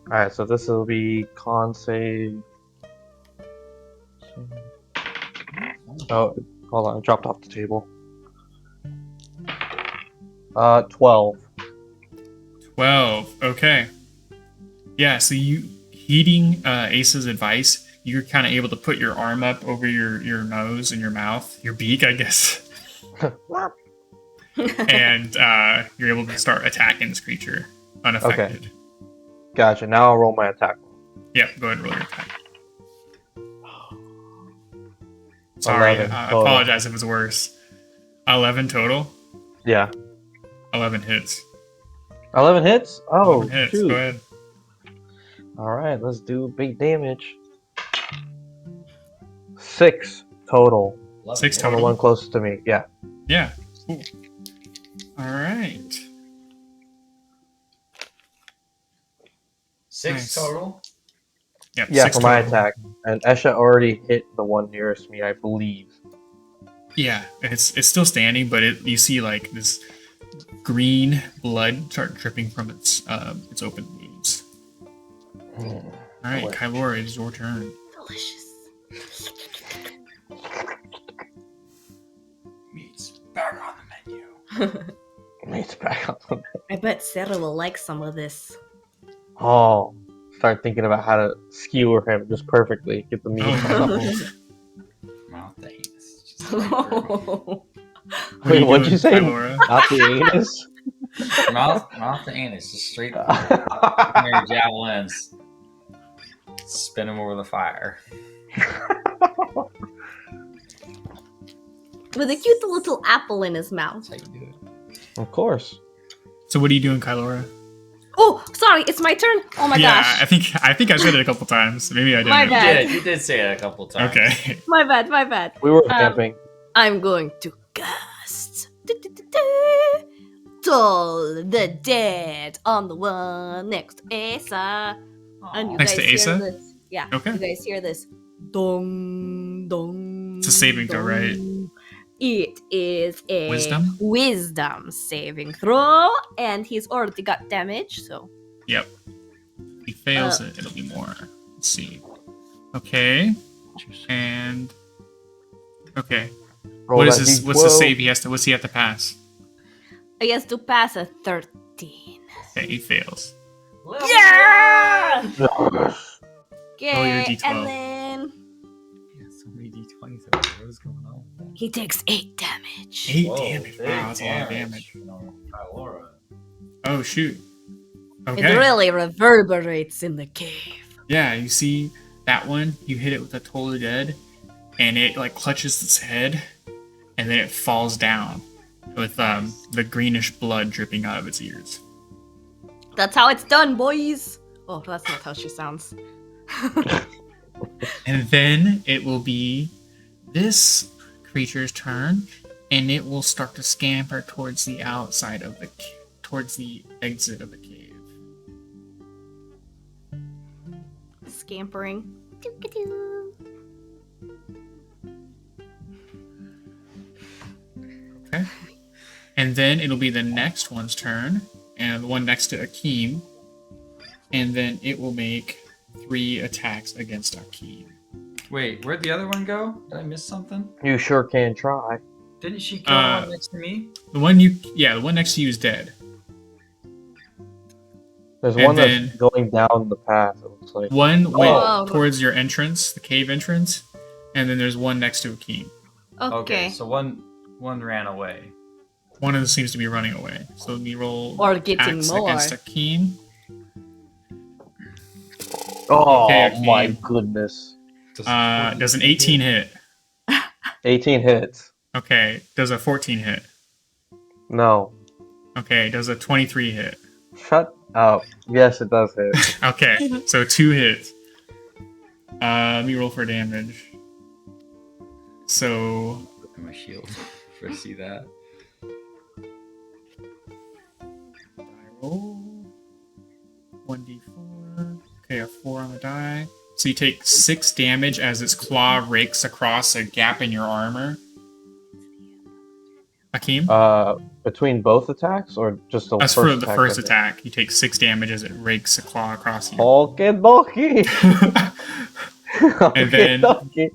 Alright, so this will be con save. Oh, hold on, it dropped off the table. 12. 12. Okay. Yeah, so you heeding Ace's advice, you're kind of able to put your arm up over your nose and your mouth, your beak, I guess, and you're able to start attacking this creature unaffected. Gotcha, now I'll roll my attack. Yep, go ahead and roll your attack. Sorry, 11 I total. apologize if it was worse. 11 total? Yeah. 11 hits. 11 hits? Oh, 11 hits, shoot. go ahead. Alright, let's do big damage. 6 total. 6 On the total? one closest to me, yeah. Yeah. Cool. Alright. 6 Nice. total. Yep, Yeah, 6 for my total. attack. And Esha already hit the one nearest me, I believe. Yeah, it's still standing, but you see like this green blood start dripping from its open wounds. All right, Delicious. Kylora, it is your turn. Delicious. Meat's back on the menu. Mate's back on the I bet Sarah will like some of this. Oh, start thinking about how to skewer him just perfectly. Get the meat. Mouth the anus. Just right through. What are Wait, what'd doing, you say? Kylora? Not the anus? mouth the anus. Just straight through. Your javelins. Spin him over the fire. With a cute little apple in his mouth. That's how you do it. Of course. So what are you doing, Kylora? Oh, sorry, it's my turn. Oh my Yeah, gosh. I think I said it a couple times. Maybe I didn't. My bad. You did say it a couple times. Okay. My bad, my bad. We were camping. I'm going to cast Toll the Dead on the one next to Asa. And you Next guys to Asa? hear this. Yeah. Okay. You guys hear this. Dong, dong. It's a saving throw, right? It is a Wisdom? wisdom saving throw, and he's already got damage, so. Yep. If he fails it, it'll be more. Let's see. Okay. And okay. Roll What is that this? D12. What's the save he has to? What's he have to pass? I guess to pass a 13. Okay, he fails. Yeah! Yes. Okay, Roll your D12. and then So many d20s over there. What is going on? he takes 8 damage. 8 Whoa, damage. big Wow, that's a lot of damage. Kylora. Oh shoot. It Okay. really reverberates in the cave. Yeah, you see that one? You hit it with a Toll of the Dead, and it like clutches its head, and then it falls down with the greenish blood dripping out of its ears. That's how it's done, boys. Oh, that's not how she sounds. And then it will be this creature's turn, and it will start to scamper towards the outside of towards the exit of the cave. Scampering. Doo-ka-doo. Okay. And then it'll be the next one's turn, and the one next to Akeem, and then it will make 3 attacks against Akeem. Wait, where'd the other one go? Did I miss something? You sure can try. Didn't she kill the one next to me? The one next to you is dead. There's And one then- that's going down the path. It looks like. One went Oh. towards your entrance, the cave entrance, and then there's one next to Akeem. Okay. So one ran away. One of them seems to be running away. So we roll Or getting attacks more. against Akeem. Oh Okay, my Akeem. goodness! Does an 18 hit? 18 hits. Okay. Does a 14 hit? No. Okay. Does a 23 hit? Shut up. Yes, it does hit. Okay. So 2 hits. Let me roll for damage. So Look at my shield. If I see that. I roll 1d4. Okay, a 4 on the die. So you take 6 damage as its claw rakes across a gap in your armor. Akeem? Between both attacks or just the That's first for the attack? first attack. You take 6 damage as it rakes a claw across you. Okie dokie. And then- Okie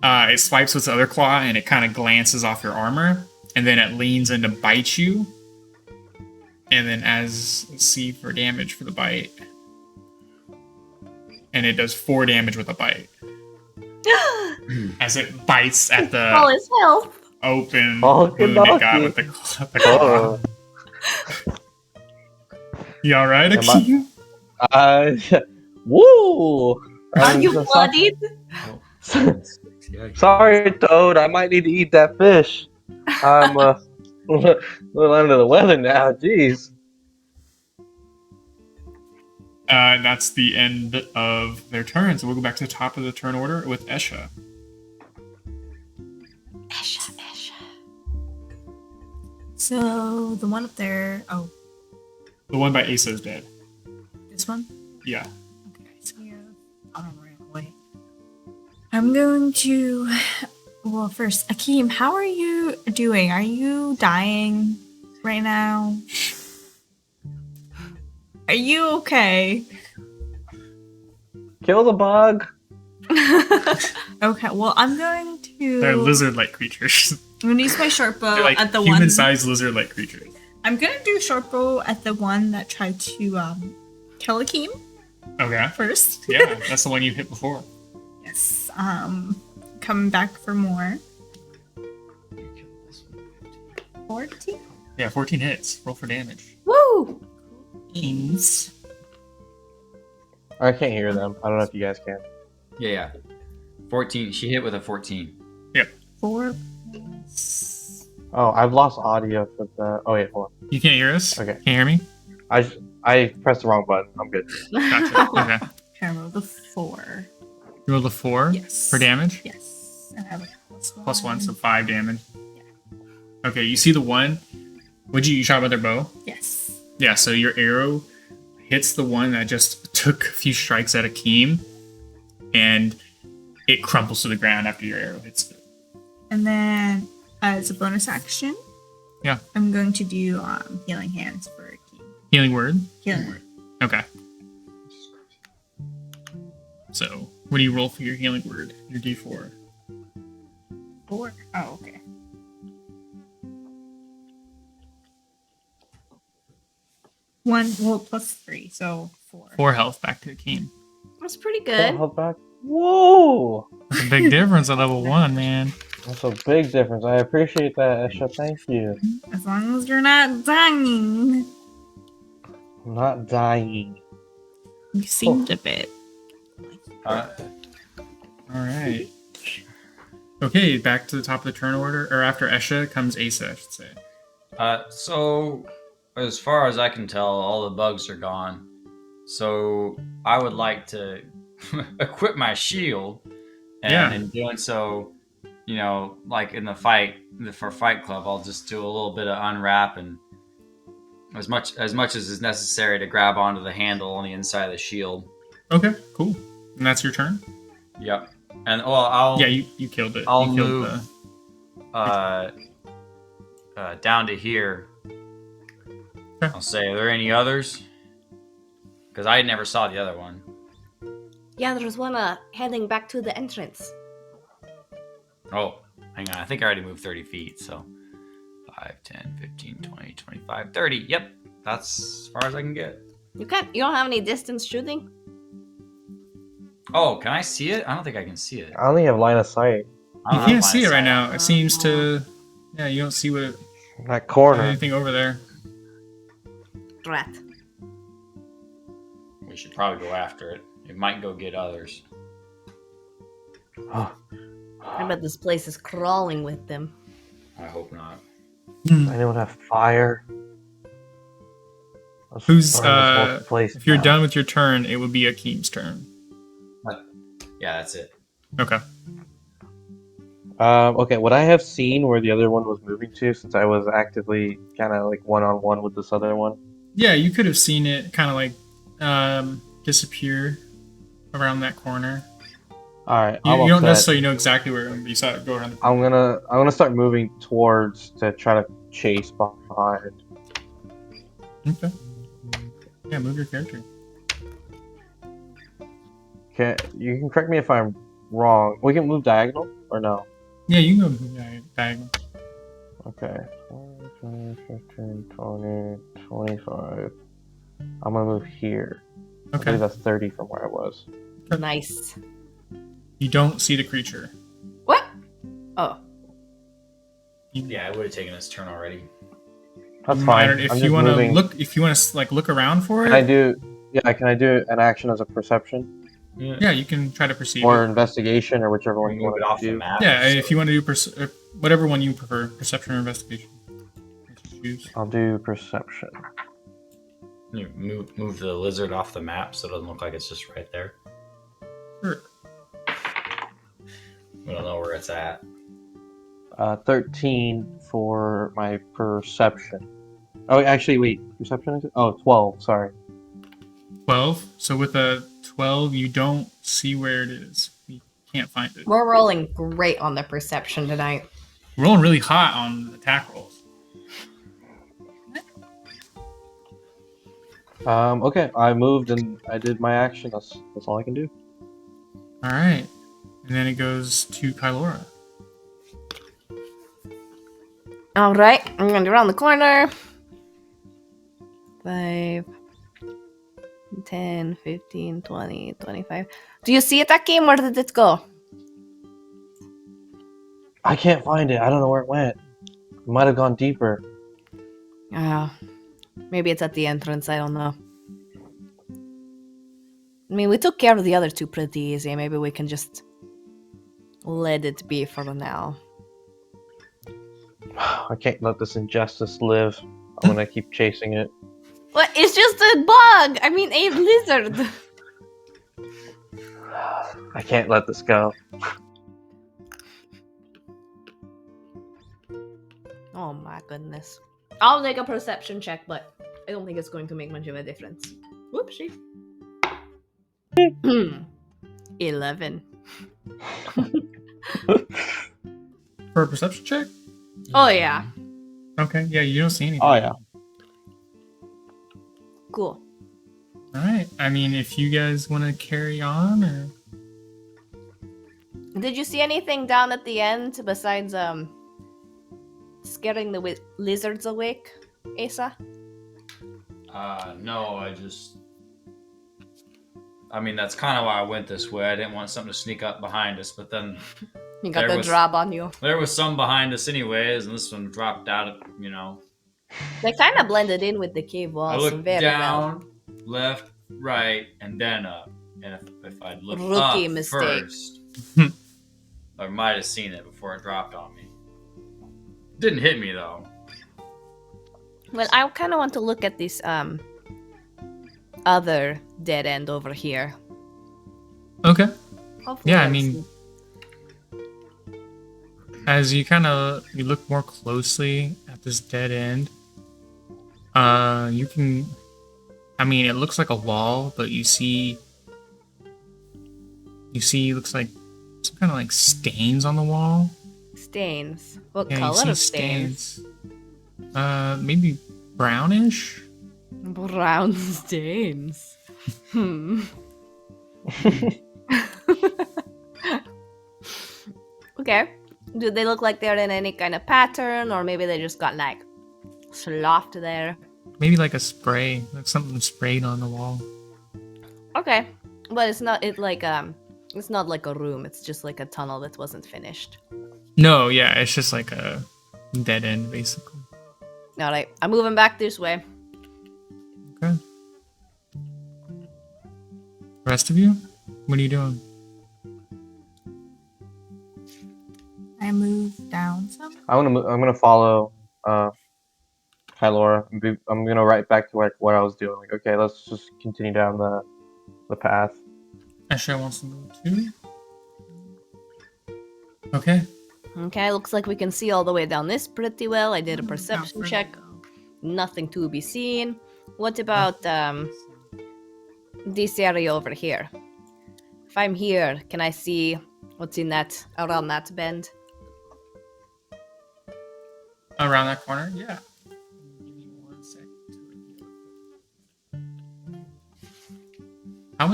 dokie. It swipes with the other claw and it kind of glances off your armor. And then it leans in to bite you. And then let's see for damage for the bite. And it does 4 damage with a bite. As it bites at All the his health. open Okie wound it got dokie. with the claw. You alright, Am I- Akeem? Woo! Are you bloodied? Sorry, Toad. I might need to eat that fish. I'm a little under the weather now. Jeez. That's the end of their turn. So we'll go back to the top of the turn order with Esha. Esha. So the one up there. Oh, The one by Asa is dead. this one. Yeah. Okay, so yeah, I don't ran away. I'm going to. Well, first, Akeem, how are you doing? Are you dying right now? Are you okay? Kill the bug. Okay, well, I'm going to. They're lizard-like creatures. I'm gonna use my short bow They're like at the one. human-sized lizard-like creatures. I'm gonna do short bow at the one that tried to kill Akeem Okay. first. Yeah, that's the one you hit before. Yes. Coming back for more. 14. Yeah, 14 hits. Roll for damage. Woo! Beans. I can't hear them. I don't know if you guys can. Yeah. 14. She hit with a 14. 4. Oh, I've lost audio for the. Oh wait, hold on. You can't hear us? Okay. Can you hear me? I pressed the wrong button. I'm good. Gotcha. Okay. I rolled a 4. You rolled a 4 Yes. for damage? Yes. And I have a +1. Plus 1, so 5 damage. Okay, you see the one. You shot with their bow? Yes. Yeah, so your arrow hits the one that just took a few strikes at Akeem, and it crumples to the ground after your arrow hits it. And then as a bonus action, Yeah. I'm going to do healing hands for Akeem. Healing word? Healing word. Okay. So, what do you roll for your healing word? Your d4. 4. Oh, okay. One, well, +3, so 4. 4 health back to Akeem. That's pretty Oh, good. hold back. Whoa! That's a big difference at level 1, man. That's a big difference. I appreciate that, Esha. Thank you. As long as you're not dying. I'm not dying. You seemed a bit. Alright. Okay, back to the top of the turn order, or after Esha comes Asa, I should say. So, as far as I can tell, all the bugs are gone. So, I would like to equip my shield. And Yeah. in doing so, you know, like in the fight, for Fight Club, I'll just do a little bit of unwrap and as much as is necessary to grab onto the handle on the inside of the shield. Okay, cool. And that's your turn? Yep. And I'll Yeah, you killed it. I'll you killed move down to here. Okay. I'll say, are there any others? Because I never saw the other one. Yeah, there's one heading back to the entrance. Oh, hang on. I think I already moved 30 feet, so 5, 10, 15, 20, 25, 30. Yep, that's as far as I can get. You don't have any distance shooting? Oh, can I see it? I don't think I can see it. I only have line of sight. I You don't have can't line see of it right sight. now. It seems to. Yeah, you don't see what That corner. anything over there. Rat. We should probably go after it. It might go get others. I bet this place is crawling with them. I hope not. Anyone have fire? Let's Who's burn this whole place if you're down. done with your turn, it would be Akeem's turn. Yeah, that's it. Okay. Okay, would I have seen where the other one was moving to since I was actively kind of like one-on-one with this other one? Yeah, you could have seen it kind of like disappear around that corner. All right, You I'm don't upset. necessarily know exactly where it went, but you saw it go around the I'm gonna start moving towards to try to chase behind. Okay. Yeah, move your character. Okay, you can correct me if I'm wrong. We can move diagonal or no? Yeah, you can go diagonal. Okay. 20, 15, 20, 25. I'm gonna move here. I Okay. believe that's 30 from where I was. Nice. You don't see the creature. What? Oh. Yeah, it would have taken its turn already. That's I fine. don't- If I'm you just want to moving. look, if you want to like look around for it, Can I do? Yeah, can I do an action as a perception yeah, you can try to perceive or it. investigation or whichever one you Move want it off to the do? map. Yeah, so- if you want to do whatever one you prefer, perception or investigation. Let's choose. I'll do perception. You move the lizard off the map so it doesn't look like it's just right there. Sure. We don't know where it's at. 13 for my perception. Oh, actually, wait. Perception is it? Oh, 12. Sorry. 12. So with a 12, you don't see where it is. You can't find it. We're rolling great on the perception tonight. We're rolling really hot on the attack rolls. Okay. I moved and I did my action. That's all I can do. All right, and then it goes to Kylora. Alright, I'm gonna around the corner. 5, 10, 15, 20, 25. Do you see it, Akeem? Where did it go? I can't find it. I don't know where it went. It might have gone deeper. Maybe it's at the entrance. I don't know. I mean, we took care of the other two pretty easy. Maybe we can just let it be for now. I can't let this injustice live. I'm gonna keep chasing it. What? It's just a bug! I mean, a lizard! I can't let this go. Oh my goodness. I'll make a perception check, but I don't think it's going to make much of a difference. Whoopsie. 11. For a perception check? Oh yeah. Okay, yeah, you don't see anything. Oh yeah. Cool. All right. I mean, if you guys want to carry on, or Did you see anything down at the end besides scaring the lizards awake, Asa? No, I mean, that's kind of why I went this way. I didn't want something to sneak up behind us, but then You got There the was- drop on you. there was some behind us anyways, and this one dropped out, They kind of blended in with the cave I walls looked very down, left, right, and then up. And if I'd looked Rookie up mistake. first, I might have seen it before it dropped on me. Didn't hit me though. well. Well, I kind of want to look at this other dead end over here. okay. Hopefully Yeah, I that's- mean, as you look more closely at this dead end, you can. I mean, it looks like a wall, but you see looks like some kind of like stains on the wall. stains. What Yeah, you color see of stains? Maybe brownish. Brown stains. Okay. Do they look like they're in any kind of pattern, or maybe they just got like sloughed there? maybe like a spray, like something sprayed on the wall. Okay, but it's not it's not like a room. It's just like a tunnel that wasn't finished. No, yeah, it's just like a dead end, basically. All right, I'm moving back this way. Okay. Rest of you, what are you doing? I move down some. I'm gonna follow Kylora. I'm gonna right back to like what I was doing. Like, okay, let's just continue down the path. Esha wants to move too. Okay. Okay, looks like we can see all the way down this pretty well. I did a perception Not check. further. Nothing to be seen. What about this area over here? If I'm here, can I see what's in that around that bend? Around that corner? Yeah. Give me 1 second to review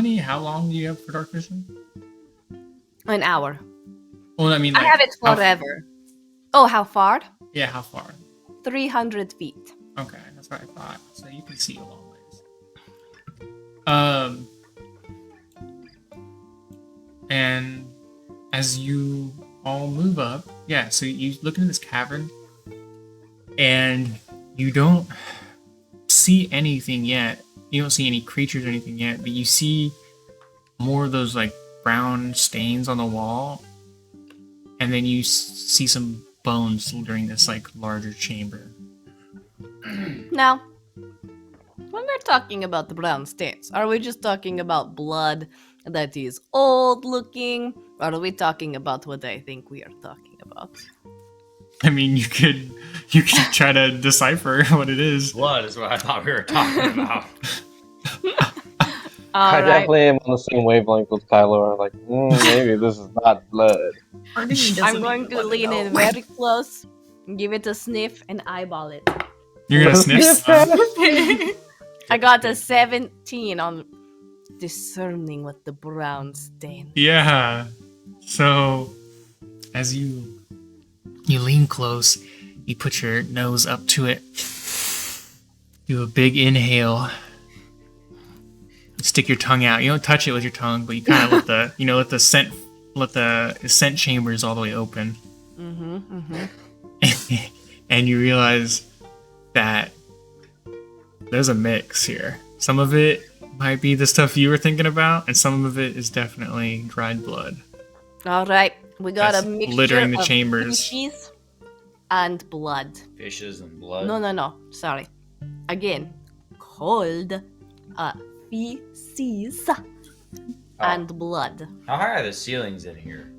it. How long do you have for dark vision? An hour. Well, I mean, I like, have it forever. Oh, how far? Yeah, how far? 300 feet. Okay, that's what I thought. So you can see a long ways. And as you all move up, yeah, so you look into this cavern, and you don't see anything yet. You don't see any creatures or anything yet, but you see more of those like brown stains on the wall, and then you see some bones during this like larger chamber. Now, when we're talking about the brown stains, are we just talking about blood that is old looking, or are we talking about what I think we are talking about? I mean, you could try to decipher what it is. Blood is what I thought we were talking about. I Alright. definitely am on the same wavelength with Kylora. Like, maybe this is not blood. I'm going to lean in very close, give it a sniff, and eyeball it. You're gonna sniff. I got a 17 on discerning with the brown stain. Yeah. So, as you lean close, you put your nose up to it. Do a big inhale. Stick your tongue out. You don't touch it with your tongue, but you kind of let the scent chambers all the way open. And you realize that there's a mix here. Some of it might be the stuff you were thinking about, and some of it is definitely dried blood. Alright, we got That's a mixture littering the of chambers. fishes and blood. Fishes and blood. No, sorry. Again, cold feces and blood. How high are the ceilings in here?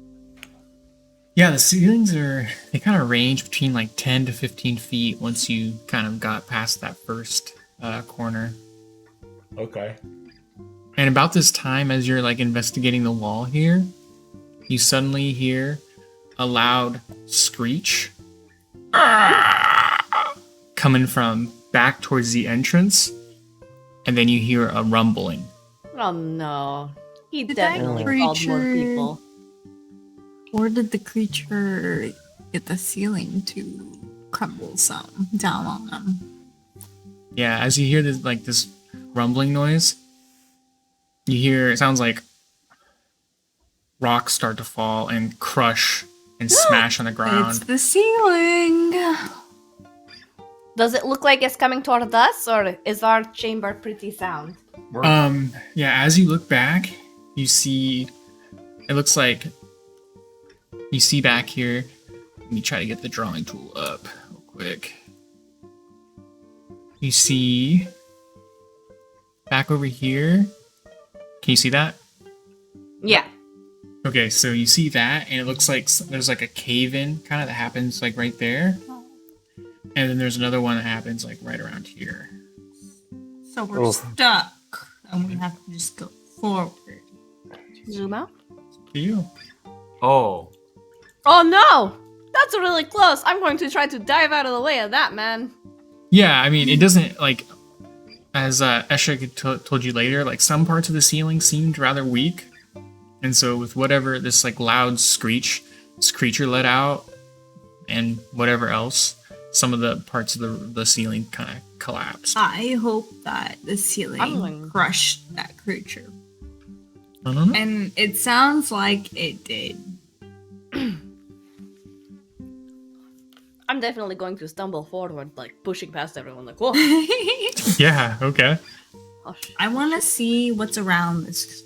Yeah, the ceilings they kind of range between like 10 to 15 feet once you kind of got past that first corner. Okay. And about this time, as you're like investigating the wall here, you suddenly hear a loud screech coming from back towards the entrance, and then you hear a rumbling. Oh no. He Did that definitely called more creature- people. Or did the creature get the ceiling to crumble some down on them? Yeah, as you hear this rumbling noise, you hear it sounds like rocks start to fall and crush and smash on the It's ground. the ceiling. Does it look like it's coming toward us, or is our chamber pretty sound? Yeah, as you look back, you see it looks like you see back here. Let me try to get the drawing tool up real quick. You see back over here. Can you see that? Yeah. Okay, so you see that, and it looks like there's like a cave-in kind of that happens like right there. And then there's another one that happens like right around here. So we're stuck. And we have to just go forward. Zoom out. For you. Oh. Oh no! That's really close. I'm going to try to dive out of the way of that, man. Yeah, I mean, it doesn't, like, as Esha told you later, like, some parts of the ceiling seemed rather weak. And so with whatever this, like, loud screech this creature let out, and whatever else, some of the parts of the ceiling kind of collapsed. I hope that the ceiling I'm- crushed that creature. I don't know. And it sounds like it did. I'm definitely going to stumble forward, like pushing past everyone, like, whoa. Yeah, okay. Oh, sh- I want to see what's around this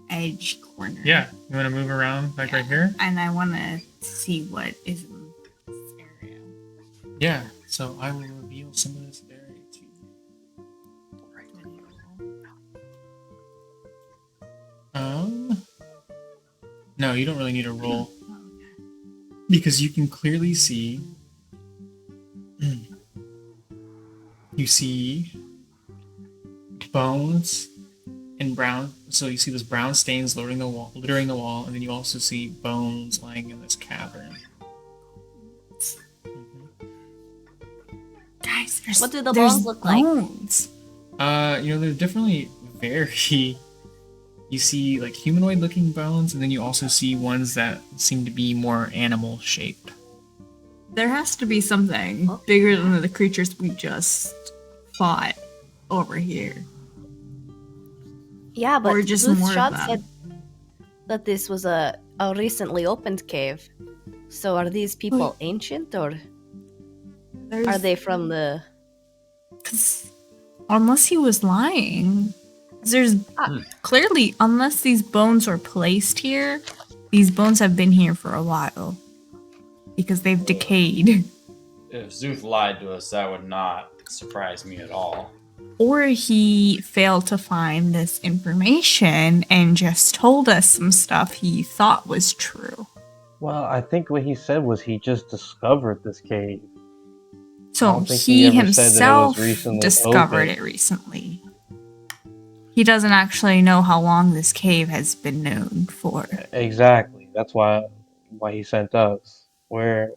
edge corner. Yeah, you want to move around like right here? And I want to see what is in this area. Yeah, so I will reveal some of this area to you. No, you don't really need a roll. Because you can clearly see. You see bones and brown. So you see those brown stains littering the wall, and then you also see bones lying in this cavern. Guys, What do the there's bones look like? bones. They're definitely very. You see like humanoid-looking bones, and then you also see ones that seem to be more animal-shaped. There has to be something bigger than the creatures we just fought over here. Yeah, but Or just Booth more of Shot them. said that this was a recently opened cave. So are these people ancient, or are they from the... 'Cause unless he was lying, 'cause there's clearly, unless these bones were placed here, these bones have been here for a while because they've decayed. If Zuth lied to us, that would not surprise me at all. Or he failed to find this information and just told us some stuff he thought was true. Well, I think what he said was he just discovered this cave. I So don't think he he ever said that it was himself recently discovered opened. it recently. He doesn't actually know how long this cave has been known for. Exactly. That's why he sent us. We're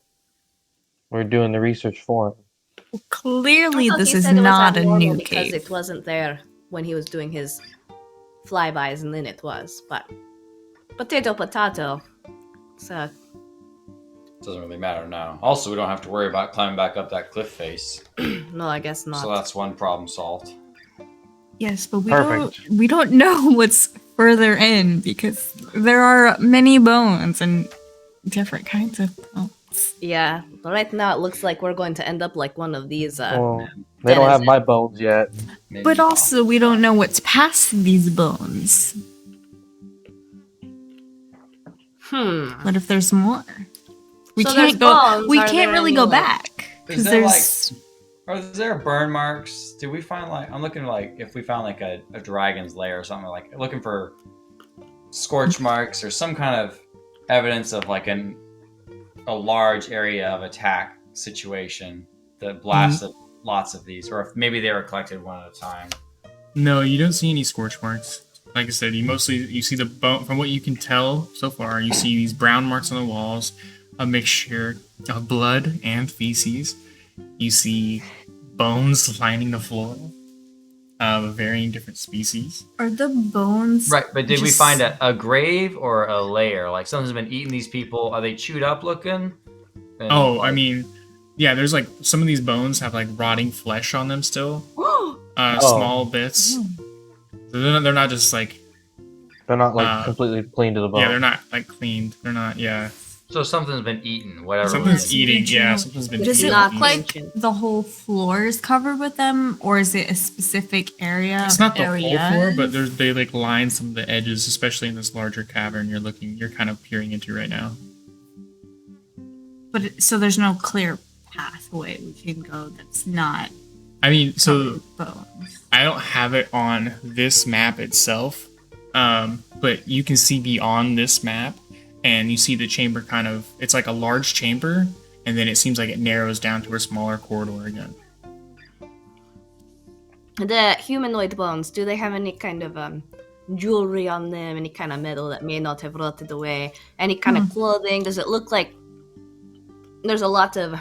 doing the research for him. Clearly, I thought this he is said it was not a abnormal new because cave. it wasn't there when he was doing his flybys, and then it was. But potato, potato. So Doesn't really matter now. Also, we don't have to worry about climbing back up that cliff face. no, I guess not. So that's one problem solved. Yes, but Perfect. we don't know what's further in because there are many bones and different kinds of bones. Yeah, right now it looks like we're going to end up like one of these. Well, they don't have denizen. my bones yet. Maybe But also, we don't know what's past these bones. What if there's more? We So can't there's go. bones. We Are can't there really any, go like- back because Is there, there's. Are there burn marks? Did we find like I'm looking like if we found like a dragon's lair or something, like looking for scorch marks or some kind of evidence of like a large area of attack situation that blasted lots of these, or if maybe they were collected one at a time. No, you don't see any scorch marks. Like I said, you see the bone. From what you can tell so far, you see these brown marks on the walls, a mixture of blood and feces. You see bones lining the floor of varying different species. Are the bones Right, but did we just- find a grave or a lair? Like something's been eating these people. Are they chewed up looking? And, Oh, I like, mean, yeah. There's like some of these bones have like rotting flesh on them still. Oh. Small bits. So they're not just like They're not like completely clean to the bone. yeah. They're not like cleaned. They're not yeah. so something's been eaten. Whatever. Something's Yes, eating. did you Yeah, know- something's been Does eating. it not look like ancient. the whole floor is covered with them, or is it a specific area? It's not the area? whole floor, but they like line some of the edges, especially in this larger cavern you're kind of peering into right now. So there's no clear pathway we can go that's not I mean, so bones. I don't have it on this map itself, but you can see beyond this map, and you see the chamber kind of. It's like a large chamber, and then it seems like it narrows down to a smaller corridor again. The humanoid bones, do they have any kind of jewelry on them? Any kind of metal that may not have rotted away? Any kind of clothing? Does it look like there's a lot of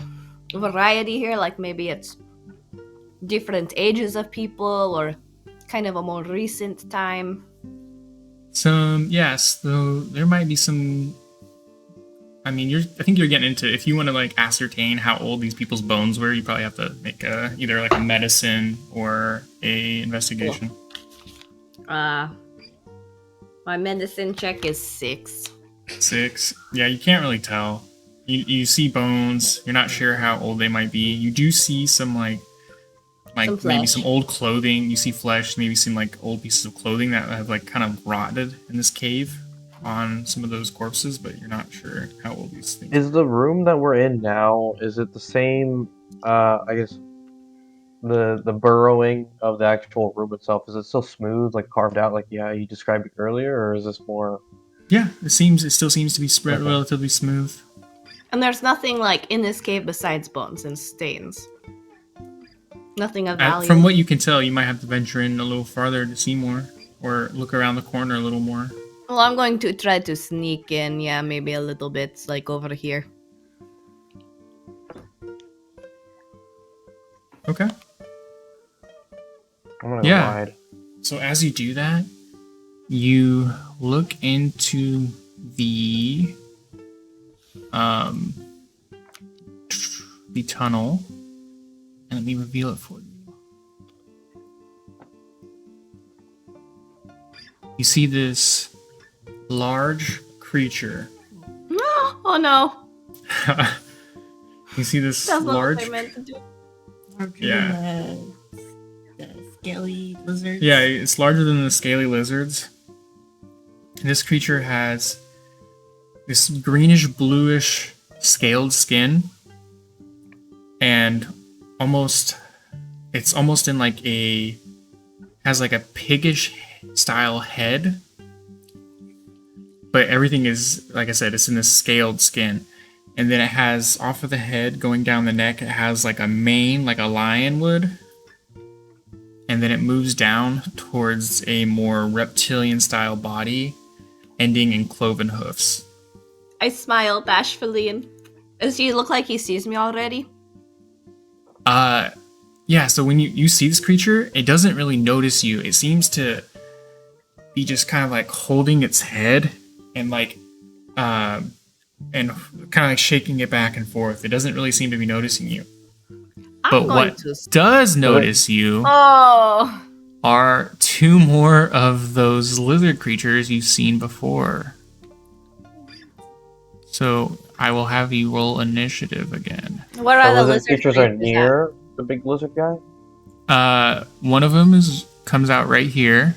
variety here? Like maybe it's different ages of people or kind of a more recent time? Yes, though there might be some I mean, I think you're getting into, if you want to like ascertain how old these people's bones were, you probably have to make either like a medicine or a investigation. My medicine check is 6. 6. Yeah, you can't really tell. You see bones. You're not sure how old they might be. You do see some like Some maybe flesh. some old clothing. You see flesh, maybe some like old pieces of clothing that have like kind of rotted in this cave on some of those corpses, but you're not sure how old these things Is the room that we're in now, is it the same, I guess, the burrowing of the actual room itself, is it still smooth, like carved out like you described it earlier, or is this more... Yeah, it still seems to be spread Okay. relatively smooth. And there's nothing like in this cave besides bones and stains. Nothing of value. From what you can tell, you might have to venture in a little farther to see more, or look around the corner a little more. Well, I'm going to try to sneak in, yeah, maybe a little bit, like over here. Okay. I'm gonna go Yeah. wide. So as you do that, you look into the tunnel, and let me reveal it for you. You see this large creature. Oh no! You see this That's not large. what I meant to do. Yeah. The scaly lizard. Yeah, it's larger than the scaly lizards. This creature has this greenish bluish scaled skin, and it's almost in like has like a piggish style head, but everything is, like I said, it's in this scaled skin. And then it has, off of the head going down the neck, it has like a mane like a lion would. And then it moves down towards a more reptilian style body, ending in cloven hoofs. I smile bashfully, and does he look like he sees me already? Yeah, so when you see this creature, it doesn't really notice you. It seems to be just kind of like holding its head and like and kind of like shaking it back and forth. It doesn't really seem to be noticing you. But what does notice you Oh! are 2 more of those lizard creatures you've seen before. So I will have you roll initiative again. What are So the lizard lizard creatures are creatures near the big lizard guy? One of them comes out right here,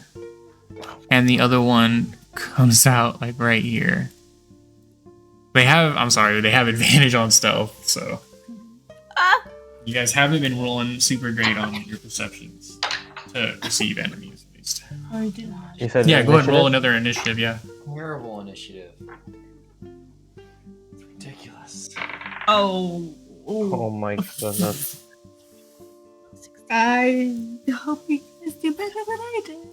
and the other one comes out like right here. They have advantage on stealth, so you guys haven't been rolling super great on your perceptions to perceive enemies at least. You said Yeah, go ahead and roll initiative? another initiative. Yeah. Terrible initiative. It's ridiculous. Oh. Oh my goodness. I hope you guys do better than I did.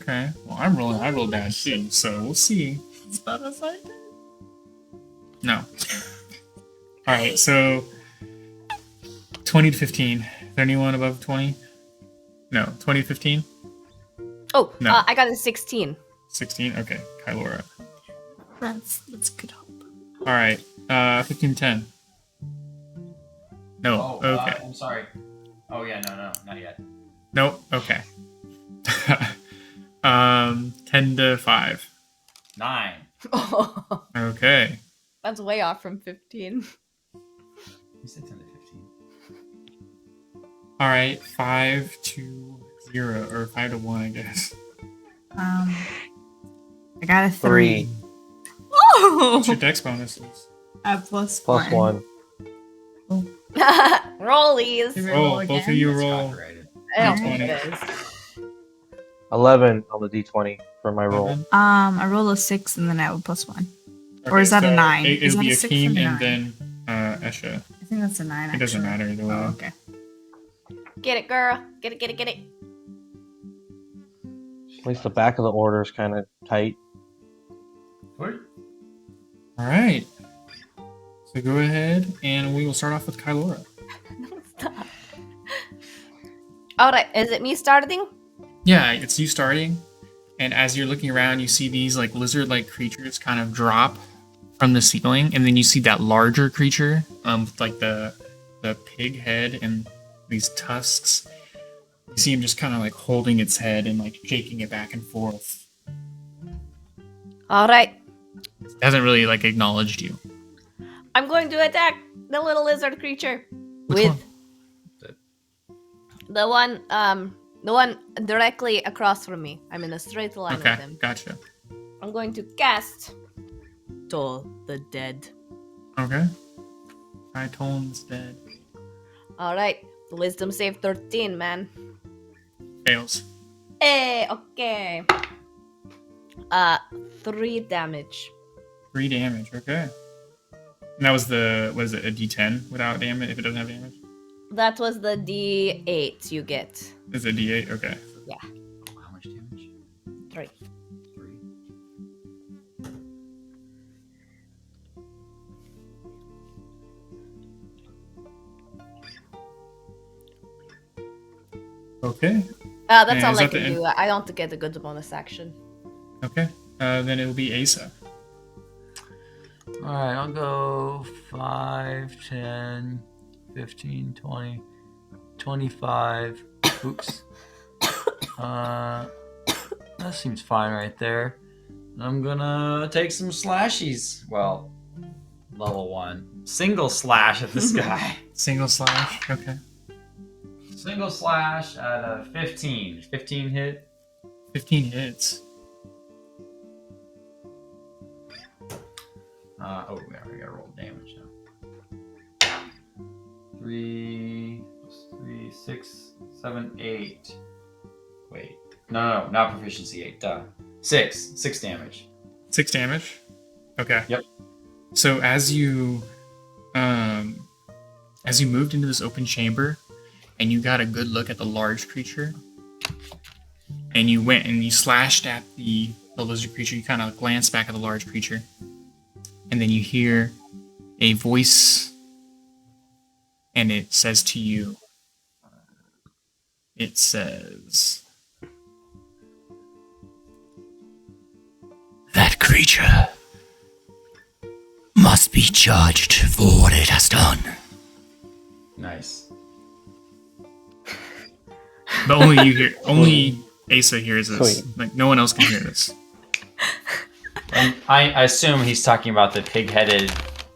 Okay. Well, I rolled bad too, so we'll see. As bad as I did. No. All right, so 20 to 15. Is there anyone above 20? No, 20 to 15? Oh, No. I got a 16. 16? Okay, Kylora. That's good hope. All right, 15 to 10. No, okay. I'm sorry. Oh yeah, no, not yet. Nope, okay. 10 to 5. 9. Oh, Okay. that's way off from 15. You said 10 to 15. All right, 5 to 0, or 5 to 1, I guess. I got a 3. 3 What's your Oh! dex bonuses? Plus plus 1. Rollies. Did we Oh, roll both again? of you That's roll. copyrighted. I don't D20. think it is. 11 on the d20 for my roll. 11? I roll a 6 and then I have a plus 1. Or Okay, is that a so 9? It Is would that be a 6 Akeem or a and 9? then Esha. I think that's a 9. It doesn't matter either way. Oh, okay. Get it, girl. Get it, get it, get it. At least the back of the order is kind of tight. What? All right. So go ahead, and we will start off with Kylora. No, stop. Alright, is it me starting? Yeah, it's you starting, and as you're looking around, you see these like lizard-like creatures kind of drop from the ceiling, and then you see that larger creature, with like the pig head and these tusks. You see him just kind of like holding its head and like shaking it back and forth. All right. It hasn't really like acknowledged you. I'm going to attack the little lizard creature Which with the one directly across from me. I'm in a straight line Okay, with him. gotcha. I'm going to cast Toll the Dead. Okay. I told him dead. All right. Wisdom save 13, man. Fails. Hey, okay. 3 damage. 3 damage, okay. And that was the, what is it, a d10 without damage, if it doesn't have damage? That was the D8 you get. Is it d8? Okay. Yeah, How much damage? 3. 3. Okay. That's And all is I that the can end? do. I don't get a good bonus action. Okay. Then it'll be Asa. Alright, I'll go 5, 10, 15, 20, 25. Oops. That seems fine right there. I'm gonna take some slashies. Well, level 1. Single slash at this guy. Single slash. Okay. Single slash at a 15. 15 hit. 15 hits. Yeah, we gotta roll damage now. 3, 6, 7, 8. Wait. No, not proficiency 8. 6 damage. 6 damage. Okay. Yep. So as you moved into this open chamber, and you got a good look at the large creature, and you went and you slashed at the lizard creature, you kind of glance back at the large creature, and then you hear a voice, and it says to you, it says, That creature must be judged for what it has done. Nice. but only Asa hears this. Sweet. Like, no one else can hear this. And I assume he's talking about the pig-headed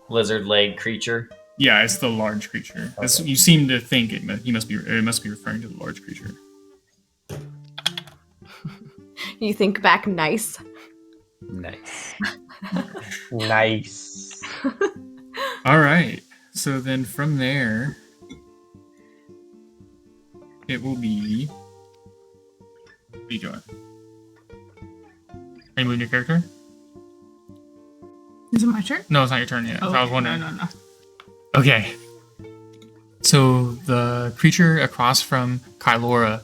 lizard leg creature. Yeah, it's the large creature. That's, Okay. you seem to think it must be referring to the large creature. You think back nice. Nice. Nice. All right. So then from there, it will be. What are you doing? Are you moving your character? Is it my turn? No, it's not your turn yet. Oh, I was wondering. No. Okay. So the creature across from Kylora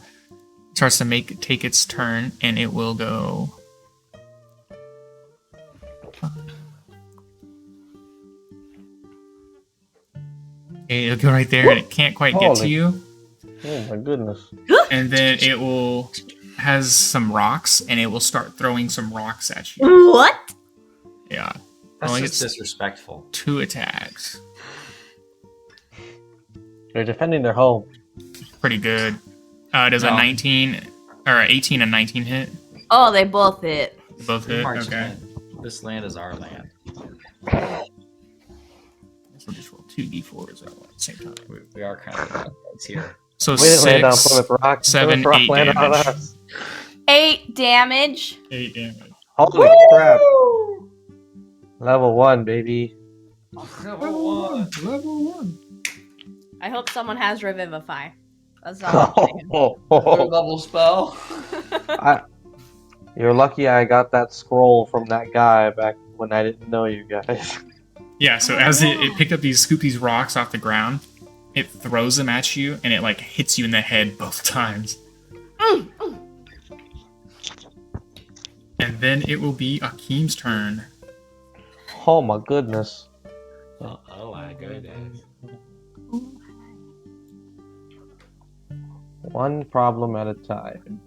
starts to take its turn, and it will go. Okay, it'll go right there, and it can't quite get to Holy- you. Oh my goodness. And then it will has some rocks, and it will start throwing some rocks at you. What? Yeah, That's Only just it's disrespectful. 2 attacks. They're defending their home. Pretty good. Does a No. 19 or 18 and 19 hit? Oh, they both hit. They both We're hit. marching Okay. in. This land is our land. So just roll 2d4s at the same time. We are kind of the bad guys here. So We didn't land on 6, Plymouth Rock. 7, Plymouth Rock 8 landed on damage. us. 8 damage. 8 damage. Holy crap. Level 1, baby. Level 1. I hope someone has Revivify. That's all I'm saying. Level spell. You're lucky I got that scroll from that guy back when I didn't know you guys. Yeah, so as it picked up scoop these rocks off the ground, it throws them at you, and it like hits you in the head both times. And then it will be Akeem's turn. Oh my goodness. Oh my goodness. One problem at a time.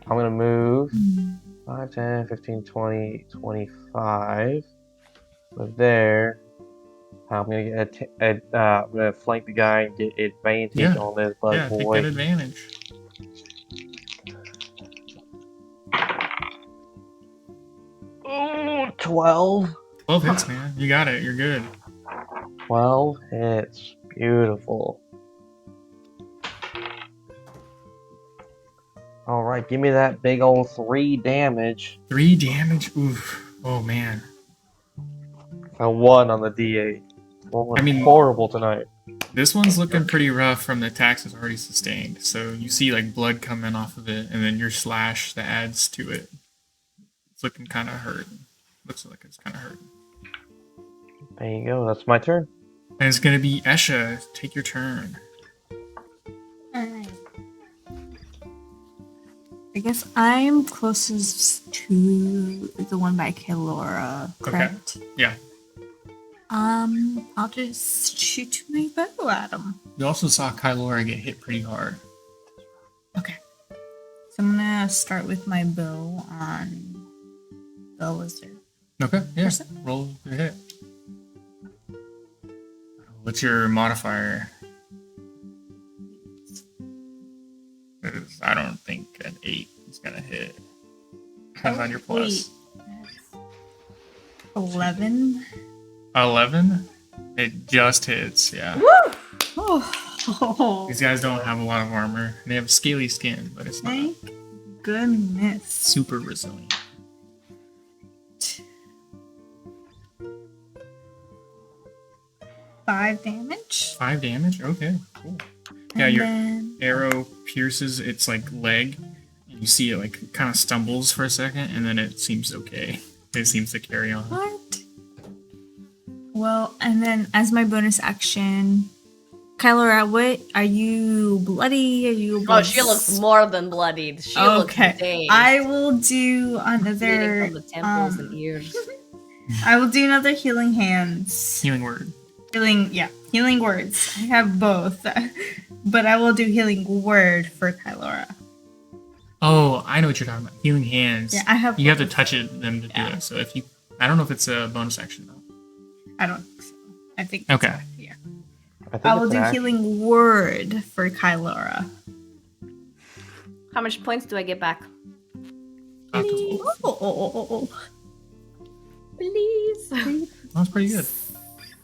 I'm gonna move 5, 10, 15, 20, 25. But there, I'm gonna get I'm gonna flank the guy and get advantage Yeah. on this bug Yeah, take that boy. advantage. Ooh, 12. 12 hits, man. You got it. You're good. 12 hits. Beautiful. Alright, give me that big old 3 damage. 3 damage. Oof. Oh man. A 1 on the D8. Well, I mean- horrible tonight. This one's looking pretty rough from the attacks it's already sustained. So you see like blood coming off of it, and then your slash that adds to it. It's looking kind of hurt. Looks like it's kind of hurt. There you go. That's my turn. And it's gonna be Esha. Take your turn. Alright. I guess I'm closest to the one by Kaelora, correct? Yeah. I'll just shoot my bow at him. You also saw Kylora get hit pretty hard. Okay. So I'm gonna start with my bow on the lizard. Okay. Yeah. Roll your hit. What's your modifier? 'Cause I don't think an 8 is gonna hit. Depends on your plus. That's 11. 11? It just hits, yeah. Oh, These guys don't have a lot of armor. They have scaly skin, but it's not thank goodness. super resilient. Five damage. 5 damage? Okay, cool. Yeah, And your then arrow pierces its like leg, and you see it like kind of stumbles for a second, and then it seems okay. It seems to carry on. what? Well, and then as my bonus action, Kylora, what are you bloody? Are you? Oh, she looks more than bloodied. She looks okay. dazed. I will do Bleeding another. from the temples and ears. I will do another healing hands. Healing word. Healing words. I have both, but I will do healing word for Kylora. Oh, I know what you're talking about. Healing hands. Yeah, I have. You have to touch them to do Yeah. it. So if you, I don't know if it's a bonus action though. I don't think so. I think. that's Okay. right, yeah. I think I will it's do an action. healing word for Kylora. How much points do I get back? Oh. Please. That's pretty good.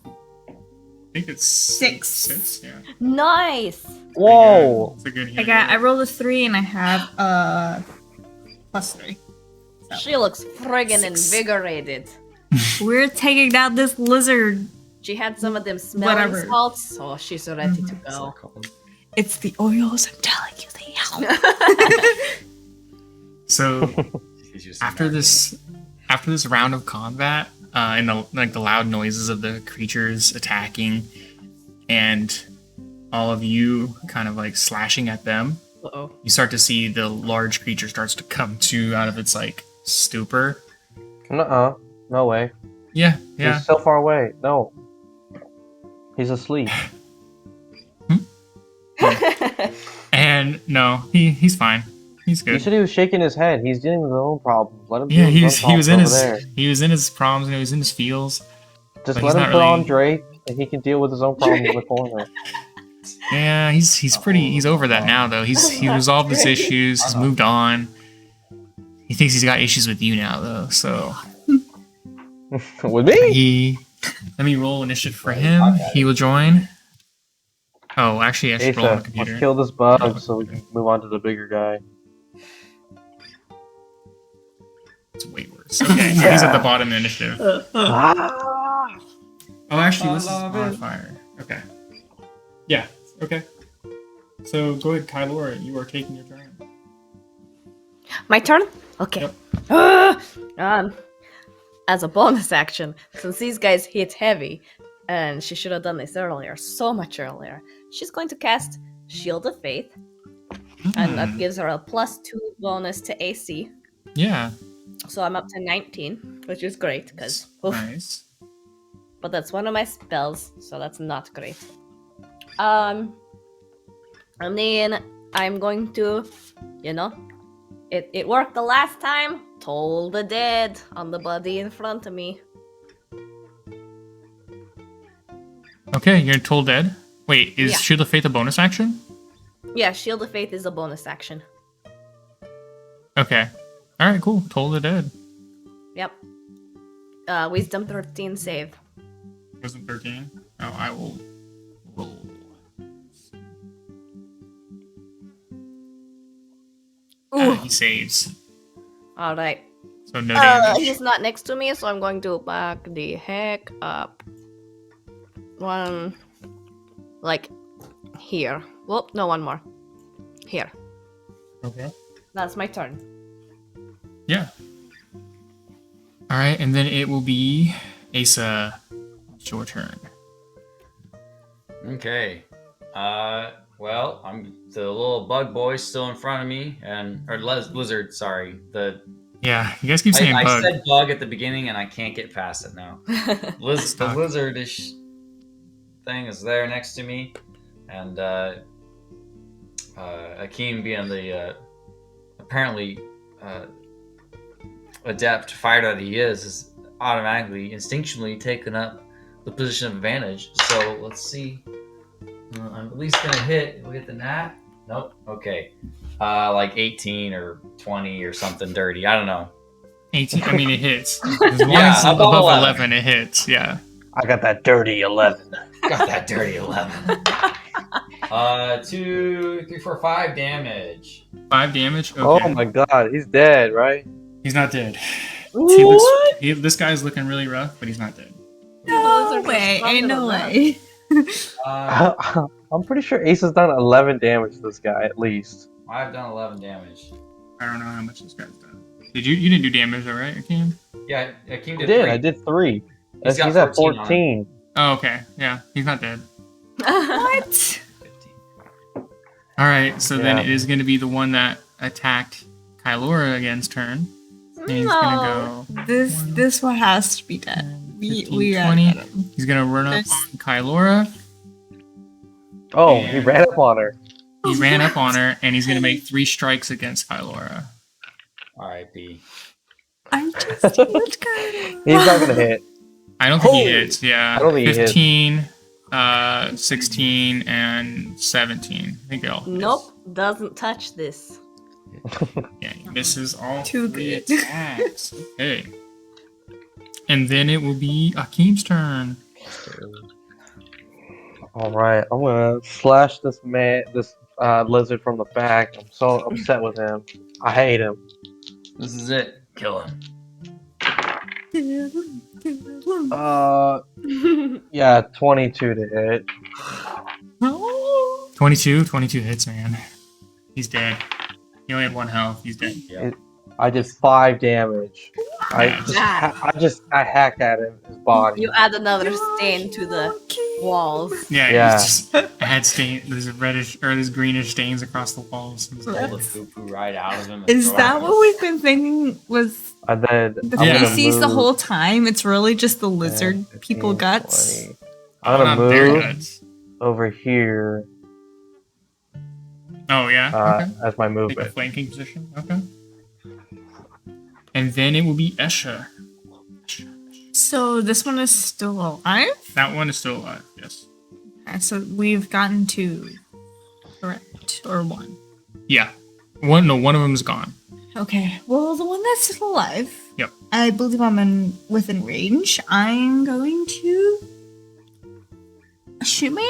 I think it's 6. 6, yeah. Nice. Whoa! It's a good I healing got. I word. rolled a 3 and I have +3. So. She looks friggin' 6. invigorated. We're taking down this lizard. She had some of them smelling Whatever. salts, so she's ready to go. It's the oils. I'm telling you, they help. So after this round of combat, and the loud noises of the creatures attacking, and all of you kind of like slashing at them, Uh-oh. you start to see the large creature starts to come to out of its like stupor. Nuh-uh. No way. Yeah. He's so far away. No. He's asleep. And no, he's fine. He's You good. said he was shaking his head. He's dealing with his own problems. Let him Yeah, deal with his own he was in problems his over there. he was in his problems, and he was in his feels. Just but let he's him not put on really- Drake, and he can deal with his own problems in the corner. Yeah, he's over that now though. He resolved his issues. He's moved on. He thinks he's got issues with you now though. So With me? let me roll initiative for him. He will join. Oh, actually, I should roll on the Asa, computer. let's kill this bug so we can move on to the bigger guy. It's way worse. Okay, so he's at the bottom of the initiative. Ah! Oh, actually, this is modifier. Okay. Yeah. Okay. So go ahead, Kylora. You are taking your turn. My turn? Okay. Yep. As a bonus action, since these guys hit heavy, and she should have done this earlier, so much earlier, she's going to cast Shield of Faith, and that gives her a +2 bonus to AC. Yeah. So I'm up to 19, which is great, because Nice. but that's one of my spells, so that's not great. And then I'm going to, it worked the last time, Toll the dead on the body in front of me. Okay, you're toll dead. Wait, is Yeah. Shield of Faith a bonus action? Yeah, Shield of Faith is a bonus action. Okay. All right, cool. Toll the dead. Yep. Wisdom 13 save. Wasn't 13. Oh, I will roll. He saves. Alright. So no damage. He's not next to me, so I'm going to back the heck up. One. Like, here. Whoop, no, one more. Here. Okay. That's my turn. Yeah. All right, and then it will be Asa. It's your turn. Okay. Well, I'm the little bug boy still in front of me, or lizard. Sorry. Yeah, you guys keep saying I bug. said bug at the beginning, and I can't get past it now. The Stuck. lizardish thing is there next to me, and Akeem, being the apparently adept fighter that he is automatically, instinctually taken up the position of advantage. So let's see. I'm at least gonna hit. We'll get the nat. Nope. Okay. Like 18 or 20 or something dirty. I don't know. 18. I mean, it hits. As long as Yeah, it's above above 11. 11, it hits. Yeah. I got that dirty 11. Got that dirty 11. 2, 3, 4, 5 damage. 5 damage. Okay. Oh my god, he's dead, right? He's not dead. What? This guy's looking really rough, but he's not dead. No way. Ain't no way. I'm pretty sure Ace has done 11 damage to this guy at least. I've done 11 damage. I don't know how much this guy's done. You didn't do damage though, right, Akeem? Yeah, Akeem I did did. 3. I did 3. He's got He's at 14 on him. 14. Oh, okay. Yeah, he's not dead. What? 15. All right, so then Yeah. it is going to be the one that attacked Kylora again's turn. And he's going to go This one has to be dead. 15, We gotta 20. get him. He's going to run up There's- on Kylora. Oh, he ran up on her. He ran up on her, and he's going to make 3 strikes against Kylora. R.I.P. I'm just huge guy. He's not gonna hit. I don't think he Oh! hits. Yeah, I don't think he hits. 15, 16, and 17. I think it all hits. Nope, doesn't touch this. Yeah, he misses all Too 3 good. attacks. Okay. And then it will be Akeem's turn. All right, I'm gonna slash this lizard from the back. I'm so upset with him. I hate him. This is it. Kill him. Yeah, 22 to hit. 22 hits, man. He's dead. He only had 1 health. He's dead. Yeah. I did 5 damage. I hack at him, his body. You add another stain to the walls. Yeah, Yeah. He's just had stain. There's reddish or there's greenish stains across the walls. Pull the poo-poo right out of him. And Is throw that it. what we've been thinking was And then the Yeah. feces the whole time? It's really just the lizard 10, people 15, guts. 20. I'm gonna Not their move guts. over here Oh yeah. Okay. as my Take a movement. flanking position. Okay. And then it will be Esha. So this one is still alive? That one is still alive. Yes. Okay, so we've gotten 2, correct? Or 1. Yeah. One of them is gone. Okay, well, the one that's still alive. Yep. I believe I'm within range. I'm going to shoot my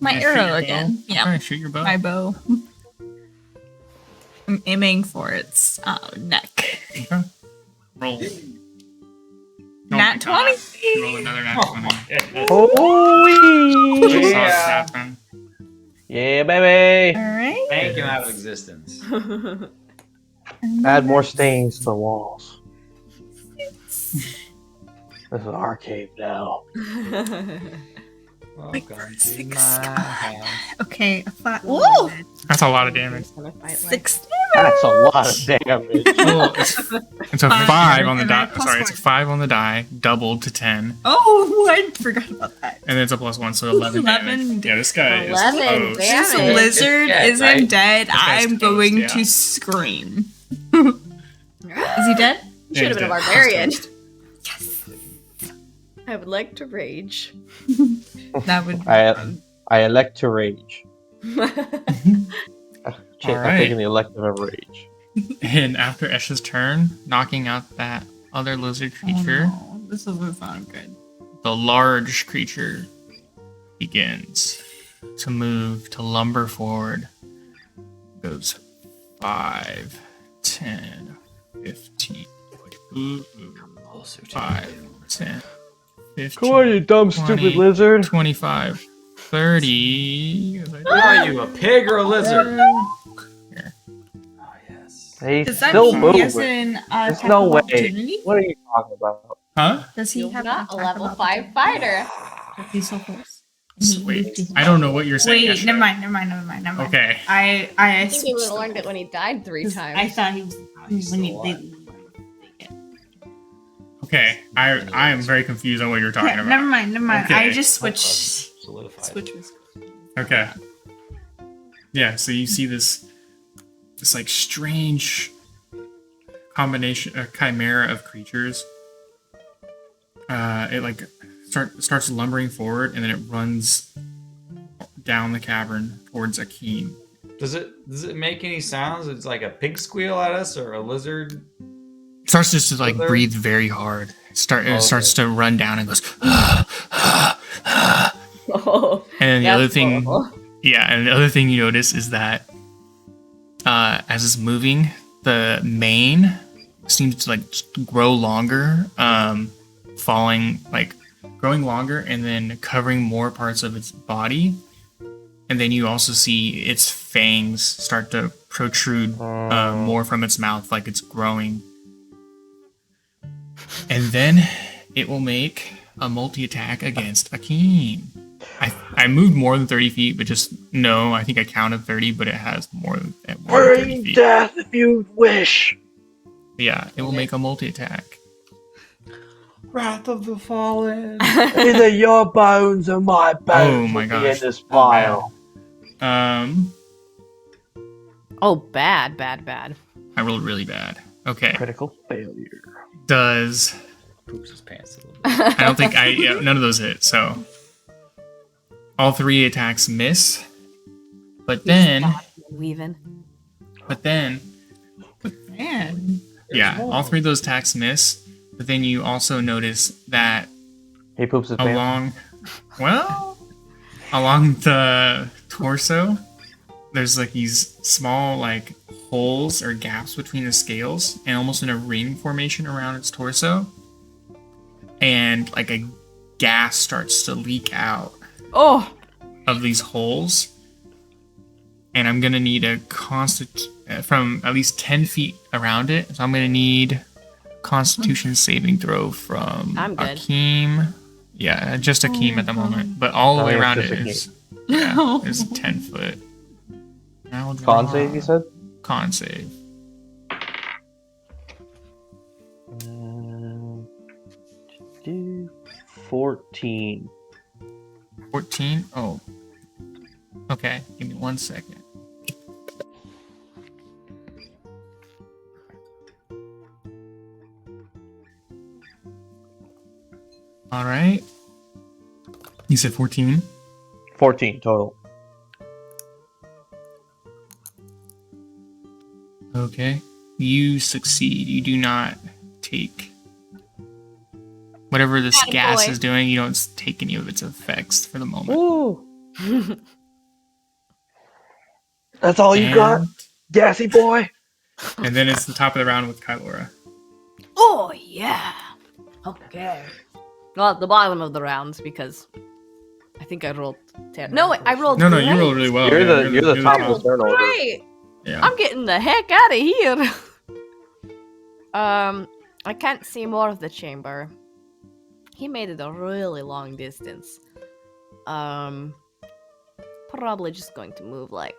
Yeah, shoot arrow your bow. again. Yeah, Okay, shoot your bow. my bow. I'm aiming for its neck. Okay. Roll. Nat 20. Roll another nat 20. Holy! Just saw it Yeah. happen. Yeah, baby! Alright. Thank him out of existence. Add more stains to the walls. This is our cave now. Welcome to 6. my house. Okay, 5. Whoa! That's a lot of damage. 6 That's a lot of damage. Well, it's a 5 on the die. Sorry, it's a 5 on the die, doubled to 10, Oh, I forgot about that. and then it's a +1, so 11 damage. 11 Yeah, this guy is 11 toast. damage. This Damage. lizard It's dead, isn't right? dead. guy's I'm toast, going yeah. to scream. Is he dead? You should have been a he's dead. barbarian. He's Yes. I would like to rage. That would. I elect to rage. I'm Alright. taking the elective of rage. And after Esh's turn, knocking out that other lizard creature, Oh, no. This doesn't sound good. the large creature begins to move, to lumber forward. Goes 5, 10, 15, ooh, Closer to 5, 10, 15, Come on, you dumb, 20, stupid lizard. 25, 30. Are you a pig or a lizard? Here. Oh, yes. He's Does that still mean he has moving. an There's attack no of way. opportunity? What are you talking about? Huh? Does he You're have not a an attack level of 5 fighter. opportunity? He's so close. Wait, I don't know what you're saying. Wait, Esha. never mind. Okay. I think he would have learned it when he died 3 times. I thought he was he's when still alive. Okay. I am very confused on what you're talking Yeah, about. never mind. Okay. I just switched. Solidified. Switches. Okay. Yeah, so you see this like strange combination, a chimera of creatures. It like starts lumbering forward, and then it runs down the cavern towards Akeem. Does it make any sounds? It's like a pig squeal at us or a lizard? It starts just to like There- breathe very hard. It starts to run down and goes. Oh, And then the that's other thing, horrible. yeah, and the other thing you notice is that as it's moving, the mane seems to like grow longer, growing longer, and then covering more parts of its body. And then you also see its fangs start to protrude more from its mouth, like it's growing. And then it will make a multi-attack against Akeem. I moved more than 30 feet, but just no, I think I counted 30, but it has more than 30 Bring feet. death if you wish. Yeah, it will make a multi-attack. Wrath of the Fallen. Either your bones or my bones my will be gosh. in this pile. Oh, bad. I rolled really bad. Okay. Critical failure. Does Poops his pants a little bit. I don't think none of those hit, so all 3 attacks miss. But then Weaving. Man. yeah, all 3 of those attacks miss. But then you also notice that He poops his pants. along the torso, there's like these small like holes or gaps between the scales, and almost in a ring formation around its torso. And like a gas starts to leak out Oh, of these holes. And I'm gonna need a from at least 10 feet around it. So I'm gonna need Constitution saving throw from I'm good. Akeem. Yeah, just Akeem at the moment, but all the way it's around just it is 10 foot. Now Con draw- save, you said? Con save. Do 14. 14. Oh. Okay, give me 1 second. All right. You said 14. 14 total. Okay. You succeed. You do not take whatever this gas Attaboy. is doing. You don't take any of its effects for the moment. Ooh. That's all you got, gassy boy? And then it's the top of the round with Kylora. oh yeah. Okay. Well, at the bottom of the rounds because I think I rolled 10. No, wait, I rolled. No, you great. rolled really well. You're Yeah, the top top. of the turn order. Great. Yeah. I'm getting the heck out of here. I can't see more of the chamber. He made it a really long distance. Probably just going to move like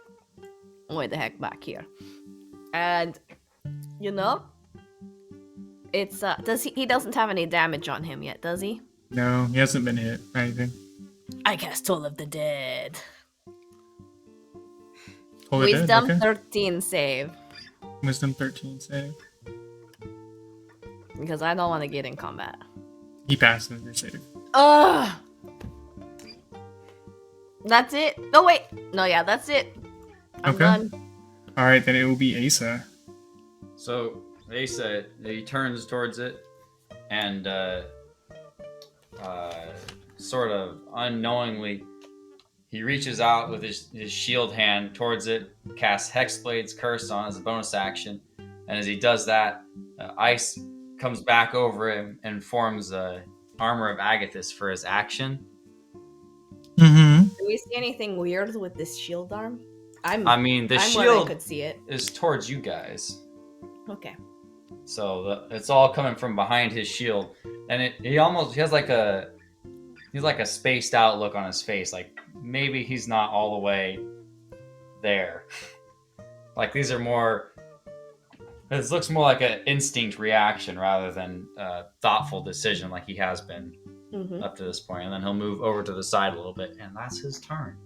way the heck back here. And you know, it's he doesn't have any damage on him yet, does he? No, he hasn't been hit or anything. I cast Toll of the Dead. Hold it dead, Wisdom okay. 13 save. Wisdom 13 save. because I don't want to get in combat. He passes your save. Ugh. That's it. No wait. No, yeah, that's it. I'm Okay. done. All right, then it will be Asa. So Asa, he turns towards it and sort of unknowingly, he reaches out with his shield hand towards it, casts Hexblade's Curse on as a bonus action, and as he does that, ice comes back over him and forms armor of Agathis for his action. Mm-hmm. Do we see anything weird with this shield arm? I mean, the I'm where I shield could see it. is towards you guys. Okay. So it's all coming from behind his shield, and he has like a spaced out look on his face, like maybe he's not all the way there. Like these are more. This looks more like an instinct reaction rather than a thoughtful decision, like he has been up to this point. And then he'll move over to the side a little bit, and that's his turn.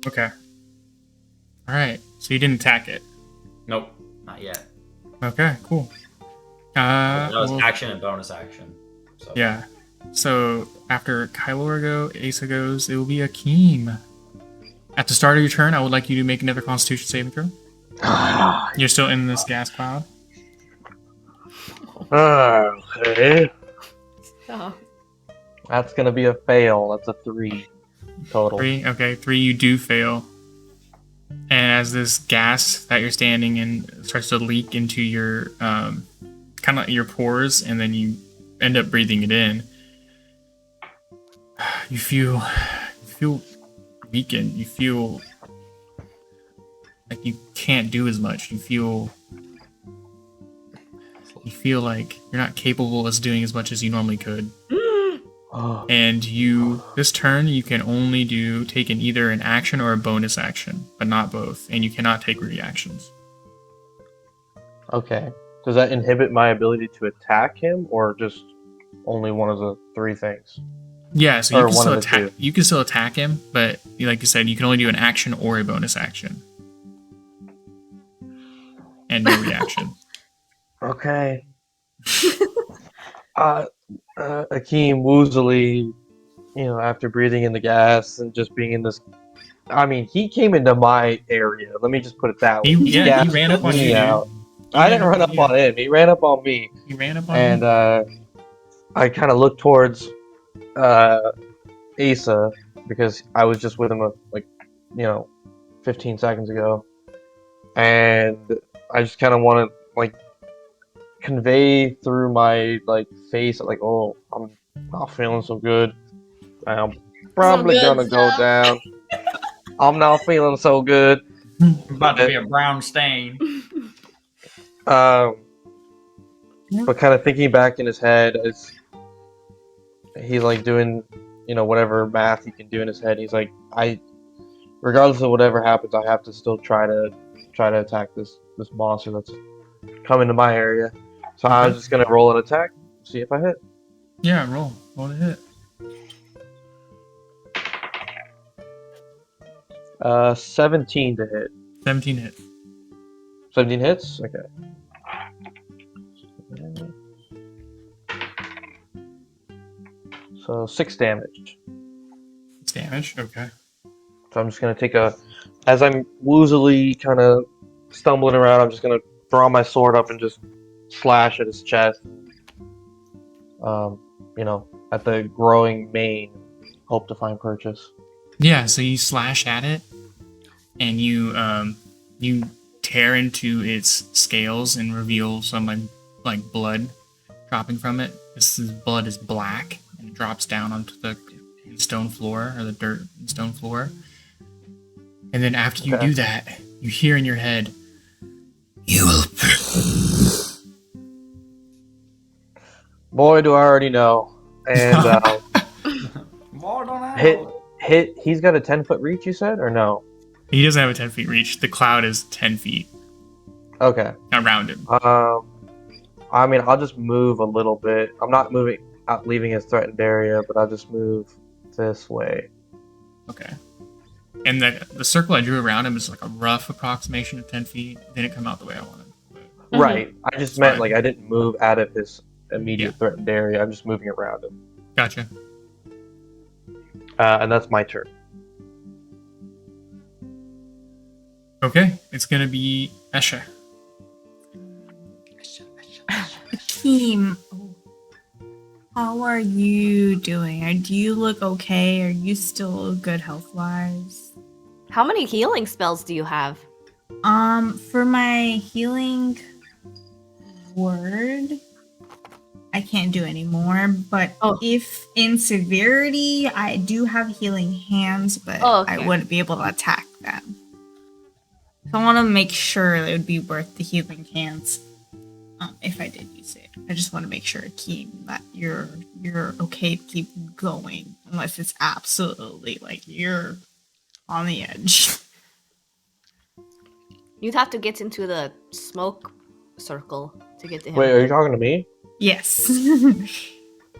Okay. All right. So you didn't attack it. Nope, not yet. Okay. Cool. That was well, action and bonus action. So. Yeah. So after Kylor Asa goes, it will be Akeem. At the start of your turn, I would like you to make another Constitution saving throw. You're still in this gas cloud. Okay. Oh. That's gonna be a fail. That's a 3 total. 3. Okay, 3. You do fail. And as this gas that you're standing in starts to leak into your kind of your pores, and then you end up breathing it in, you feel weakened. You feel like you can't do as much. You feel like you're not capable of doing as much as you normally could. And this turn, you can only take either an action or a bonus action, but not both. And you cannot take reactions. Okay. Does that inhibit my ability to attack him, or just only one of the 3 things? Yeah, so Or you can one still of the attack. 2. You can still attack him, but like you said, you can only do an action or a bonus action, and no reaction. Okay. Akeem woozily, after breathing in the gas and just being in this. I mean, he came into my area. Let me just put it that way. He gassed ran up on me you, out. dude. I didn't run up on him. He ran up on me. He ran up on And you. I kind of looked towards Asa, because I was just with him 15 seconds ago, and I just kind of want to convey through my face oh, I'm not feeling so good. I'm probably gonna go down. I'm not feeling so good. About to be a brown stain. But kind of thinking back in his head as he's doing, whatever math he can do in his head. He's like, regardless of whatever happens, I have to still try to attack this monster that's coming to my area. So I was just gonna roll an attack, see if I hit. Yeah, roll to hit. 17 to hit. 17 hit. 17 hits? Okay. So 6 damage. 6 damage. Okay. So I'm just gonna as I'm woozily kind of stumbling around, I'm just gonna draw my sword up and just slash at his chest. At the growing mane, hope to find purchase. Yeah, so you slash at it, and you tear into its scales and reveal some like blood dropping from it. This blood is black and it drops down onto the stone floor, or the dirt and stone floor. And then after you do that, you hear in your head, You will. Boy, do I already know. And More don't I hit. He's got a 10-foot reach, you said, or no? he doesn't have a 10 feet reach. The cloud is 10 feet Okay. around him. I mean, I'll just move a little bit. I'm not leaving his threatened area, but I'll just move this way. Okay. And the circle I drew around him is like a rough approximation of 10 feet. Didn't come out the way I wanted. Right. I just meant like I didn't move out of his immediate Yeah. threatened area. I'm just moving around him. Gotcha. And that's my turn. Okay, it's gonna be Esha. Team, how are you doing? Do you look okay? Are you still good health wise? How many healing spells do you have? For my healing word, I can't do any more, but Oh. if in severity, I do have healing hands, but Oh, okay. I wouldn't be able to attack them. So I want to make sure it would be worth the healing hands if I did use it. I just want to make sure, Keem, that you're okay to keep going, unless it's absolutely like you're on the edge. You'd have to get into the smoke circle to get to him. Wait, are you talking to me? Yes.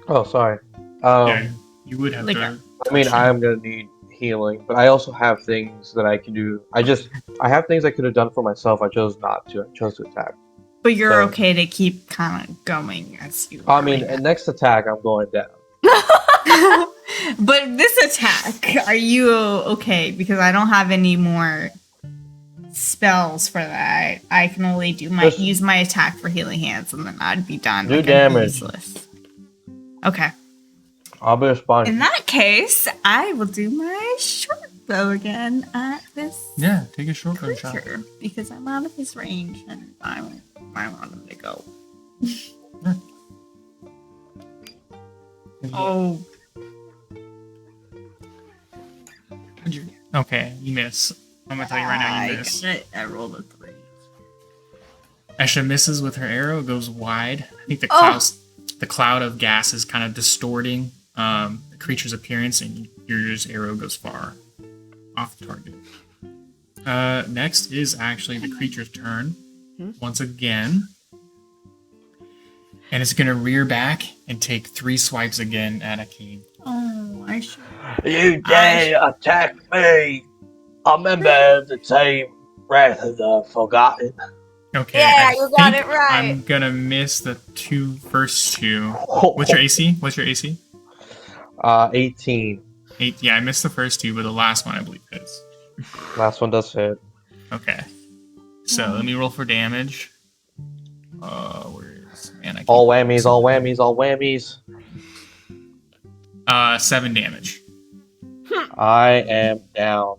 Oh, sorry. Yeah, you would have like to. I mean, I am gonna need healing, but I also have things that I can do. I have things I could have done for myself. I chose not to. I chose to attack. But you're So- okay to keep kind of going as you. I mean, and next attack, I'm going down. But this attack, are you okay? Because I don't have any more spells for that. I can only Just- use my attack for healing hands, and then I'd be done. Do I'm damage. useless. Okay. I'll be responding. In that case, I will do my short bow again at this Yeah, take a shotgun shot. creature because I'm out of his range and I want him to go. Oh, Okay, you miss. I'm gonna tell you right now, you miss. I rolled a 3. Esha misses with her arrow, goes wide. I think Oh. the cloud of gas is kind of distorting the creature's appearance, and your arrow goes far off the target. Next is actually the creature's turn once again, and it's gonna rear back and take 3 swipes again at Akeem. Oh, I should. You dare attack me! I'm a member of the team Wrath of the Forgotten. Okay, Yeah, I you got think it right. I'm gonna miss the first two. What's your AC? 18. 8. Yeah, I missed the first 2, but the last one I believe is. Last one does hit. Okay. So let me roll for damage. Where's man? I can't- All whammies, all whammies, all whammies. 7 damage. I am down.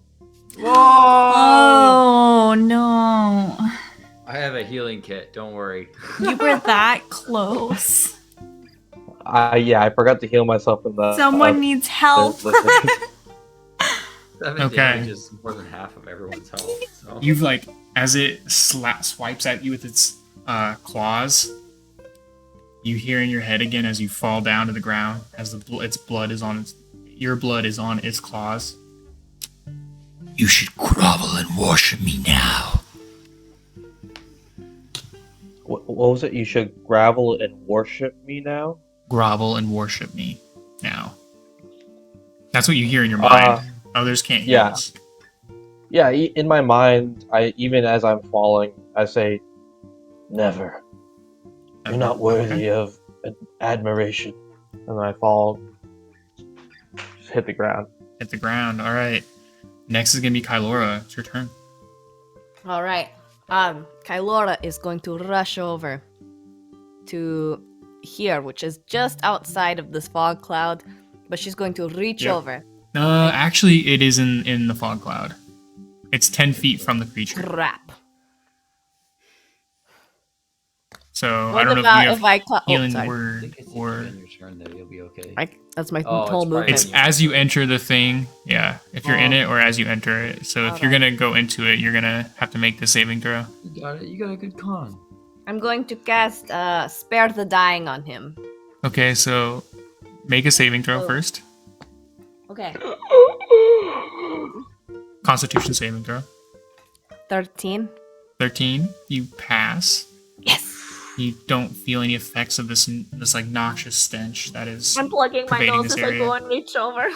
Oh no! I have a healing kit. Don't worry. You were that close. I forgot to heal myself in the. Someone needs help. 7 Okay. damage is more than half of everyone's health. So. You've like as it swipes at you with its claws. You hear in your head again as you fall down to the ground as your blood is on its claws. You should grovel and worship me now. What was it? You should gravel and worship me now? Grovel and worship me now. That's what you hear in your mind. Others can't hear yeah. this. Yeah, in my mind, even as I'm falling, I say, never. You're not worthy of admiration. And then I fall, just hit the ground. Hit the ground. All right. Next is gonna be Kylora. It's your turn. All right. Kylora is going to rush over to here, which is just outside of this fog cloud, but she's going to reach Yep. over. Actually, it is in the fog cloud. It's 10 feet from the creature. Crap. So I What don't know about if you if have I cut? healing sorry. I word think it's or in your turn that you'll be okay. That's my Oh, whole it's movement. it's as you enter the thing. Yeah, if you're in Oh. it or as you enter it. So if you're Alright. gonna go into it, you're gonna have to make the saving throw. You got it. You got a good con. I'm going to cast Spare the Dying on him. Okay, so make a saving throw Oh. first. Okay. Constitution saving throw. 13. 13. You pass. Yes. You don't feel any effects of this like noxious stench that is. I'm plugging my pervading nose this as I area. go and reach over.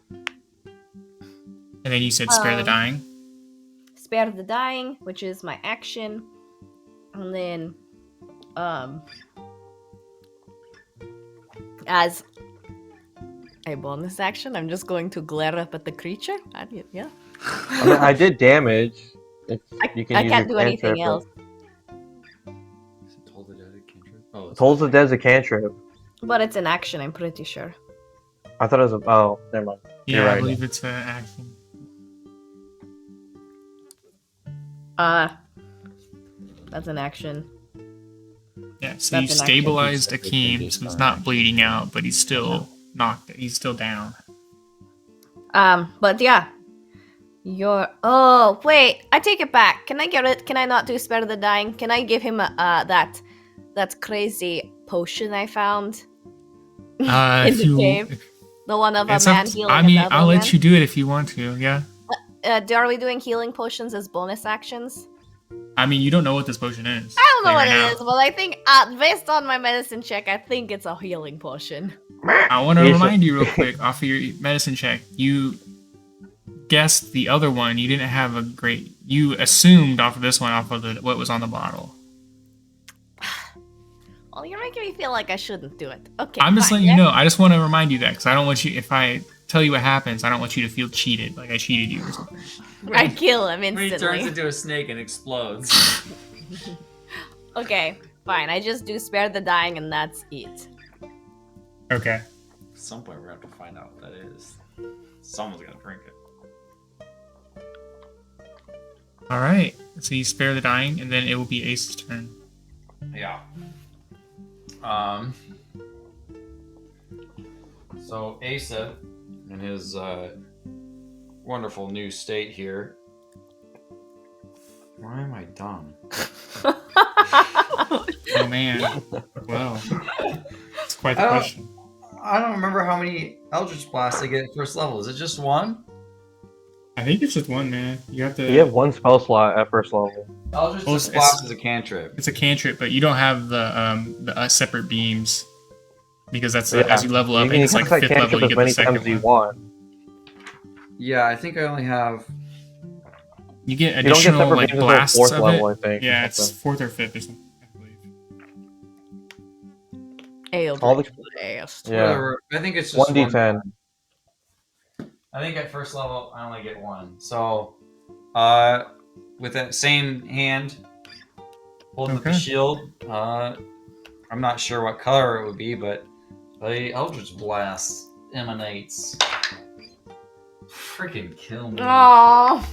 And then you said spare the dying. Spare the Dying, which is my action. And then, as a bonus action, I'm just going to glare up at the creature. Yeah. I mean, I did damage. If you can I use can't your do anything cantrip, else. Is it Toll the Dead a cantrip? Oh, it's Toll's the Dead's a cantrip. But it's an action, I'm pretty sure. I thought it was a. Oh, never mind. You're Yeah, I right. believe it's an action. That's an action. Yeah, so That's you an action. stabilized It's Akeem, based so he's on not action. bleeding out, but he's still knocked. He's still down. But yeah. Oh, wait, I take it back. Can I get it? Can I not do Spare the Dying? Can I give him that crazy potion I found in If the you, cave? The one of a it's up man to- healing I mean, another I'll man? let you do it if you want to. Yeah. Are we doing healing potions as bonus actions? I mean, you don't know what this potion is. I don't know what right it now. is, but I think, based on my medicine check, I think it's a healing potion. I want to You should- remind you real quick off of your medicine check. You guessed the other one. You didn't have a great. You assumed off of this one off of what was on the bottle. Well, you're making me feel like I shouldn't do it. Okay, I'm just fine, letting you yeah? know. I just want to remind you that because I don't want you. If I tell you what happens, I don't want you to feel cheated, like I cheated you or something. I kill him When he turns instantly. into a snake and explodes. Okay, fine. I just do Spare the Dying and that's it. Okay. At some point, we're gonna have to find out what that is. Someone's gonna drink it. All right. So you spare the dying, and then it will be Ace's turn. Yeah. So Asa, in his wonderful new state here. Why am I dumb? Oh man. Well, it's quite the I don't- question. I don't remember how many Eldritch Blasts I get at first level. Is it just one? I think it's just one, man. You have to. You have one spell slot at first level. Eldritch Well, it's- Blast is a cantrip. It's a cantrip, but you don't have the separate beams because that's Yeah. as you level up, You and can it's like cast that fifth level. cantrip You as get the many second times as you one. want. Yeah, I think I only have. You get You don't get additional separate like beams until blasts fourth of level, it. I think. Yeah, or it's something. fourth or fifth or something. I believe. All the- Blast. Yeah. Whatever. I think it's just 1d10. I think at first level I only get one. So, with that same hand, holding up the Okay. shield, I'm not sure what color it would be, but the Eldritch Blast emanates. Freaking kill me. Oh,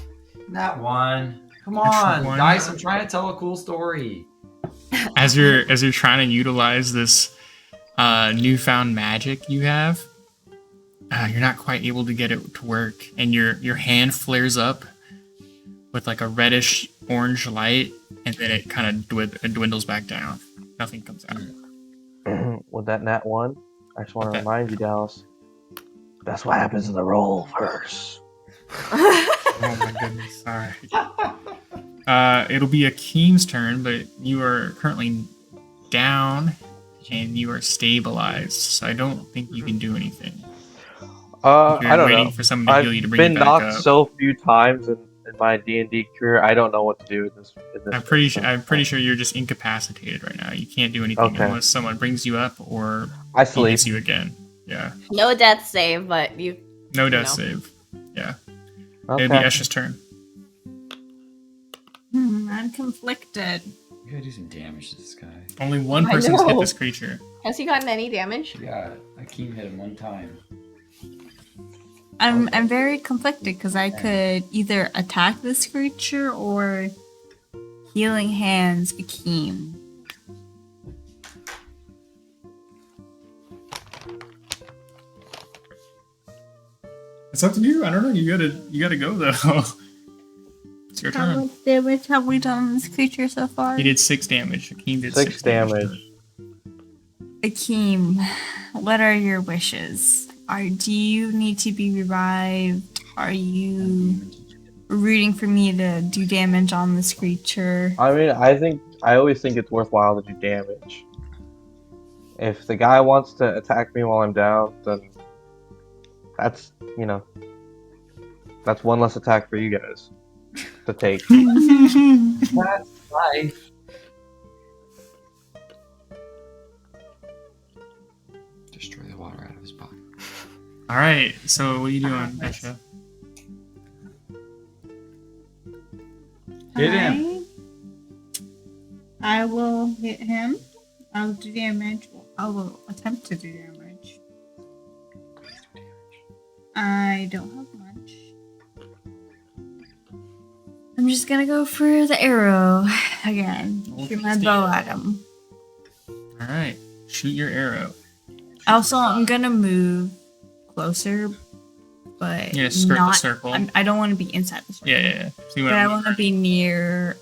Not one. Come Which on, one? guys! I'm trying to tell a cool story. As you're trying to utilize this newfound magic you have, you're not quite able to get it to work, and your hand flares up with like a reddish orange light, and then it kind of dwindles back down. Nothing comes out. With that nat 1, I just want Okay. to remind you, Dallas. That's what happens in the roll first. Oh my goodness! All right. It'll be Akeem's turn, but you are currently down, and you are stabilized. So I don't think you can do anything. If you're I don't waiting know. for someone to I've heal you to bring been you back knocked up. so few times in my D&D career. I don't know what to do in this. I'm pretty sure you're just incapacitated right now. You can't do anything Okay. unless someone brings you up or I he sleep. hits you again. Yeah. no death save, but you. No death No. save. Yeah. Okay. It'll be Esha's turn. I'm conflicted. You gotta do some damage to this guy. Only one I person's hit know. this creature. Has he gotten any damage? Yeah, Akeem hit him one time. I'm very conflicted because I could either attack this creature or healing hands Akeem. It's up to you. I don't know. You gotta go though. It's your How turn. much damage have we done on this creature so far? He did 6 damage. Akeem did 6 damage. Akeem, what are your wishes? Do you need to be revived? Are you rooting for me to do damage on this creature? I mean, I always think it's worthwhile to do damage. If the guy wants to attack me while I'm down, then that's that's one less attack for you guys to take. That's life. Destroy the water out of his body. All right. So what are you doing, Esha? Hit him. I will hit him. I'll do damage. I will attempt to do damage. I don't have much. I'm just gonna go for the arrow again. Shoot my bow at him. All right. Shoot your arrow. Also, I'm gonna move closer, but Yeah, skirt the not. circle. I don't want to be inside the circle. Yeah. So you But I want want to be near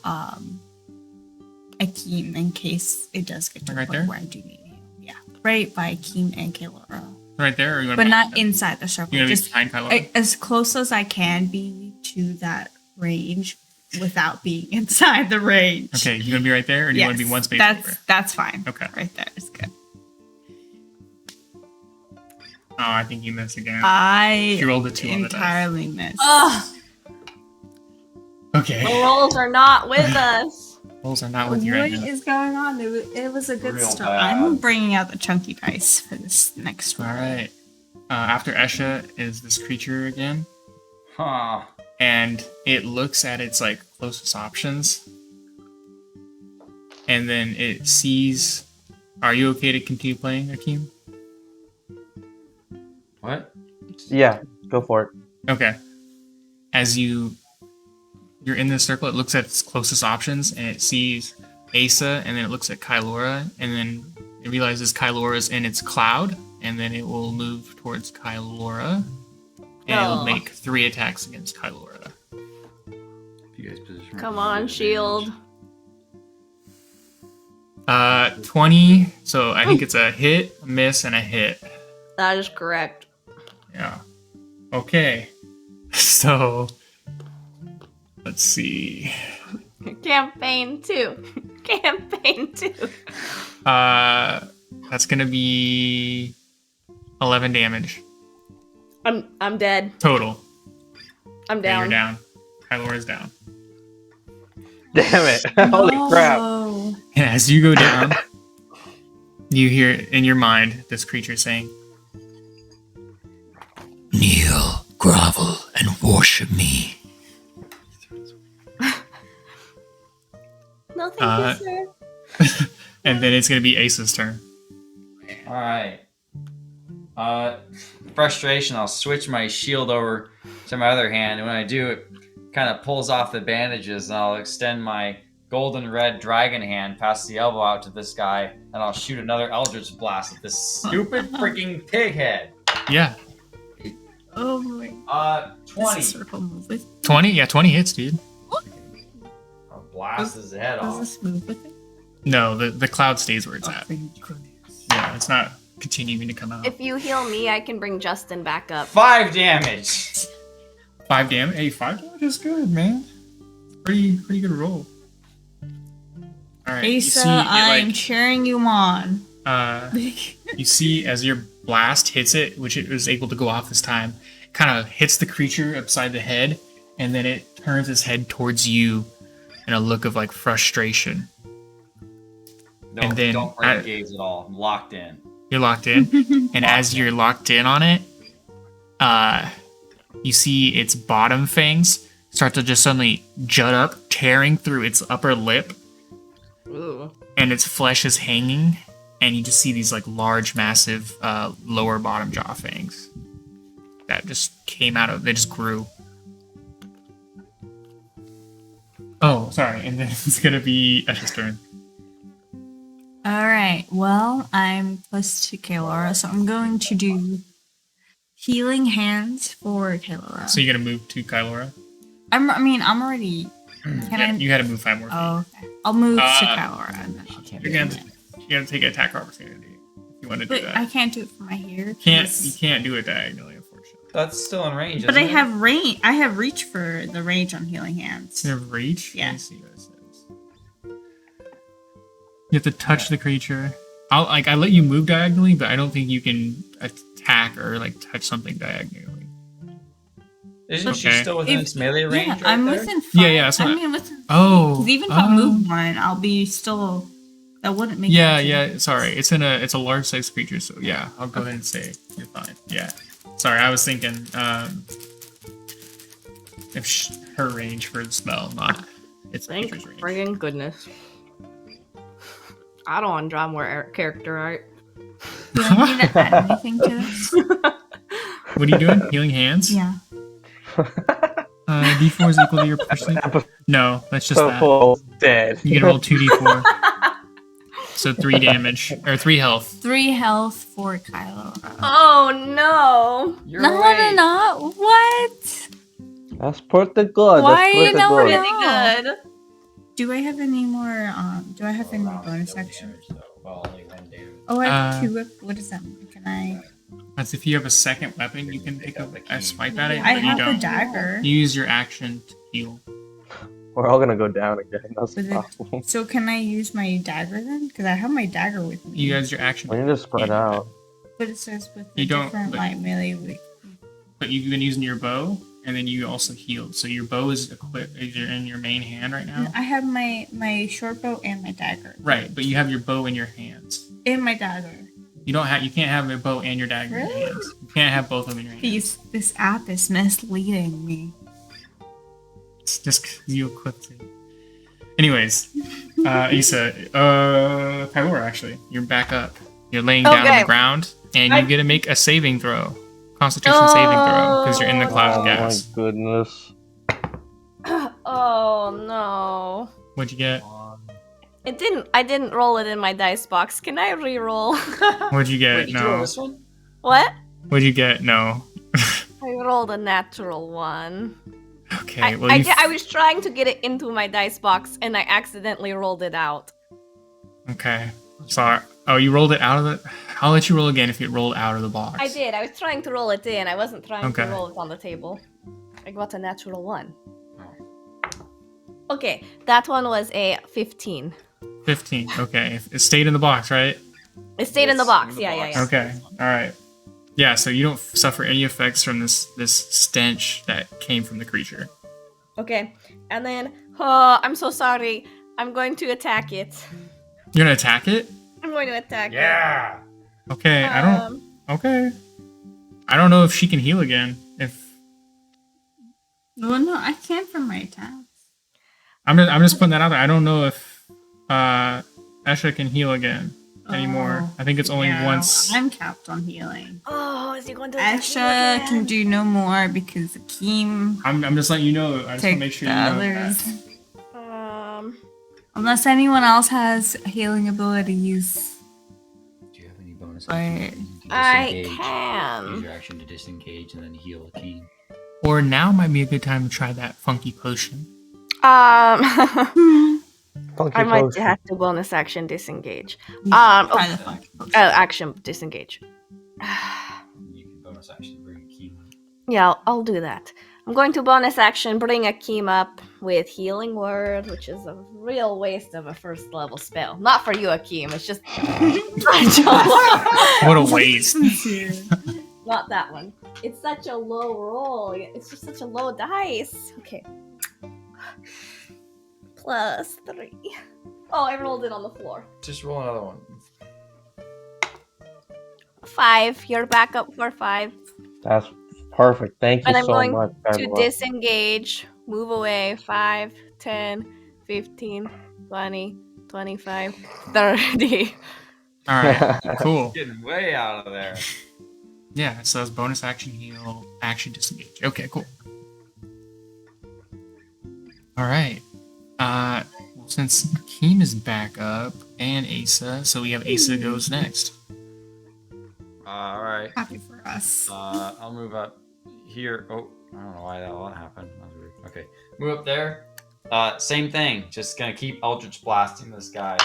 Akeem in case it does get to the Right point there? where I do need him. Yeah, right by Akeem and Kaylora. right there, or you want But not inside the circle. You're gonna be Just behind Kylo. as close as I can be to that range without being inside the range. Okay, you gonna be right there, or do you want to be one space over? That's fine. Okay. Right there is good. Oh, I think you missed again. I You rolled a 2 on the dice. entirely missed. Ugh, the Okay. rolls are not with us. Rolls are not with you What right now. is going on? It was a good Real start. bad. I'm bringing out the chunky dice for this next All one. right. After Esha is this creature again, Huh. and it looks at its like closest options, and then it sees. Are you okay to continue playing, Akeem? What? Yeah, go for it. Okay. As you're in this circle, it looks at its closest options and it sees Asa, and then it looks at Kylora, and then it realizes Kylora's in its cloud, and then it will move towards Kylora, and it will Oh. make 3 attacks against Kylora. You guys position. Come on, shield. 20. So I think it's a hit, a miss, and a hit. That is correct. Yeah. Okay. So let's see. Campaign 2. Campaign 2. That's gonna be 11 damage I'm dead. total. I'm Yeah, down. you're down. Kylora's down. Damn it! Holy crap! No. And as you go down, you hear in your mind this creature saying, Kneel, grovel, and worship me. No, thank you, sir. and then it's gonna be Ace's turn. All right. Frustration. I'll switch my shield over to my other hand, and when I do, it kind of pulls off the bandages, and I'll extend my golden red dragon hand past the elbow out to this guy, and I'll shoot another Eldritch Blast at this stupid freaking pig head. Yeah. Oh my. 20. Does the circle move with? 20? Yeah, 20 hits, dude. I'll blast his head Does off. this move with it? No, the cloud stays where it's Oh, at. thank goodness. Yeah, it's not continuing to come out. If you heal me, I can bring Justin back up. 5 damage. 5 damage? Hey, 5 damage is good, man. Pretty good roll. Alright, you see Asa, it, I'm like, cheering you on. you see as your blast hits it, which it was able to go off this time, kind of hits the creature upside the head, and then it turns its head towards you in a look of like frustration. No, And then don't break gaze at all. I'm locked in. You're locked in, and as you're locked in on it, you see its bottom fangs start to just suddenly jut up, tearing through its upper lip, Ooh. and its flesh is hanging, and you just see these like large, massive lower bottom jaw fangs that just came out of. They just grew. Oh, sorry, and then it's gonna be Esha's turn. Alright, well, I'm close to Kaylora, so I'm going to do healing hands for Kaylora. So you're gonna move to Kylora. I'm already. Can Yeah, I? you gotta move 5 more feet. Oh, okay. I'll move to Uh, Kaylora and then I'll take You're it. gonna you gotta take an attack opportunity if you want to do But that. I can't do it from my here. You 'cause- can't do it diagonally, unfortunately. That's still in range. But I isn't it? have range. I have reach for the range on healing hands. You have reach? Yeah. Let me see what it says. You have to touch the creature. I let you move diagonally, but I don't think you can attack or like touch something diagonally. Isn't she Okay. still within If- its melee range? Yeah, right I'm there? within 5. Yeah, that's I what mean, within. Oh. Because even if I move one, I'll be still That wouldn't make Yeah, sense. yeah. Sorry, it's a large size creature, so yeah, I'll go ahead and say you're fine. Yeah. Sorry, I was thinking if her range for the spell, not its Thank creature's range. friggin' goodness. I don't want to draw more character art. Do I need to add anything to this? What are you doing? Healing hands? Yeah. D4 is equal to your percent. No, that's just that. Full dead. You can roll 2d4. So 3 damage or 3 health. 3 health for Kylo. Oh no! No. What? That's pretty good. Why That's pretty no, good. no? Pretty good. Do I have any more? Do I have any bonus action? Oh, I have 2. What does that mean? Can I? That's if you have a second weapon, you can pick up a swipe at it. I but you have don't. a dagger. You use your action to heal. We're all gonna go down again. That's the With it- problem. So can I use my dagger then? Because I have my dagger with me. You guys, your action. We need to spread out. But it says with You a don't, different but- like melee. But you've been using your bow, and then you also healed. So your bow is equipped. Is in your main hand right now. I have my short bow and my dagger. Right, but you have your bow in your hands. And my dagger. You don't have. You can't have a bow and your dagger in Really? your hands. You can't have both of them in your hands. This app is misleading me. It's just 'cause you equipped it. Anyways, Issa, Kylora, actually, you're back up. You're laying down on Okay. the ground, and you get to make a saving throw, Constitution saving throw, because you're in the cloud Oh of my gas. goodness. Oh no! What'd you get? It didn't. I didn't roll it in my dice box. Can I re-roll? What'd you get? Wait, did you roll No. this one? What? What'd you get? No. I rolled a natural one. Okay. Well, I was trying to get it into my dice box and I accidentally rolled it out. Okay. Sorry. Oh, you rolled it out of the. I'll let you roll again if it rolled out of the box. I did. I was trying to roll it in. I wasn't trying Okay. to roll it on the table. I got a natural one. Okay, that one was a 15. 15. Okay. It stayed in the box, right? It stayed in the It's box. in the Yeah, box. yeah, yeah. Okay. All right. Yeah. So you don't suffer any effects from this stench that came from the creature. Okay, and then, oh, I'm so sorry. I'm going to attack it. You're gonna attack it? I'm going to attack Yeah. Okay. it. I don't. Okay. I don't know if she can heal again. If Well, no, I can from my attacks. I'm just putting that out there. I don't know if Esha can heal again anymore. Oh, I think it's only yeah, once. I'm capped on healing. Oh, is he going to attack me Asha again? can do no more because Akeem I'm just letting you know. I just want to take make sure the you know others. that. Unless anyone else has healing abilities. Do you have any bonus But action? I Disengage. Use can. your action to disengage and then heal a key. Or now might be a good time to try that funky potion. Funky I might potion. have to bonus action disengage. try the funky potion. Action disengage. You can bonus action bring a key. Yeah, I'll do that. I'm going to bonus action bring Akeem up with Healing Word, which is a real waste of a first level spell. Not for you, Akeem. It's just What a waste. not that one. It's such a low roll. It's just such a low dice. Okay. +3. Oh, I rolled it on the floor. Just roll another one. 5. You're back up for 5. That's perfect. Thank you And I'm so going much. to Angela. disengage, move away. 5, 10, 15, 20, 25, 30. All right. Cool. Getting way out of there. Yeah. So that's bonus action heal, action disengage. Okay. Cool. All right. Well, since Akeem is back up and Asa, so we have Asa goes next. All right. Happy for us. I'll move up here. Oh, I don't know why that all happened. That was weird. Okay, move up there. Same thing. Just gonna keep Eldritch blasting this guy.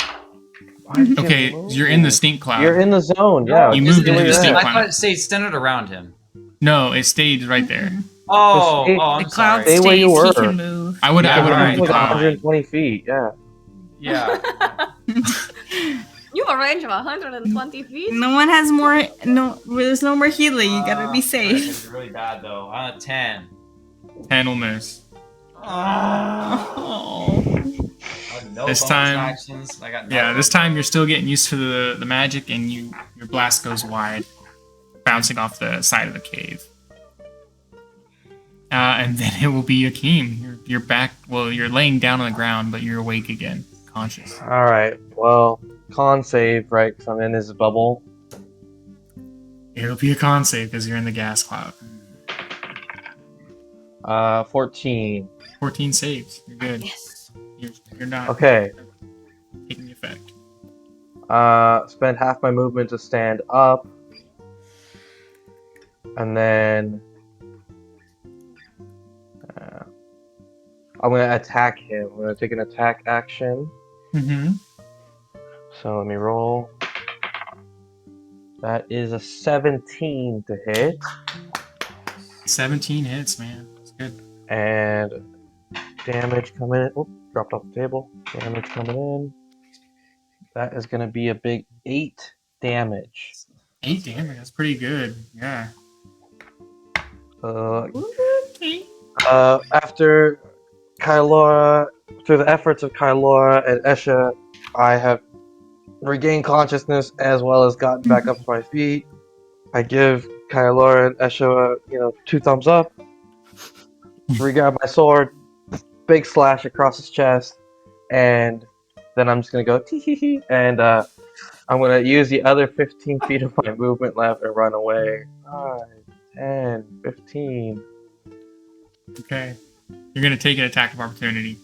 Why'd you Okay, move? you're in the stink cloud. You're in the zone. Yeah. You just moved into stay the there. stink I cloud. thought it stayed centered around him. No, it stayed right there. Oh, stay- I'm The cloud sorry. Stay where you stays, he were. can move. I would Yeah, have right. moved the Like cloud. 120 feet. Yeah. Yeah. You have a range of 120 feet? No one has more. No, there's no more healing. You gotta be It's safe. really bad though. I'm at 10. 10 will miss. Ah. Oh. I No This bonus time- actions. I got Yeah, this time you're still getting used to the magic, and your blast goes wide, bouncing off the side of the cave. And then it will be Akeem. You're back. Well, you're laying down on the ground, but you're awake again, conscious. All right. Well, con save, right? Because I'm in his bubble. It'll be a con save because you're in the gas cloud. 14. 14 saves. You're good. Yes. You're not Okay. taking the effect. Spend half my movement to stand up, and then I'm gonna attack him. I'm gonna take an attack action. Mm-hmm. So let me roll. That is a 17 to hit, 17 hits, man. That's good. and damage coming in. Oop, dropped off the table. Damage coming in. That is gonna be a big 8 damage. 8 damage. That's pretty good. Yeah. After Kylora, through the efforts of Kylora and Esha, I have regained consciousness as well as gotten back up to my feet. I give Kylora and Esha, 2 thumbs up. Regrab my sword, big slash across his chest, and then I'm just gonna go tee hee hee, and I'm gonna use the other 15 feet of my movement left and run away. 5, 10, 15. Okay. You're gonna take an attack of opportunity.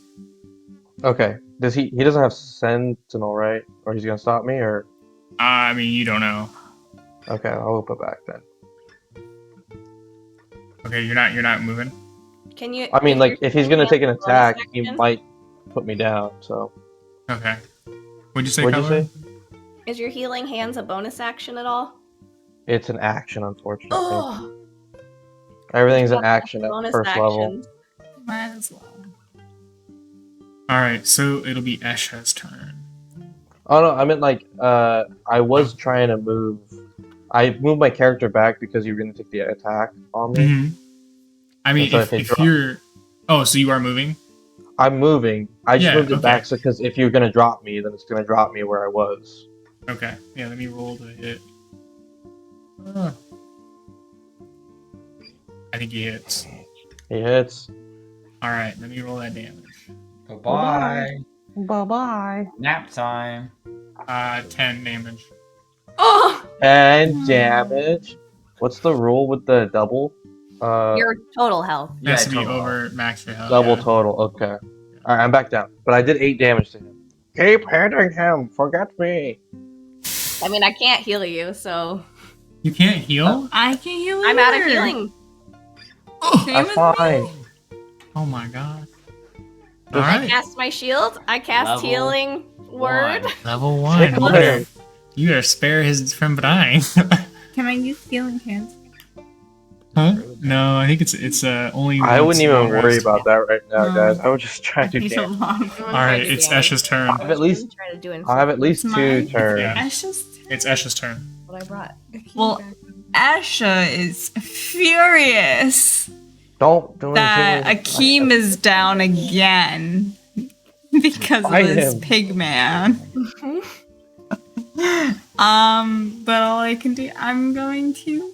Okay. Does he doesn't have Sentinel, right? Or he's gonna stop me, or I mean, you don't know. okay, I'll whip it back then. Okay, you're not moving. Can you? I mean, like if he's gonna take an bonus attack, he action? might put me down. So Okay. What'd you say, what'd you Kyler? say? Is your healing hands a bonus action at all? It's an action, unfortunately. Oh, Everything's an action at bonus first level. actions. Might as well. All right, so it'll be Esha's turn. Oh no, I meant like I was trying to move. I moved my character back because you were gonna take the attack on me. Mm-hmm. I mean, And so if they drop- you're, oh, so you are moving. I'm moving. I just Yeah, moved it okay. back so because if you're gonna drop me, then it's gonna drop me where I was. Okay. Yeah. Let me roll the hit. I think he hits. He hits. All right. Let me roll that damage. Bye-bye. Bye bye. Nap time. 10 damage. Oh, And damage. What's the rule with the double? your total health. It has to be total. over max your health. Double yeah. total. Okay. All right, I'm back down. But I did 8 damage to him. Keep hitting him. Forget me. I mean, I can't heal you, so You can't heal. I can heal you. I'm out of healing. That's fine. Oh my god. All All I right. cast my shield. I cast Level healing word. Level 1. Tickle him. You gotta spare his from dying. Can I use healing hands? Huh? No, I think it's only. I once wouldn't even long worry rest. about that right now, No. guys. I would just try I to do need a damage. long. All right, it's Esha's turn. I have at least- I have at least It's 2 mine. turns. Yeah. It's just It's Esha's turn. What I brought. well, Asha is furious Don't do that anything. Akeem is down again because of Fight this him. pig man. But all I can do, I'm going to.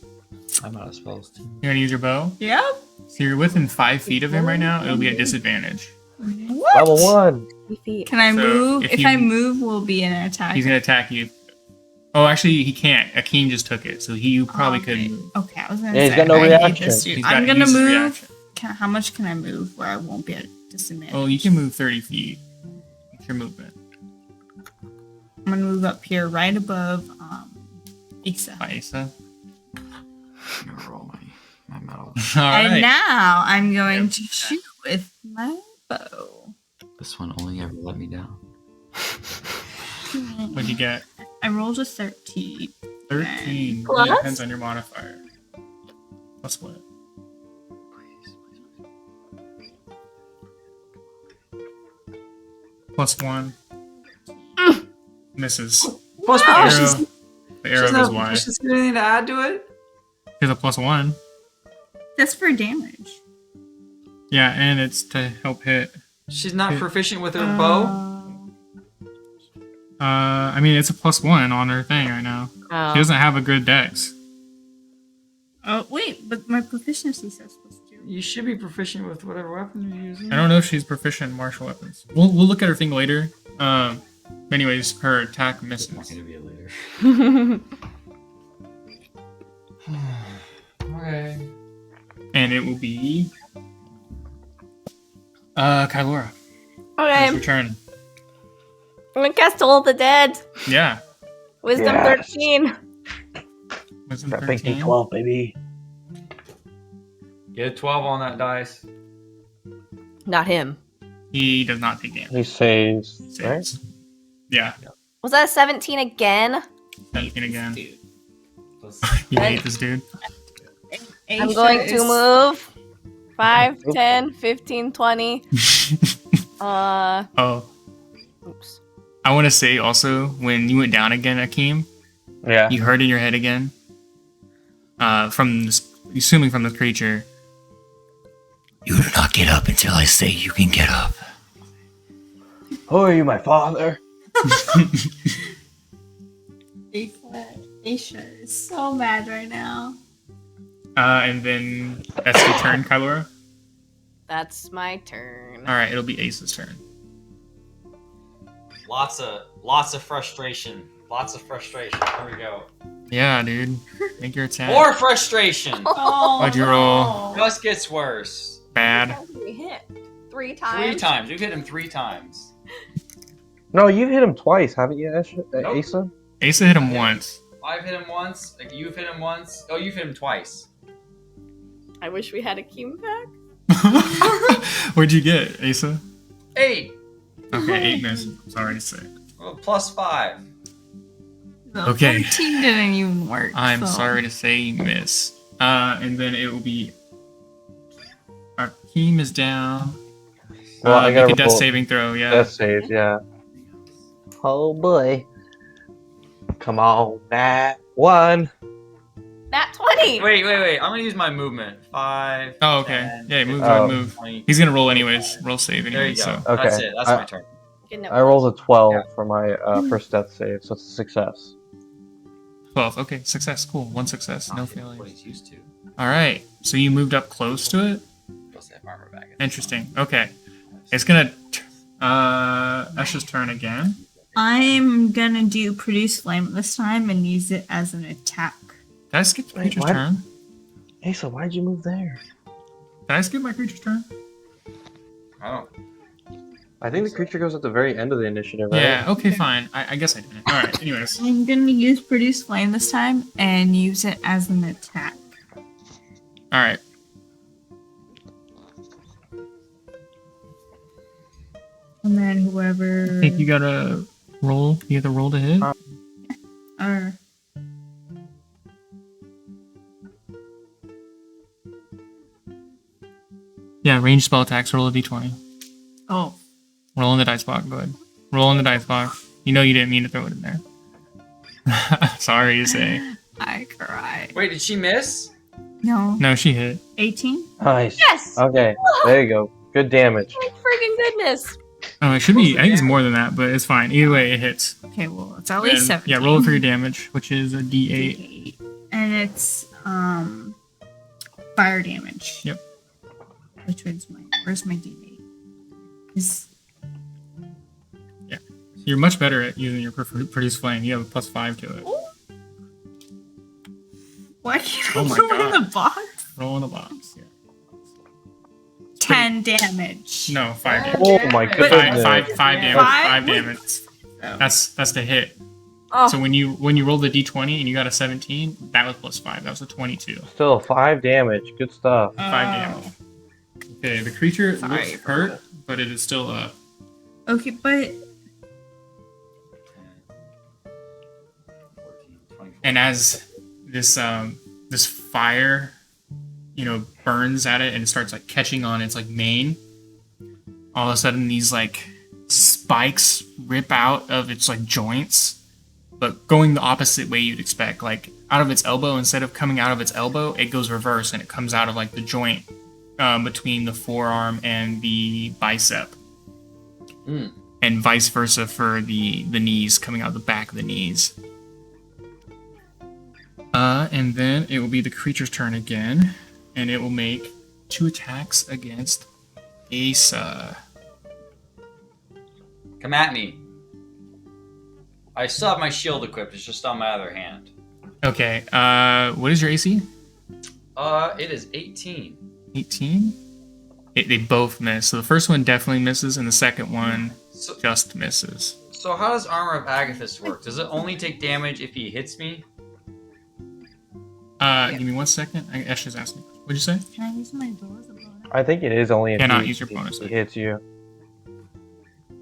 I'm out of spells too. You're gonna use your bow. Yep. So you're within 5 feet of him right now. It'll be at disadvantage. What? Level 1. Can I So, move? if If you- I move, will be an attack. He's gonna attack you. Oh, actually, he can't. Akeem just took it, so you probably could Okay. move. Okay, I was gonna Yeah, he's say got no I need reaction. this to- He's I'm got to gonna use his move. reaction. How much can I move where I won't be at disadvantage? Oh, you can move 30 feet. It's your movement. I'm gonna move up here, right above Issa. Aisa. I'm gonna roll my metal. All And right. now I'm going to shoot with my bow. This one only ever let me down. What'd you get? I rolled a 13. 13. Plus? It depends on your modifier. Plus what? Plus 1. Misses. Plus The one. arrow, the arrow goes wide. Anything to add to it? Here's a plus 1. That's for damage. Yeah, and it's to help hit. She's not Yeah. proficient with her bow. I mean, it's a +1 on her thing right now. Oh. She doesn't have a good dex. Oh, wait, but my proficiency says +2. You should be proficient with whatever weapon you're using. I don't know if she's proficient in martial weapons. We'll look at her thing later. Anyways, her attack Not misses. gonna be a later. Okay. And it will be... Kylora. Okay, It's your turn. I'm gonna cast Toll of the Dead. Yeah. Wisdom Yes. 13. Wisdom Got big 13. D12, baby. Get a 12 on that dice. Not him. He does not take damage. He saves, right? Saves. Yeah. Was that a 17 again? 17 again. Dude. You hate this dude. I'm going to move. 5, 10, 15, 20. Oh. Oops. I want to say also, when you went down again, Akeem, Yeah. you heard in your head again, from this, assuming from the creature, You do not get up until I say you can get up. Who are you, my father? Aisha is so mad right now. and then that's your turn, Kylora. That's my turn. All right, it'll be Ace's turn. Lots of frustration. Lots of frustration. Here we go. Yeah, dude. Make your attack. More frustration. Oh, What'd you roll? Just gets worse. Bad. We hit 3 3 times. times. We've hit him 3 times. No, you've hit him twice, haven't you, Nope. Asa? Asa hit him once. I've hit him once. Like, you've hit him once. Oh, you've hit him twice. I wish we had a Keem back. What'd you get, Asa? 8. Okay, 8 misses. Sorry to say. Well, +5. The Okay. 14 didn't even work. I'm so. sorry to say you miss. And then it will be... Akeem is down. Well, I Make gotta a death roll- saving throw, yeah. Death save, yeah. Oh boy. Come on, that one. Nat 20. Wait. I'm gonna use my movement. 5. Oh, okay. 10, Yeah, move, 15, move. 20. He's gonna roll anyways. Roll save There you anyways, go. so... Okay. That's it. That's my turn. Getting it I rolled a 12 Yeah. for my first death save, so it's a success. 12. Okay, success. Cool. 1 success. No Not failure. What he's used to. Alright, so you moved up close to it? Plus that armor back. Interesting. Okay. It's gonna... Ash's turn again. I'm gonna do produce flame this time and use it as an attack. Did I skip the Wait, creature's what? turn? Asa, why'd you move there? Did I skip my creature's turn? I don't. I think the creature goes at the very end of the initiative, right? Yeah, okay, fine. I guess I didn't. Alright, anyways. I'm gonna use produce flame this time and use it as an attack. Alright. And then whoever. I think you gotta roll. You have to roll to hit. Or Yeah, ranged spell attacks. Roll a d20. oh, Roll in the dice box. Go ahead. Roll in the dice box. You know you didn't mean to throw it in there. Sorry to say. I cried. Wait, did she miss? No, No, she hit. 18. Nice. Yes. Okay, there you go. Good damage. My freaking goodness. Oh, it should be. I think it's more than that, but it's fine. Either way, it hits. Okay, well it's at least And, 17. yeah, roll it for your damage, which is a d8. D8. And it's fire damage. Yep. Which one's my? Where's my D8? Is You're much better at using your produce flame. You have a +5 to it. why can't Oh I my go in God. the box? Roll in the box. Yeah. 10 damage. No, 5 damage. Oh my Five goodness. damage. Five? 5 damage. That's the hit. Oh, So when you roll the d20 and you got a 17, that was +5. That was a 22. Still 5 damage. Good stuff. 5 Oh. damage. Okay, the creature Sorry. looks hurt, but it is still up. Okay, but 14, 24. And as this this fire, burns at it and starts like catching on its like mane, all of a sudden these like spikes rip out of its like joints, but going the opposite way you'd expect. Like out of its elbow, instead of coming out of its elbow, it goes reverse and it comes out of like the joint between the forearm and the bicep. and vice versa for the knees coming out the back of the knees. And then it will be the creature's turn again, and it will make 2 attacks against Asa. Come at me. I still have my shield equipped. It's just on my other hand. Okay, what is your AC? It is 18. 18? They both miss. So the first one definitely misses, and the second one So, just misses. so how does Armor of Agathis work? Does it only take damage if he hits me? Give me 1 second. Ash just asked me. What'd you say? Can I use my door as a bonus? I think it is only if Cannot he, use your bonus he action. hits you.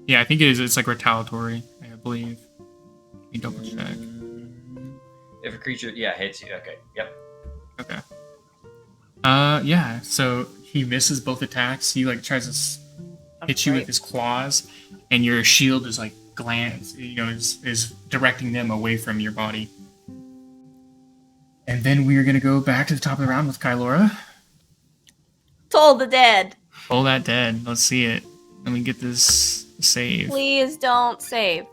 Yeah, I think it is. It's like retaliatory, I believe. Let me double check. If a creature, hits you. Okay, yep. Okay. Yeah. So he misses both attacks. He like tries to hit you with his claws, and your shield is like is directing them away from your body. And then we are gonna go back to the top of the round with Kylora. Toll the dead. Pull that dead. Let's see it. Let me get this save. Please don't save.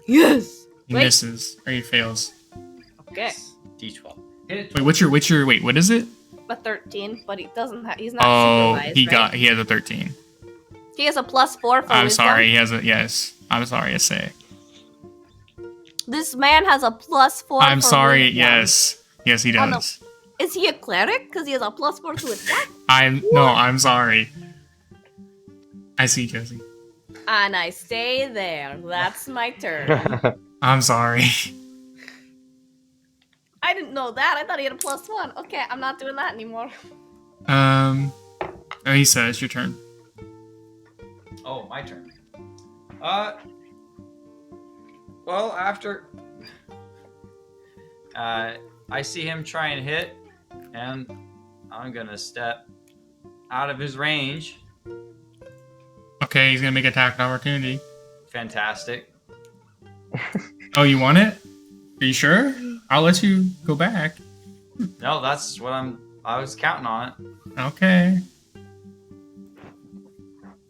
Yes. He Wait. misses or he fails. Okay. D12. Hit. Wait, what's your wait? What is it? A 13, but he doesn't have. He's not Oh, supervised. he right? he has a 13. He has a +4 for I'm wisdom. sorry. He has a yes. I'm sorry. I say. This man has a +4. I'm for sorry. wisdom. Yes, he Oh, no. does. Is he a cleric? Because he has a +4 to attack. I'm sorry. I see, Josie. And I stay there. That's my turn. I'm sorry. I didn't know that. I thought he had a +1. Okay, I'm not doing that anymore. Asa, it's your turn. Oh, my turn. Well, after I see him try and hit, and I'm gonna step out of his range. Okay, he's gonna make attack of opportunity. Fantastic. Oh, you want it? Are you sure? I'll let you go back. No, that's what I was counting on it. Okay.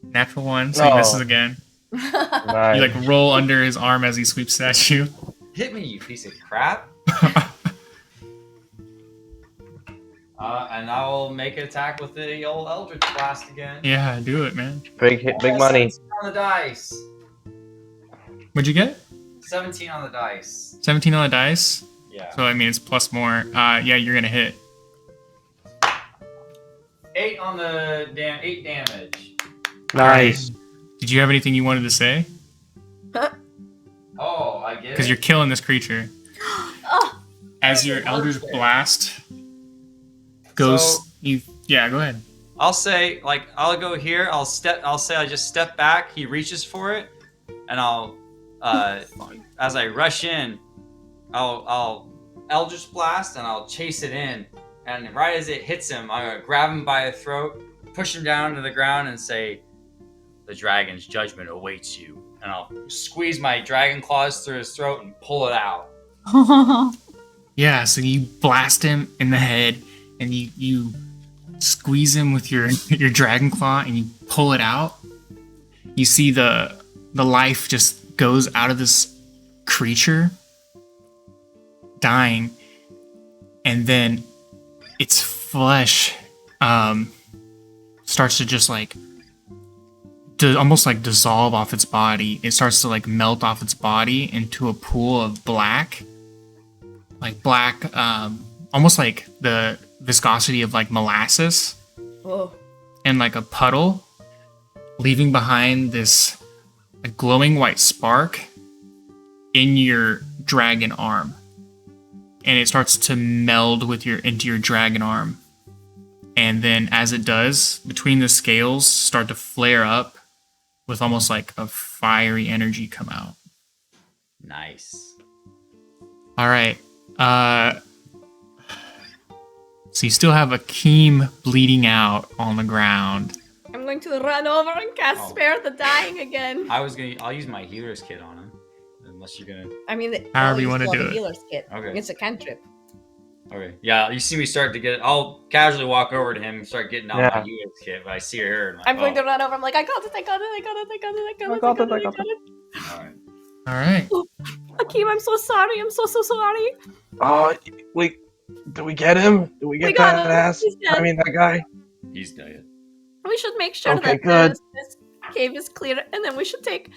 Natural 1, so he No. misses again. Nice. You like roll under his arm as he sweeps at you. Hit me, you piece of crap. And I'll make an attack with the old Eldritch Blast again. Yeah, do it, man. Big hit, big money. 17 on the dice. What'd you get? 17 on the dice. 17 on the dice. Yeah. So I mean, it's plus more. Yeah, you're gonna hit. 8 on the 8 damage. Nice. Did you have anything you wanted to say? Oh, I get it. Because you're killing this creature. Oh, As your Eldritch Blast goes, So- yeah, go ahead. I'll say, like, I'll go here. I'll say I just step back. He reaches for it, and I'll, as I rush in, I'll Eldritch Blast and I'll chase it in. And right as it hits him, I'm gonna grab him by the throat, push him down to the ground, and say, "The dragon's judgment awaits you." And I'll squeeze my dragon claws through his throat and pull it out. Yeah, so you blast him in the head, and you squeeze him with your dragon claw, and you pull it out. You see the life just goes out of this creature, dying, and then its flesh starts to just like almost like dissolve off its body. It starts to like melt off its body into a pool of black, almost like the viscosity of like molasses, oh. and like a puddle, leaving behind this like, glowing white spark in your dragon arm. And it starts to meld into your dragon arm. And then as it does, between the scales start to flare up with almost like a fiery energy come out. Nice. All right. So you still have Akeem bleeding out on the ground. I'm going to run over and cast Oh. Spare the Dying again. I'll use my healer's kit on him. Unless you're gonna. I mean, However you want wanna to do it. Healer's kit. Okay. It's a cantrip. Okay. Yeah, you see me start to get. I'll casually walk over to him and start getting out my Yeah. US kit. But I see her. And I'm going to oh, run over. I'm like, I got it, I got it, I got it, I got it, I got it, I got it, I got it. all right. All right. Akeem, I'm so sorry. I'm so sorry. Oh, did we get him? Did we get got that him. ass? He's dead. I mean, that guy. He's dead. We should make sure Okay, that good. this cave is clear, and then we should take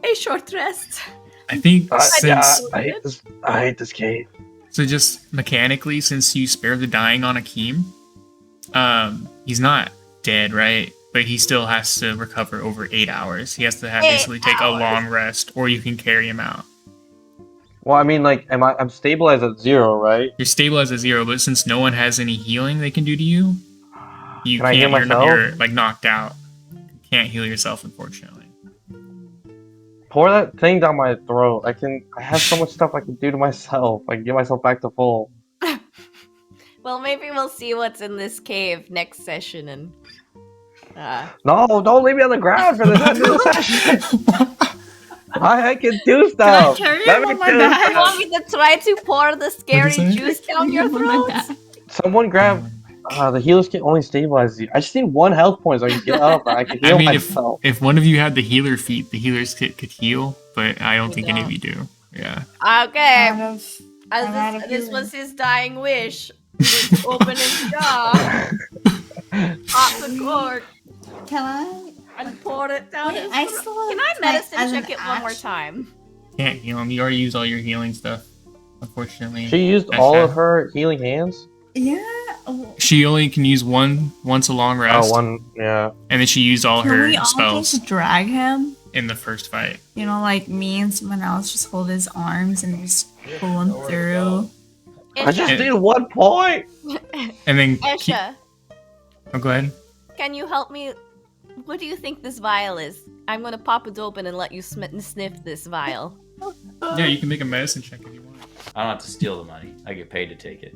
a short rest. I think Yeah, since I hate this cave. so just mechanically, since you spared the dying on Akeem, he's not dead, right? But he still has to recover over 8 hours. He has to have 8 basically take a hours. long rest, or you can carry him out. Well, I mean, like, I'm stabilized at 0, right? You're stabilized at 0, but since no one has any healing they can do to you, you Can I heal can't. myself? You're like knocked out. You can't heal yourself, unfortunately. Pour that thing down my throat. I have so much stuff I can do to myself. I can get myself back to full. Well, maybe we'll see what's in this cave next session, and No, don't leave me on the ground for the end of the session. I can do stuff. carry Let him me on my do back? you stuff. want me to try to pour the scary say? juice down your throat? Someone grab. The healers can only stabilize you. I just need 1 health point so I can get up. I can heal I mean, myself. if one of you had the healer feat, the healer's kit could heal, but I don't We think any of don't. you do. Yeah. Okay, I'm out of this healing. was his dying wish. Let's open his jaw, pop the cork, Can I? and pour it down Wait, his I throat. still Can I have, medicine as an check it one more action- time? Can't heal him. You already used all your healing stuff, unfortunately. She used That's all sad. of her healing hands. Yeah. Oh, She only can use once a long rest, Oh, one. Yeah. and then she used all can her we all spells just drag him? in the first fight. You know, like me and someone else just hold his arms and just pull him through. I just And- need 1 point. And then Esha, oh, go ahead. can you help me? What do you think this vial is? I'm gonna pop it open and let you sniff this vial. Yeah, you can make a medicine check if you want. I don't have to steal the money. I get paid to take it.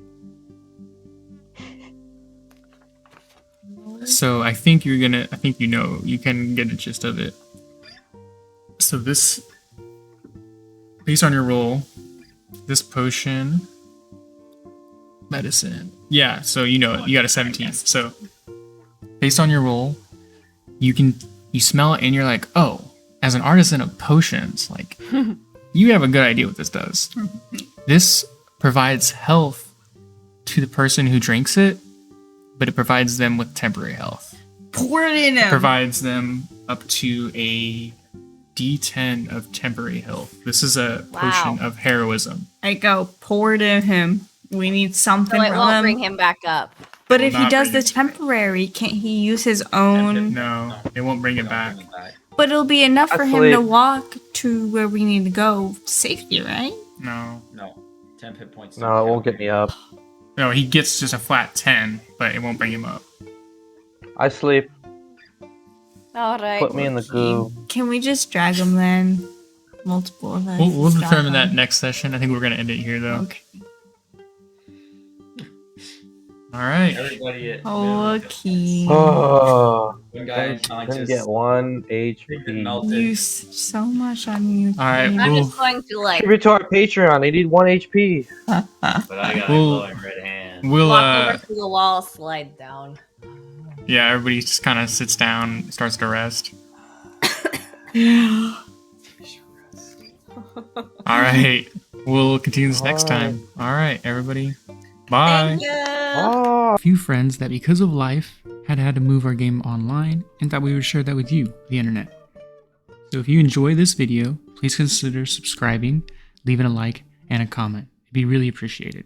So I think you know, you can get a gist of it. So this, based on your roll, this potion, medicine. Yeah, so you know it. You got a 17. So based on your roll, you smell it and you're like, oh, as an artisan of potions, like you have a good idea what this does. This provides health to the person who drinks it, but it provides them with temporary health. Pour it in him. Provides them up to a D10 of temporary health. This is a potion Wow. of heroism. I go, pour it in him. We need something So it from won't him. bring him back up. But Will if he not does bring the him- temporary, can't he use his own? No, it won't bring it back. But it'll be enough for him Actually- to walk to where we need to go safety, right? No. No. 10 hit points. No, it won't get me up. No, he gets just a flat 10, but it won't bring him up. I sleep. All right. Put me in the goo. Can we just drag him then? Multiple of us. We'll Stop determine him. that next session. I think we're going to end it here, though. Okay. All right. Everybody at Okay. Oh, one guy didn't unconscious. get 1 Think it HP. melted. You so much on you. All right, I'm we'll- just going to like Contribute to our Patreon. They need 1 HP. But I got a We'll- glowing red hand. We'll, walk over to the wall, slide down. yeah, everybody just kind of sits down, starts to rest. Yeah. All right. We'll continue this next All right. time. All right, everybody. Bye. Thank you. Oh. A few friends that because of life had to move our game online and thought we would share that with you, the internet. So if you enjoy this video, please consider subscribing, leaving a like, and a comment. It'd be really appreciated.